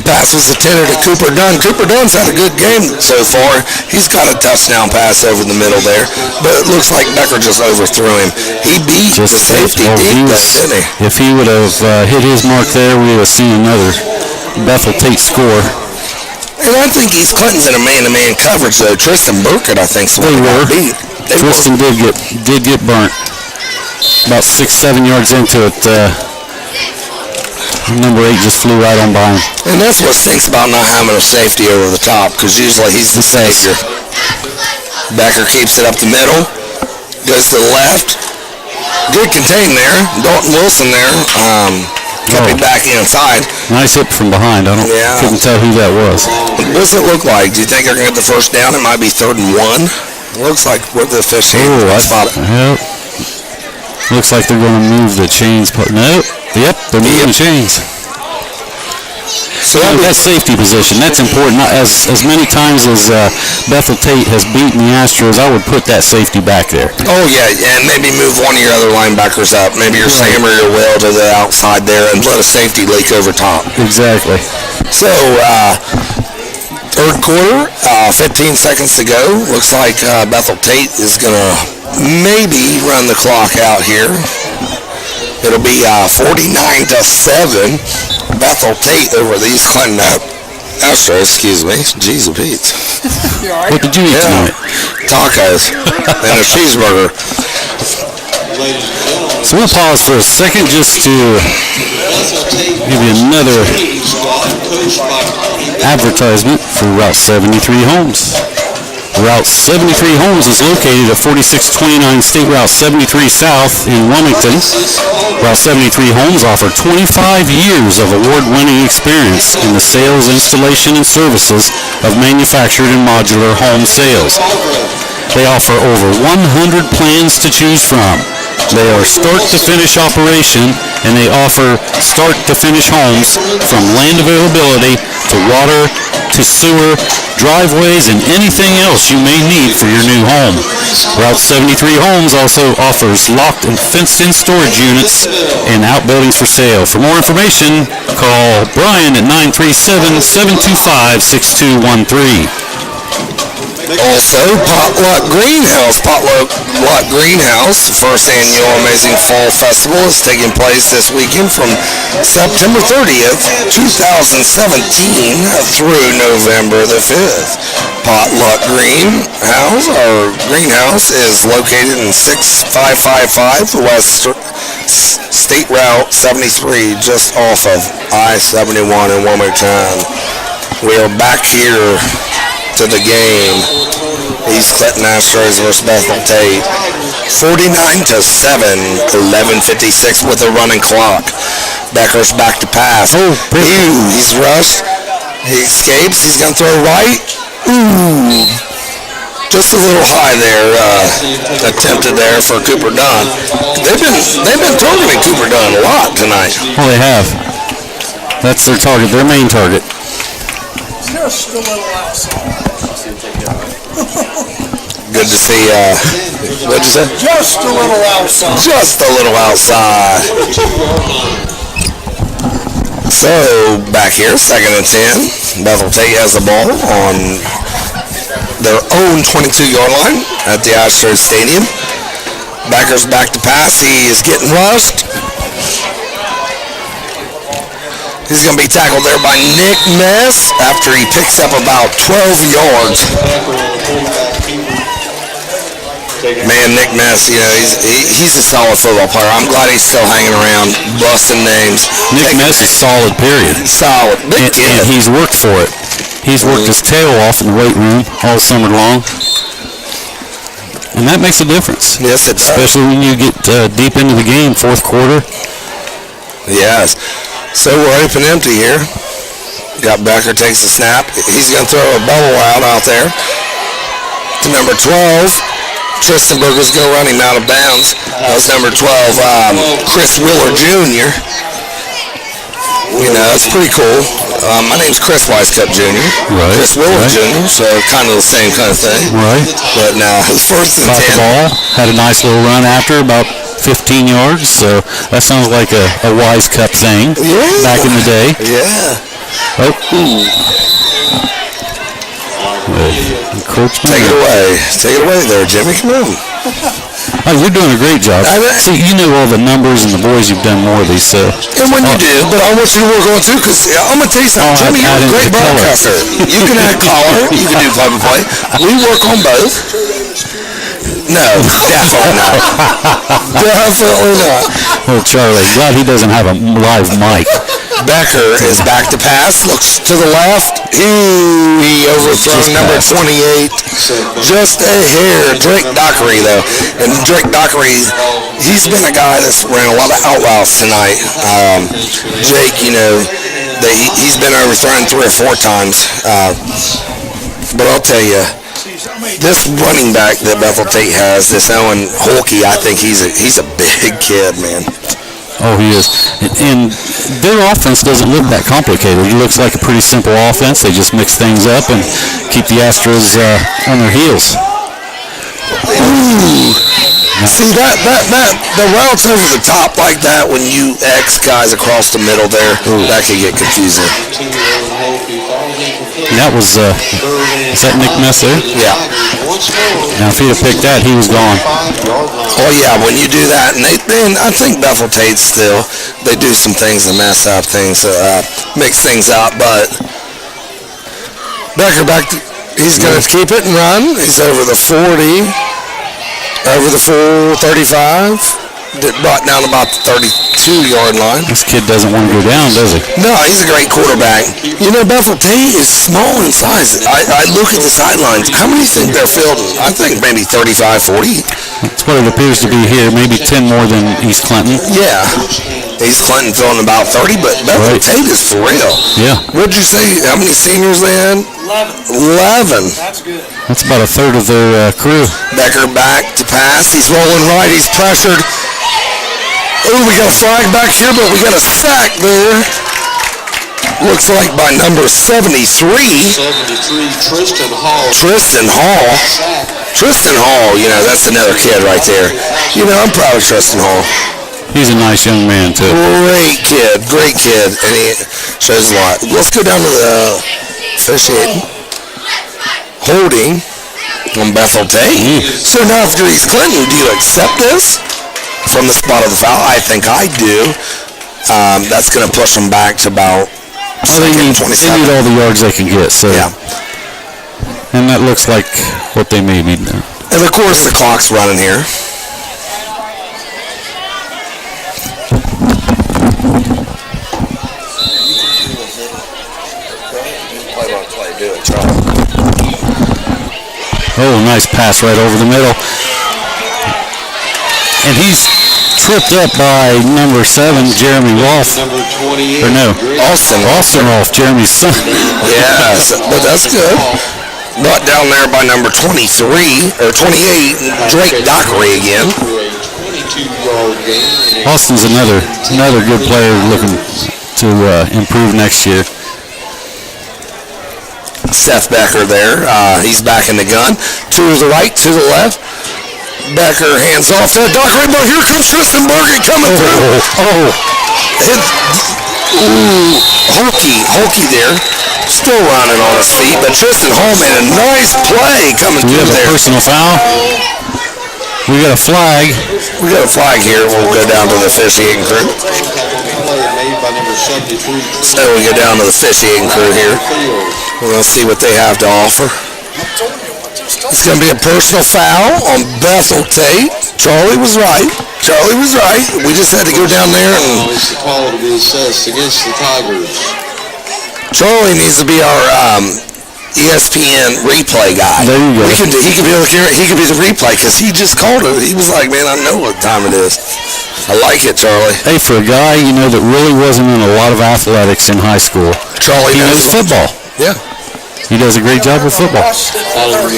pass was intended to Cooper Dunn. Cooper Dunn's had a good game so far. He's got a touchdown pass over the middle there, but it looks like Becker just overthrew him. He beat the safety deep, didn't he? If he would have hit his mark there, we would have seen another Bethel Tate score. And I think East Clinton's in a man-to-man coverage, though. Tristan Burkett, I think, is They were. beat. Tristan did get burnt. About 6-7 yards into it, number 8 just flew right on by him. And that's what stinks about not having a safety over the top, because usually he's the savior. Becker keeps it up the middle, goes to the left. Good contain there. Dalton Wilson there. Coming back inside. Nice hit from behind. Couldn't tell who that was. What does it look like? Do you think they're going to get the first down? It might be 3rd and 1. It looks like what the official spot it. Yep. Looks like they're going to move the chains. No. Yep, they're moving the chains. So that safety position, that's important. As many times as Bethel Tate has beaten the Astros, I would put that safety back there. Oh, yeah, and maybe move one of your other linebackers up. Maybe your Sam or your Will to the outside there and let a safety leak over top. Exactly. So, third quarter, 15 seconds to go. Looks like Bethel Tate is going to maybe run the clock out here. It'll be 49-7. Bethel Tate over the East Clinton Astros, excuse me. Jeez, Pete. What did you eat tonight? Tacos and a cheeseburger. So we'll pause for a second just to give you another advertisement for Route 73 Homes. Route 73 Homes is located at 4629 State Route 73 South in Wilmington. Route 73 Homes offer 25 years of award-winning experience in the sales, installation, and services of manufactured and modular home sales. They offer over 100 plans to choose from. They are start-to-finish operation, and they offer start-to-finish homes from land availability to water to sewer, driveways, and anything else you may need for your new home. Route 73 Homes also offers locked and fenced-in storage units and outbuildings for sale. For more information, call Brian at 937-725-6213. Also, Potluck Greenhouse. Potluck Greenhouse, the first annual Amazing Fall Festival, is taking place this weekend from September 30th, 2017 through November the 5th. Potluck Greenhouse is located in 6555 West State Route 73, just off of I-71 in Wilmington. We are back here to the game. East Clinton Astros versus Bethel Tate. 49-7, 11:56 with a running clock. Becker's back to pass. He's rushed. He escapes. He's going to throw right. Ooh. Just a little high there. Attempted there for Cooper Dunn. They've been targeting Cooper Dunn a lot tonight. Well, they have. That's their target, their main target. Just a little outside. Good to see, what'd you say? Just a little outside. Just a little outside. So, back here, 2nd and 10. Bethel Tate has the ball on their own 22-yard line at the Astros Stadium. Becker's back to pass. He is getting rushed. He's going to be tackled there by Nick Mess after he picks up about 12 yards. Man, Nick Mess, you know, he's a solid football player. I'm glad he's still hanging around, busting names. Nick Mess is solid, period. Solid. Big kid. And he's worked for it. He's worked his tail off in the weight room all summer long. And that makes a difference. Yes, it does. Especially when you get deep into the game, fourth quarter. Yes. So we're open empty here. Got Becker, takes the snap. He's going to throw a bubble out there to number 12. Tristan Burger's going to run him out of bounds. That was number 12, Chris Willer Jr. You know, it's pretty cool. My name's Chris Wisecup Jr. Right. Chris Willer Jr., so kind of the same kind of thing. Right. But now, it's 1st and 10. Caught the ball, had a nice little run after, about 15 yards, so that sounds like a Wisecup thing back in the day. Yeah. Oh. Encroachment. Take it away there, Jimmy. Come on. Oh, you're doing a great job. See, you know all the numbers and the boys. You've done more of these. And when you do, but I want you to work on it too, because I'm going to tell you something. Jimmy, you're a great broadcaster. You can add color. You can do play-by-play. We work on both. No, definitely not. Definitely not. Oh, Charlie, glad he doesn't have a live mic. Becker is back to pass, looks to the left. He overthrown number 28. Just a hair. Drake Dockery, though. And Drake Dockery, he's been a guy that's ran a lot of out routes tonight. Jake, you know, he's been overthrown 3 or 4 times. But I'll tell you, this running back that Bethel Tate has, this Owen Holkey, I think he's a big kid, man. Oh, he is. And their offense doesn't look that complicated. It looks like a pretty simple offense. They just mix things up and keep the Astros on their heels. Ooh. See, the routes over the top like that, when you X guys across the middle there, that could get confusing. That was, is that Nick Messer? Yeah. Now, if he'd have picked that, he was gone. Oh, yeah, when you do that, and I think Bethel Tate still, they do some things to mess up things, mix things up, but Becker he's going to keep it and run. He's over the 40, over the full 35. Brought down about the 32-yard line. This kid doesn't want to go down, does he? No, he's a great quarterback. You know, Bethel Tate is small in size. I look at the sidelines. How many think they're fielding? I think maybe 35, 40. That's what it appears to be here. Maybe 10 more than East Clinton. Yeah. East Clinton throwing about 30, but Bethel Tate is for real. Yeah. What'd you say? How many seniors they had? 11. That's good. That's about a third of their crew. Becker back to pass. He's rolling right. He's pressured. Oh, we got a flag back here, but we got a sack there. Looks like by number 73. 73, Tristan Hall. Tristan Hall, you know, that's another kid right there. You know, I'm proud of Tristan Hall. He's a nice young man, too. Great kid, and he shows a lot. Let's go down to the officiating. Holding on Bethel Tate. So now if you're East Clinton, do you accept this from the spot of the foul? I think I do. That's going to push them back to about they need all the yards they can get. So yeah. And that looks like what they may be doing. And of course the clock's running here. Oh, nice pass right over the middle. And he's tripped up by number 7, Jeremy Rolfe. Number 28. Or no, Austin Rolfe, Jeremy's son. Yes, but that's good. Brought down there by number 23, or 28, Drake Dockery again. 22-yard gain. Austin's another good player looking to improve next year. Seth Becker there. He's back in the gun. To the right, to the left. Becker hands off to Dockery, but here comes Tristan Bergen coming through. Holkey there. Still running on his feet, but Tristan Hall made a nice play coming through there. We have a personal foul. We got a flag. We got a flag here. We'll go down to the officiating crew. So we go down to the officiating crew here. We're going to see what they have to offer. It's going to be a personal foul on Bethel Tate. Charlie was right. We just had to go down there and... It's the call to be assessed against the Tigers. Charlie needs to be our ESPN replay guy. There you go. He could be the replay because he just called it. He was like, man, I know what time it is. I like it, Charlie. Hey, for a guy, you know, that really wasn't in a lot of athletics in high school, Charlie knows football. Yeah. He does a great job with football. Charlie,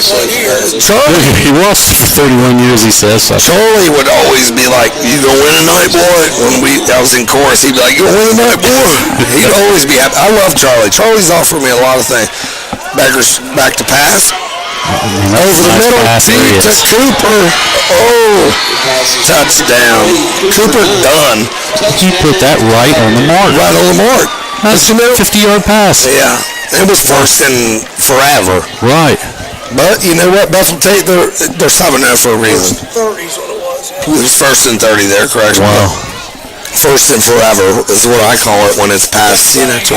he was for 31 years, he says. So. Charlie would always be like, you gonna win tonight, boy? I was in chorus, he'd be like, you gonna win tonight, boy? He'd always be happy. I love Charlie. Charlie's offered me a lot of things. Becker's back to pass. Over the middle, feed to Cooper. Oh, touchdown. Cooper done. He put that right on the mark. Right on the mark. That's a 50-yard pass. Yeah, it was first in forever. Right. But you know what, Bethel Tate, they're 7-0 for a reason. 30's what it was. It was first and 30 there, correct? Wow. First and forever is what I call it when it's past, 20.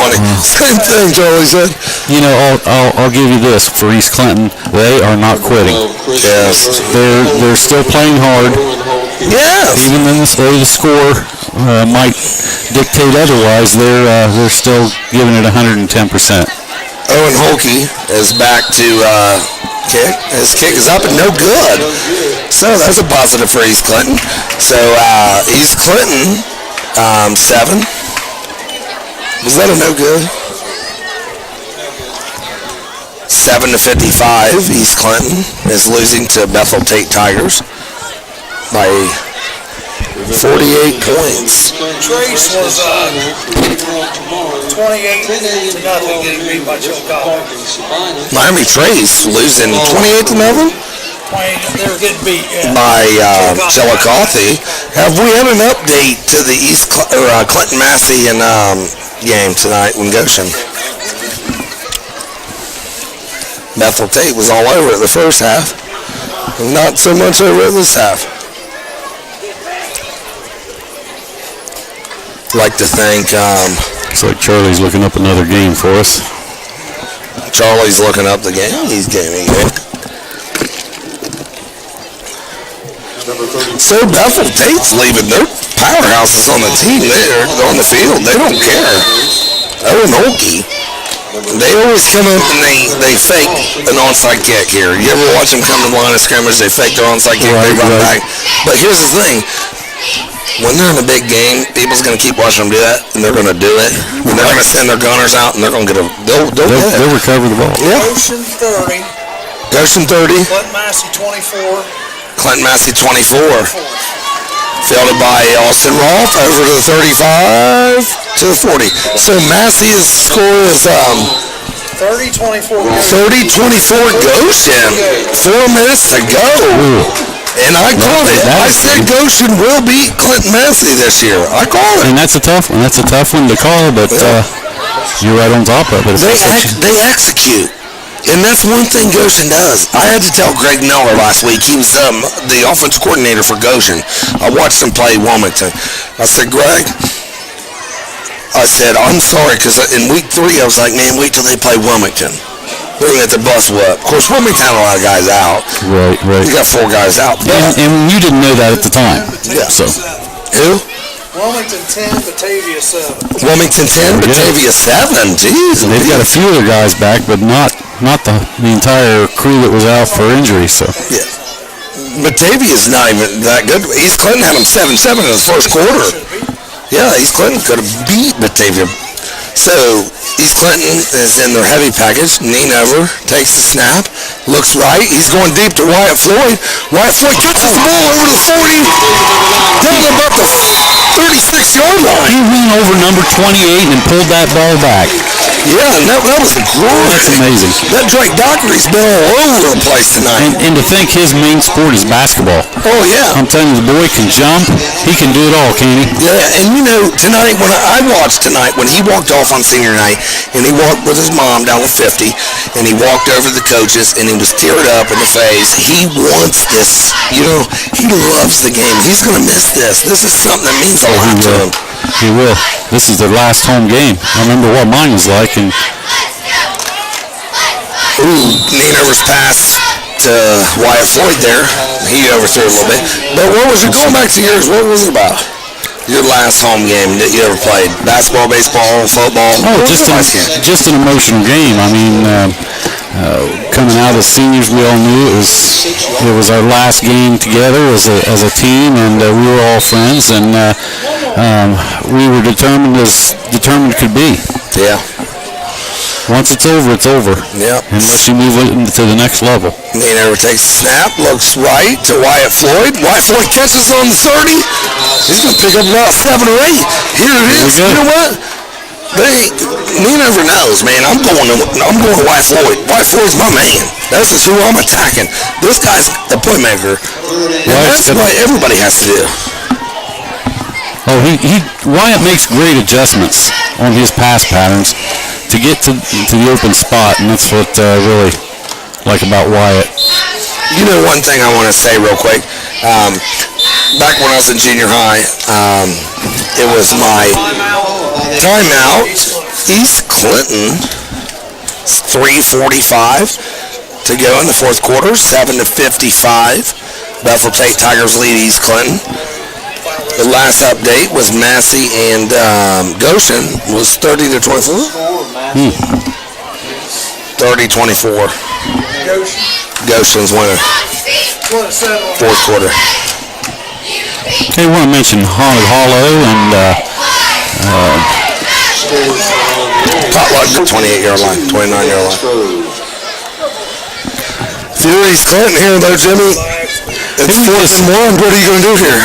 Same thing, Charlie said. You know, I'll give you this for East Clinton. They are not quitting. Yes. They're still playing hard. Yes. Even though the score might dictate otherwise, they're still giving it 110%. Owen Holkey is back to kick. His kick is up and no good. So that's a positive for East Clinton. So East Clinton, 7. Was that a no good? 7-55. East Clinton is losing to Bethel Tate Tigers by 48 points. Trace was 28 to nothing getting beat by Chillicothe. Miami Trace losing 28-0? They were getting beat, yeah. By Chillicothe. Have we had an update to the Clinton Massey and game tonight in Goshen? Bethel Tate was all over it the first half. Not so much over it this half. Like to thank Looks like Charlie's looking up another game for us. Charlie's looking up the game. He's gaming it. So Bethel Tate's leaving. Their powerhouses on the team. They're on the field. They don't care. Owen Holkey. They always come up and they fake an onside kick here. You ever watch them come to the line of scrimmage? They fake their onside kick. They run back. But here's the thing. When they're in a big game, people's going to keep watching them do that, and they're going to do it. And they're going to send their gunners out, and they're going to get a... They'll recover the ball. Yeah. Goshen 30. Goshen 30. Clinton Massey 24. Clinton Massey 24. Fielded by Austin Rolfe over to the 35 to the 40. So Massey's score is 30-24. 30-24 Goshen. 4 minutes to go. And I called it. I said Goshen will beat Clinton Massey this year. I called it. And that's a tough one. That's a tough one to call, but you're right on top of it. They execute. And that's one thing Goshen does. I had to tell Greg Miller last week. He was the offensive coordinator for Goshen. I watched him play Wilmington. I said, Greg, I'm sorry, because in week 3, I was like, man, wait till they play Wilmington. They're going to get the bus whipped. Of course, Wilmington had a lot of guys out. Right. You got 4 guys out. And you didn't know that at the time. Yeah. So. Who? Wilmington 10, Batavia 7. Wilmington 10, Batavia 7. Jeez. They've got a few other guys back, but not the entire crew that was out for injury. So. Yeah. Batavia's not even that good. East Clinton had them 7-7 in the first quarter. Yeah, East Clinton could have beat Batavia. So, East Clinton is in their heavy package. Lean over, takes the snap, looks right. He's going deep to Wyatt Floyd. Wyatt Floyd catches the ball over the 40, down about the 36-yard line. He went over number 28 and pulled that ball back. Yeah, and that was great. That's amazing. That Drake Dockery's been all over the place tonight. And to think his main sport is basketball. Oh, yeah. I'm telling you, the boy can jump. He can do it all, can't he? Yeah, and you know, tonight, when I watched tonight, when he walked off on senior night, and he walked with his mom down the 50, and he walked over to the coaches, and he was teared up in the face. He wants this. You know, he loves the game. He's going to miss this. This is something that means a lot to him. He will. This is their last home game. I remember what mine was like. And Nienaver's pass to Wyatt Floyd there. He overthrew a little bit. But what was it, going back to yours, what was it about? Your last home game that you ever played? Basketball, baseball, football? Oh, just an emotional game. I mean, coming out as seniors, we all knew it was our last game together as a team, and we were all friends, and we were determined could be. Yeah. Once it's over, it's over. Yep. Unless you move it to the next level. Nienaver takes the snap, looks right to Wyatt Floyd. Wyatt Floyd catches on the 30. He's going to pick up about 7 or 8. Here it is. You know what? Nienaver knows, man. I'm going to Wyatt Floyd. Wyatt Floyd's my man. This is who I'm attacking. This guy's the playmaker. And that's what everybody has to do. Oh, Wyatt makes great adjustments. on his pass patterns to get to the open spot, and that's what I really like about Wyatt. You know, one thing I want to say real quick. Back when I was in junior high, it was my timeout. East Clinton, 3:45 to go in the fourth quarter, 7-55. Bethel Tate Tigers lead East Clinton. The last update was Massey and Goshen was 30-24. 30-24. Goshen's winning. Fourth quarter. Okay, I want to mention Haunted Hollow and Potluck, 28-yard line, 29-yard line. If you're East Clinton here, though, Jimmy, it's 4th and 1. What are you going to do here?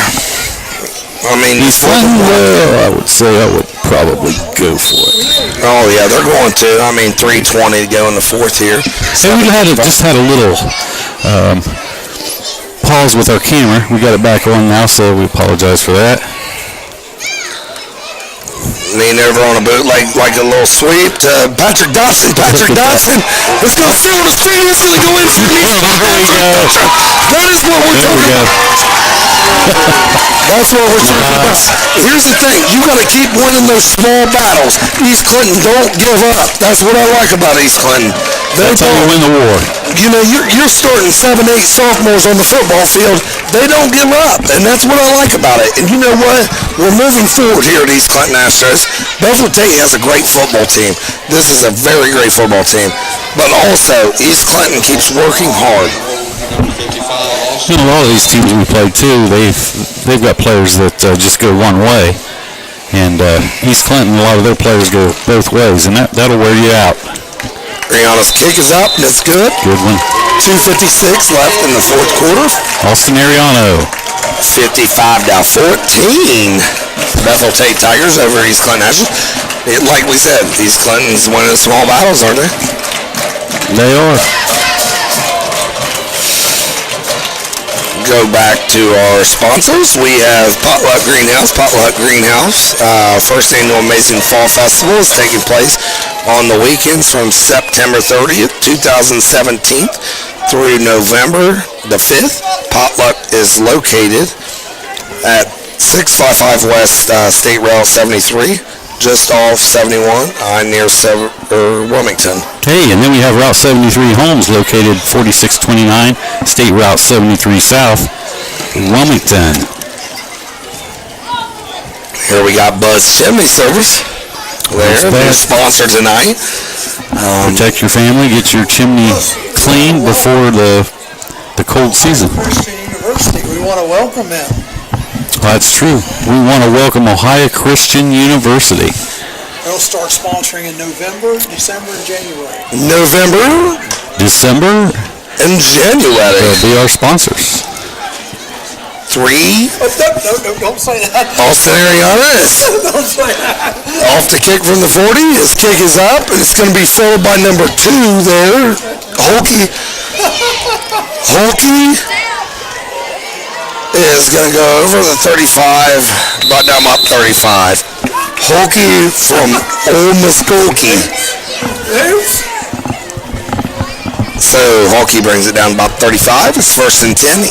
I mean, East Clinton, well, I would say I would probably go for it. Oh, yeah, they're going to. I mean, 3:20 to go in the fourth here. So we just had a little pause with our camera. We got it back on now, so we apologize for that. Lean over on a boot like a little sweep to Patrick Dodson. Patrick Dodson is going to field his feet. He's going to go in for the That is what we're talking about. That's what we're talking about. Here's the thing. You got to keep winning those small battles. East Clinton, don't give up. That's what I like about East Clinton. That's how you win the war. You know, you're starting 7, 8 sophomores on the football field. They don't give up, and that's what I like about it. And you know what? We're moving forward here at East Clinton Astros. Bethel Tate has a great football team. This is a very great football team. But also, East Clinton keeps working hard. You know, a lot of these teams we play too, they've got players that just go one way, and East Clinton, a lot of their players go both ways, and that'll wear you out. Ariana's kick is up, and it's good. Good one. 2:56 left in the fourth quarter. Austin Ariano. 55-14. Bethel Tate Tigers over East Clinton Astros. Like we said, East Clinton's winning small battles, aren't they? They are. Go back to our sponsors. We have Potluck Greenhouse. Potluck Greenhouse, first annual Amazing Fall Festival is taking place on the weekends from September 30th, 2017 through November the 5th. Potluck is located at 655 West State Route 73, just off 71 near Wilmington. Okay, and then we have Route 73 Homes located 4629 State Route 73 South, Wilmington. Here we got Buzz Chimney Service. They're sponsored tonight. Protect your family, get your chimney clean before the cold season. Christian University, we want to welcome them. That's true. We want to welcome Ohio Christian University. They'll start sponsoring in November, December, and January. November, December, and January. They'll be our sponsors. 3. Oh, no, don't say that. Austin Ariana Don't say that. off the kick from the 40. His kick is up, and it's going to be filled by number 2 there. Holkey is going to go over the 35, about down up 35. Holkey from Old Muskogee. So Holkey brings it down about 35. It's 1st and 10.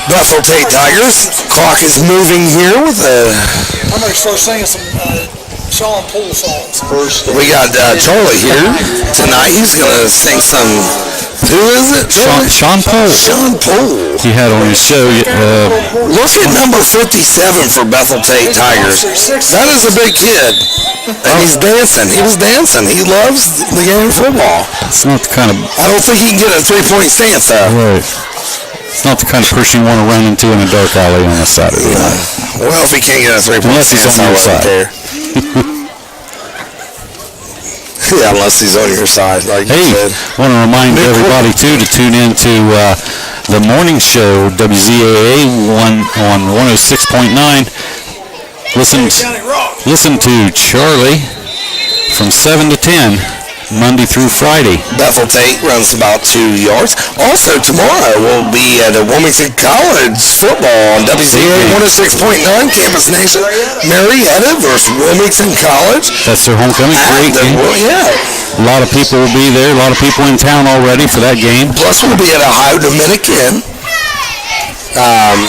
Bethel Tate Tigers. Clock is moving here with I'm going to start singing some Sean Poole songs. we got Charlie here tonight. He's going to sing some. Who is it? Sean Poole. Sean Poole. He had on his show. Look at number 57 for Bethel Tate Tigers. That is a big kid. And he's dancing. He was dancing. He loves the game of football. It's not the kind of... I don't think he can get a 3-point stance though. Right. It's not the kind of person you want to run into in a dark alley on the Saturday night. Well, if he can't get a 3-point Unless he's stance, on I your wouldn't side. care. Yeah, unless he's on your side, like you said. Want to remind everybody, too, to tune in to the morning show, WZAA on 106.9. Listen to Charlie from 7 to 10 Monday through Friday. Bethel Tate runs about 2 yards. Also, tomorrow we'll be at Wilmington College football on WZA 106.9 Campus Nation. Marietta versus Wilmington College. That's their homecoming. Great game. Yeah. A lot of people will be there. A lot of people in town already for that game. Plus, we'll be at Ohio Dominican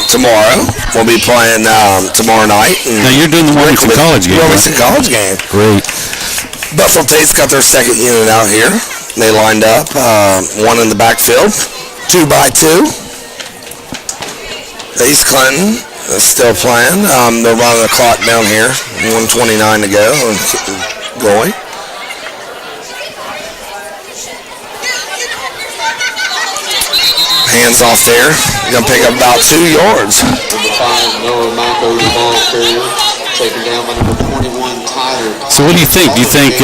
tomorrow. We'll be playing tomorrow night. Now, you're doing the Wilmington College game, Wilmington College game. Great. Bethel Tate's got their second unit out here. They lined up, one in the backfield, 2x2. East Clinton is still playing. They're running the clock down here, 1:29 to go, and going. Hands off there. Gonna pick up about 2 yards. Number 5, Noah Mako, the ball carrier, taken down by number 21, Tyler. So what do you think? Do you think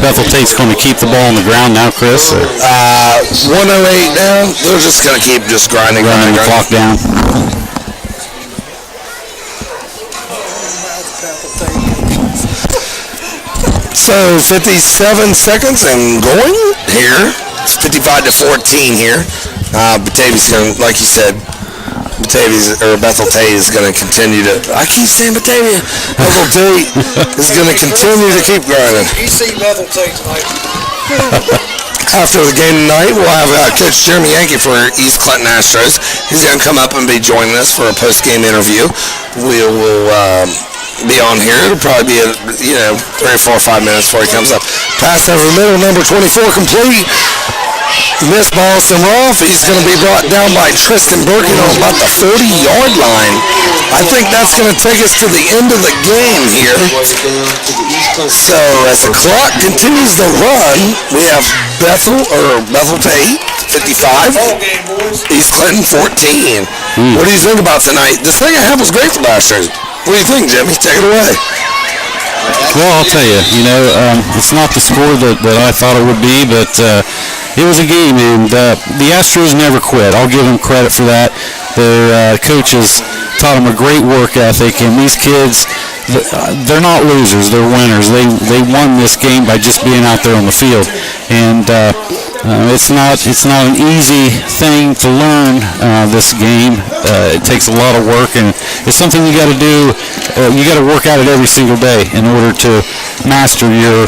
Bethel Tate's going to keep the ball on the ground now, Chris? Or? 1:08 now. They're just gonna keep just grinding the clock down. So 57 seconds and going here. It's 55-14 here. Batavia's going to, like you said, Bethel Tate is going to continue to, I keep saying Batavia. Bethel Tate is going to continue to keep grinding. You see Bethel Tate tonight. After the game tonight, we'll have Coach Jeremy Yankee for East Clinton Astros. He's going to come up and be joining us for a post-game interview. We will be on here. It'll probably be 3 or 4 or 5 minutes before he comes up. Pass over the middle, number 24 complete. Miss Boston Roth. He's going to be brought down by Tristan Birkin on about the 40-yard line. I think that's going to take us to the end of the game here. So as the clock continues to run, we have Bethel Tate 55, East Clinton 14. What do you think about tonight? The second half was great for the Astros. What do you think, Jimmy? Take it away. Well, I'll tell you, it's not the score that I thought it would be, but it was a game, and the Astros never quit. I'll give them credit for that. Their coaches taught them a great work ethic, and these kids, they're not losers, they're winners. They won this game by just being out there on the field, and it's not an easy thing to learn this game. It takes a lot of work, and it's something you got to do. You got to work at it every single day in order to master your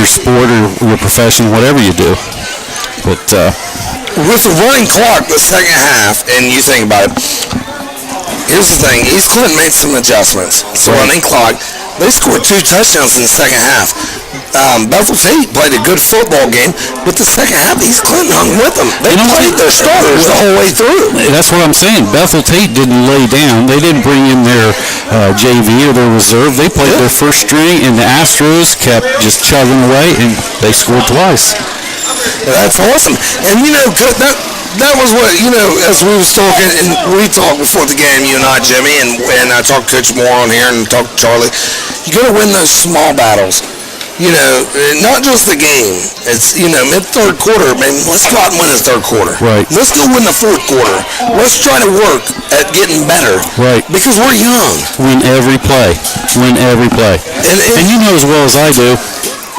sport or your profession, whatever you do. But with the running clock, the second half, and you think about it, here's the thing. East Clinton made some adjustments. It's the running clock. They scored 2 touchdowns in the second half. Bethel Tate played a good football game, but the second half, East Clinton hung with them. They played their starters the whole way through. That's what I'm saying. Bethel Tate didn't lay down. They didn't bring in their JV or their reserve. They played their first string, and the Astros kept just chugging away, and they scored twice. That's awesome. And, that was what, as we was talking, and we talked before the game, you and I, Jimmy, and I talked to Coach Moore on here and talked to Charlie. You got to win those small battles. Not just the game. It's, mid-third quarter, man, let's go out and win the third quarter. Right. Let's go win the fourth quarter. Let's try to work at getting better. Right. Because we're young. Win every play. Win every play. And you know as well as I do,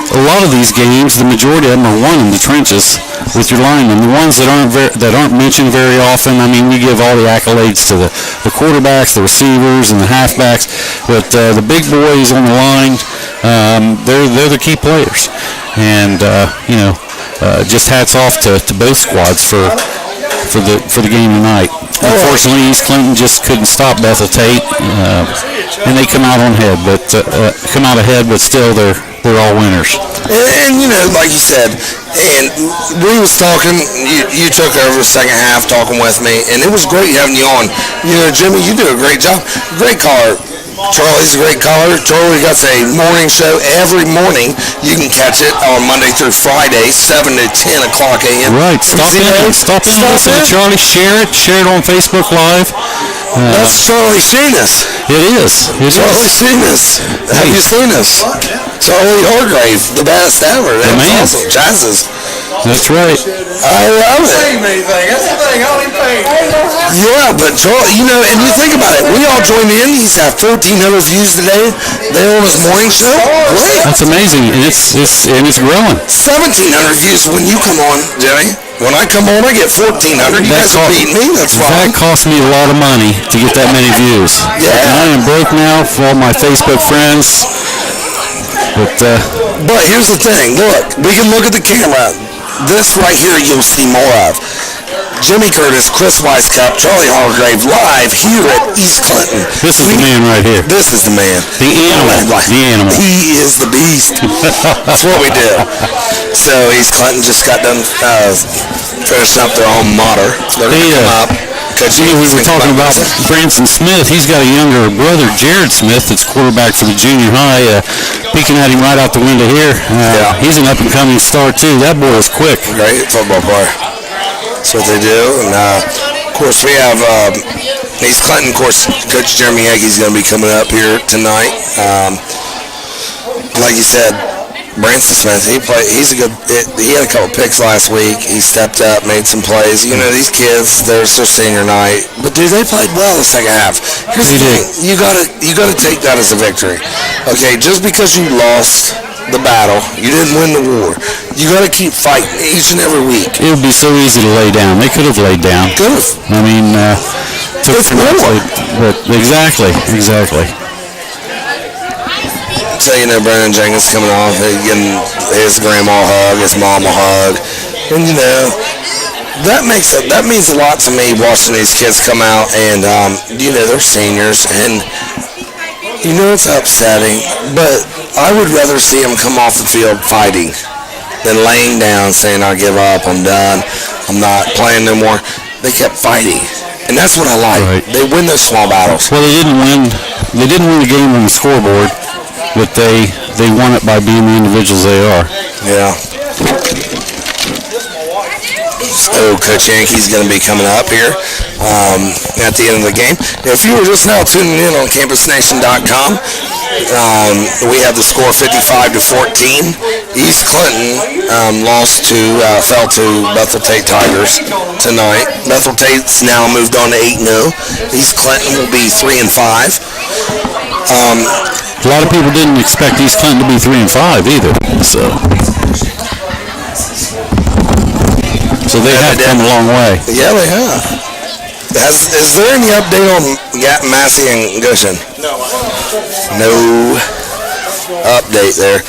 a lot of these games, the majority of them are won in the trenches with your linemen. The ones that aren't mentioned very often, I mean, we give all the accolades to the quarterbacks, the receivers, and the halfbacks, but the big boys on the line, they're the key players. And just hats off to both squads for the game tonight. Unfortunately, East Clinton just couldn't stop Bethel Tate, and they come out ahead, but still they're all winners. And like you said, and we was talking, you took over the second half talking with me, and it was great having you on. Jimmy, you do a great job. Great caller. Charlie's a great caller. Charlie got a morning show every morning. You can catch it on Monday through Friday, 7 to 10 o'clock a.m. Right. Stop in and listen to Charlie. Share it on Facebook Live. That's Charlie Sheenus. It is. Charlie Sheenus. Have you seen us? Charlie Hargrave, the best ever. That's awesome. Jazzes. That's right. I love it. That's the thing. I don't even pay. Yeah, but and you think about it. We all joined in. He's got 1,400 views today. They on his morning show. Great. That's amazing, and it's growing. 1,700 views when you come on, Jimmy. When I come on, I get 1,400. You guys are beating me. That's fine. That cost me a lot of money to get that many views. Yeah. I am broke now for all my Facebook friends. But here's the thing. Look, we can look at the camera. This right here you'll see more of. Jimmy Curtis, Chris Weisskopf, Charlie Hargrave live here at East Clinton. This is the man right here. This is the man. The animal. The animal. He is the beast. That's what we do. So East Clinton just got done finishing up their alma mater. They're going to come up. We were talking about Branson Smith. He's got a younger brother, Jared Smith, that's quarterback for the junior high. Peeking at him right out the window here. He's an up-and-coming star, too. That boy is quick. Great football player. That's what they do. And, of course, we have East Clinton. Of course, Coach Jeremy Yankey's going to be coming up here tonight. Like you said, Branson Smith, he's a good, he had a couple picks last week. He stepped up, made some plays. These kids, there's their senior night. But, dude, they played well the second half. Here's the thing. You gotta take that as a victory. Okay, just because you lost the battle, you didn't win the war, you gotta keep fighting each and every week. It would be so easy to lay down. They could have laid down. Could have. I mean, it's war. But exactly. So, Brandon Jenkins coming off, getting his grandma a hug, his mom a hug. And, that means a lot to me watching these kids come out and, they're seniors. And, it's upsetting. But I would rather see them come off the field fighting than laying down saying, I give up, I'm done, I'm not playing no more. They kept fighting. And that's what I like. Right. They win those small battles. Well, they didn't win the game on the scoreboard. But they won it by being the individuals they are. Yeah. So Coach Yankey's going to be coming up here at the end of the game. If you were just now tuning in on campusnation.com, we have the score 55-14. East Clinton fell to Bethel Tate Tigers tonight. Bethel Tate's now moved on to 8-0. East Clinton will be 3-5. A lot of people didn't expect East Clinton to be 3-5 either. So they have come a long way. Yeah, they have. Is there any update on Massey and Gushin? No update there.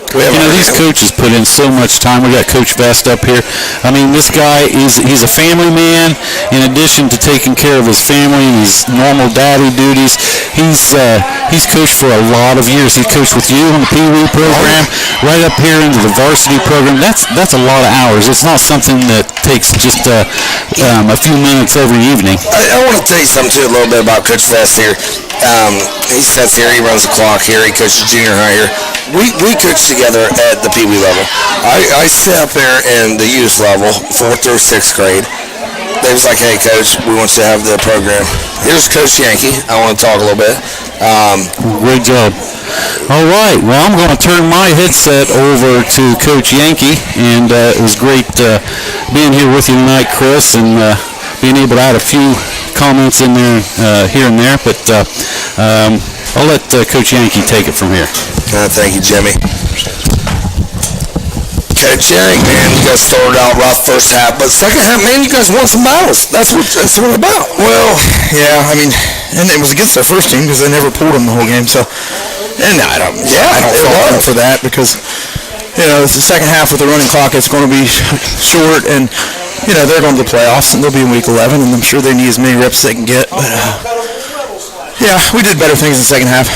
These coaches put in so much time. We got Coach Vest up here. I mean, this guy he's a family man. In addition to taking care of his family and his normal daddy duties, he's coached for a lot of years. He coached with you in the Pee Wee program, right up here into the varsity program. That's a lot of hours. It's not something that takes just a few minutes every evening. I want to tell you something too, a little bit about Coach Vest here. He sits here, he runs the clock here, he coaches junior high here. We coach together at the Pee Wee level. I sit up there in the youth level, 4th through 6th grade. They was like, hey, Coach, we want you to have the program. Here's Coach Yankey. I want to talk a little bit. Great job. All right. Well, I'm going to turn my headset over to Coach Yankey, and it was great being here with you tonight, Chris, and being able to add a few comments in there, here and there. But I'll let Coach Yankey take it from here. Thank you, Jimmy. Coach Yankey, man, you guys started out rough first half, but second half, man, you guys won some battles. That's what it's about. Well, yeah, I mean, and it was against our first team because they never pulled them the whole game. So, and I don't fault them for that because, it's the second half with the running clock. It's going to be short, and they're going to the playoffs, and they'll be in week 11, and I'm sure they need as many reps as they can get. But yeah, we did better things in the second half.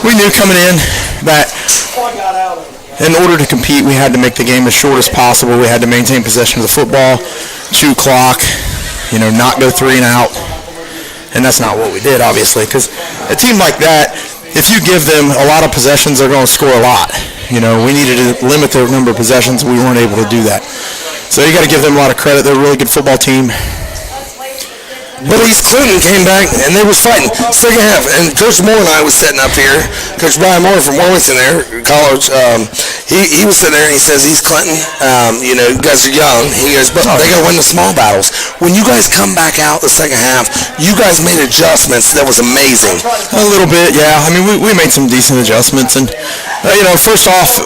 We knew coming in that in order to compete, we had to make the game as short as possible. We had to maintain possession of the football, chew clock, not go 3 and out. And that's not what we did, obviously, because a team like that, if you give them a lot of possessions, they're going to score a lot. We needed to limit their number of possessions. We weren't able to do that. So you got to give them a lot of credit. They're a really good football team. But East Clinton came back, and they was fighting. Second half, and Coach Moore and I was sitting up here. Coach Brian Moore from Wilmington there, college, he was sitting there, and he says, East Clinton, you guys are young. He goes, but they got to win the small battles. When you guys come back out the second half, you guys made adjustments. That was amazing. A little bit, yeah. I mean, we made some decent adjustments, and first off,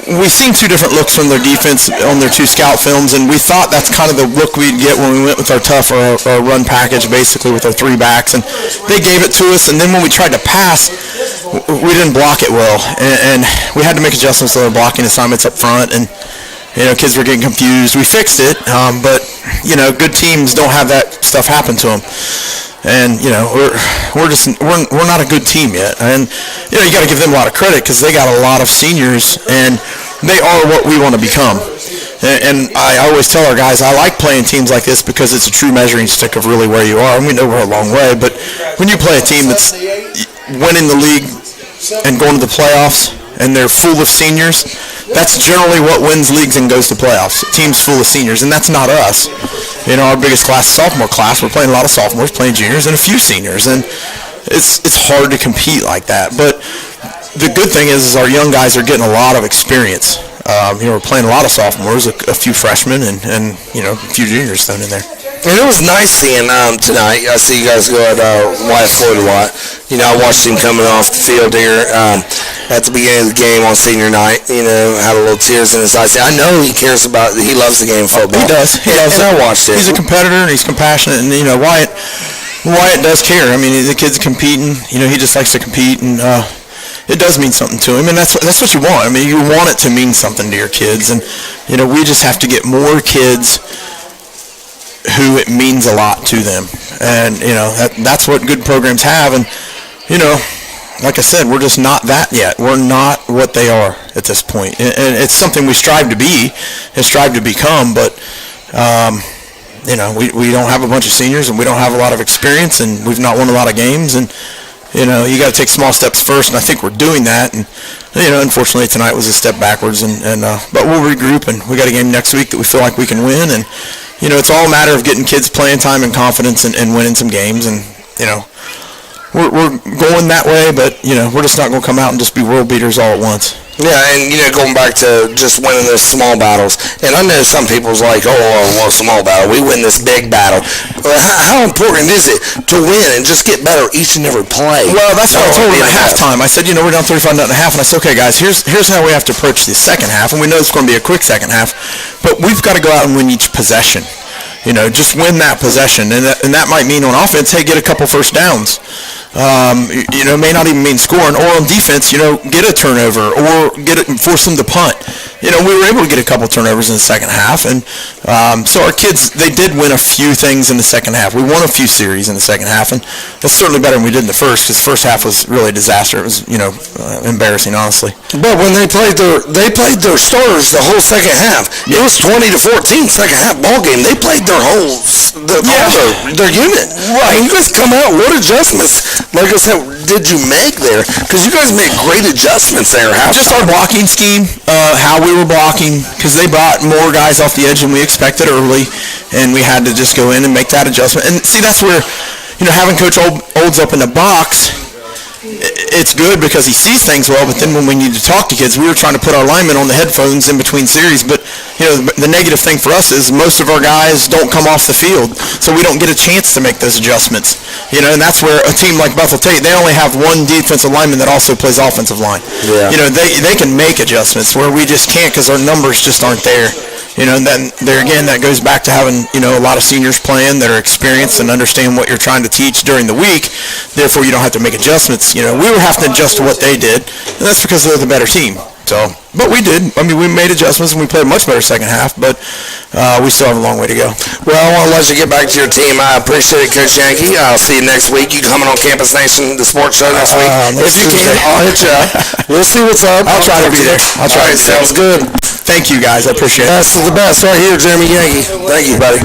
we've seen two different looks from their defense on their two scout films, and we thought that's kind of the look we'd get when we went with our tough or our run package, basically with our three backs, and they gave it to us. And then when we tried to pass, we didn't block it well, and we had to make adjustments to our blocking assignments up front, and kids were getting confused. We fixed it, but good teams don't have that stuff happen to them. And we're not a good team yet, and you got to give them a lot of credit because they got a lot of seniors, and they are what we want to become. And I always tell our guys, I like playing teams like this because it's a true measuring stick of really where you are. And we know we're a long way, but when you play a team that's winning the league and going to the playoffs, and they're full of seniors, that's generally what wins leagues and goes to playoffs. Teams full of seniors, and that's not us. Our biggest class is sophomore class. We're playing a lot of sophomores, playing juniors, and a few seniors, and it's hard to compete like that. But the good thing is our young guys are getting a lot of experience. We're playing a lot of sophomores, a few freshmen, and a few juniors thrown in there. And it was nice seeing tonight. I see you guys go at Wyatt Floyd a lot. I watched him coming off the field here at the beginning of the game on senior night. Had a little tears in his eyes. I know he cares about. He loves the game of football. He does. And I watched it. He's a competitor and he's compassionate, and Wyatt does care. I mean, the kid's competing. He just likes to compete, and it does mean something to him, and that's what you want. I mean, you want it to mean something to your kids, and we just have to get more kids who it means a lot to them, and that's what good programs have. And like I said, we're just not that yet. We're not what they are at this point, and it's something we strive to be and strive to become. But we don't have a bunch of seniors, and we don't have a lot of experience, and we've not won a lot of games, and you got to take small steps first, and I think we're doing that. And unfortunately tonight was a step backwards, but we'll regroup, and we got a game next week that we feel like we can win. And it's all a matter of getting kids playing time and confidence and winning some games. And we're going that way, but we're just not going to come out and just be world beaters all at once. Yeah, and going back to just winning those small battles, and I know some people's like, well, small battle, we win this big battle. But how important is it to win and just get better each and every play? Well, that's what I told them at halftime. I said, we're down 35-0 at half, and I said, okay, guys, here's how we have to approach the second half, and we know it's going to be a quick second half, but we've got to go out and win each possession. Just win that possession, and that might mean on offense, hey, get a couple first downs. May not even mean scoring, or on defense, get a turnover or force them to punt. We were able to get a couple turnovers in the second half, and so our kids, they did win a few things in the second half. We won a few series in the second half, and that's certainly better than we did in the first, because the first half was really a disaster. It was embarrassing, honestly. But when they played their starters the whole second half, it was 20-14 second half ball game. They played their their unit. Right. And you guys come out, what adjustments, like I said, did you make there? Because you guys made great adjustments there. Just our blocking scheme, how we were blocking, because they brought more guys off the edge than we expected early, and we had to just go in and make that adjustment. And see, that's where, having Coach Olds up in the box, it's good because he sees things well, but then when we need to talk to kids, we were trying to put our linemen on the headphones in between series, but the negative thing for us is most of our guys don't come off the field, so we don't get a chance to make those adjustments. And that's where a team like Bethel Tate, they only have one defensive lineman that also plays offensive line. Yeah. They can make adjustments where we just can't because our numbers just aren't there. And then there again, that goes back to having, a lot of seniors playing that are experienced and understand what you're trying to teach during the week. Therefore, you don't have to make adjustments. We were having to adjust to what they did, and that's because they're the better team. So, but we did. I mean, we made adjustments, and we played a much better second half, but we still have a long way to go. Well, I want to let you get back to your team. I appreciate it, Coach Yankee. I'll see you next week. You coming on Campus Nation, the sports show next week? If you can, I'll hit you up. We'll see what's up. I'll try to be there. All right, sounds good. Thank you, guys. I appreciate it. That's the best right here, Jeremy Yankee. Thank you, buddy.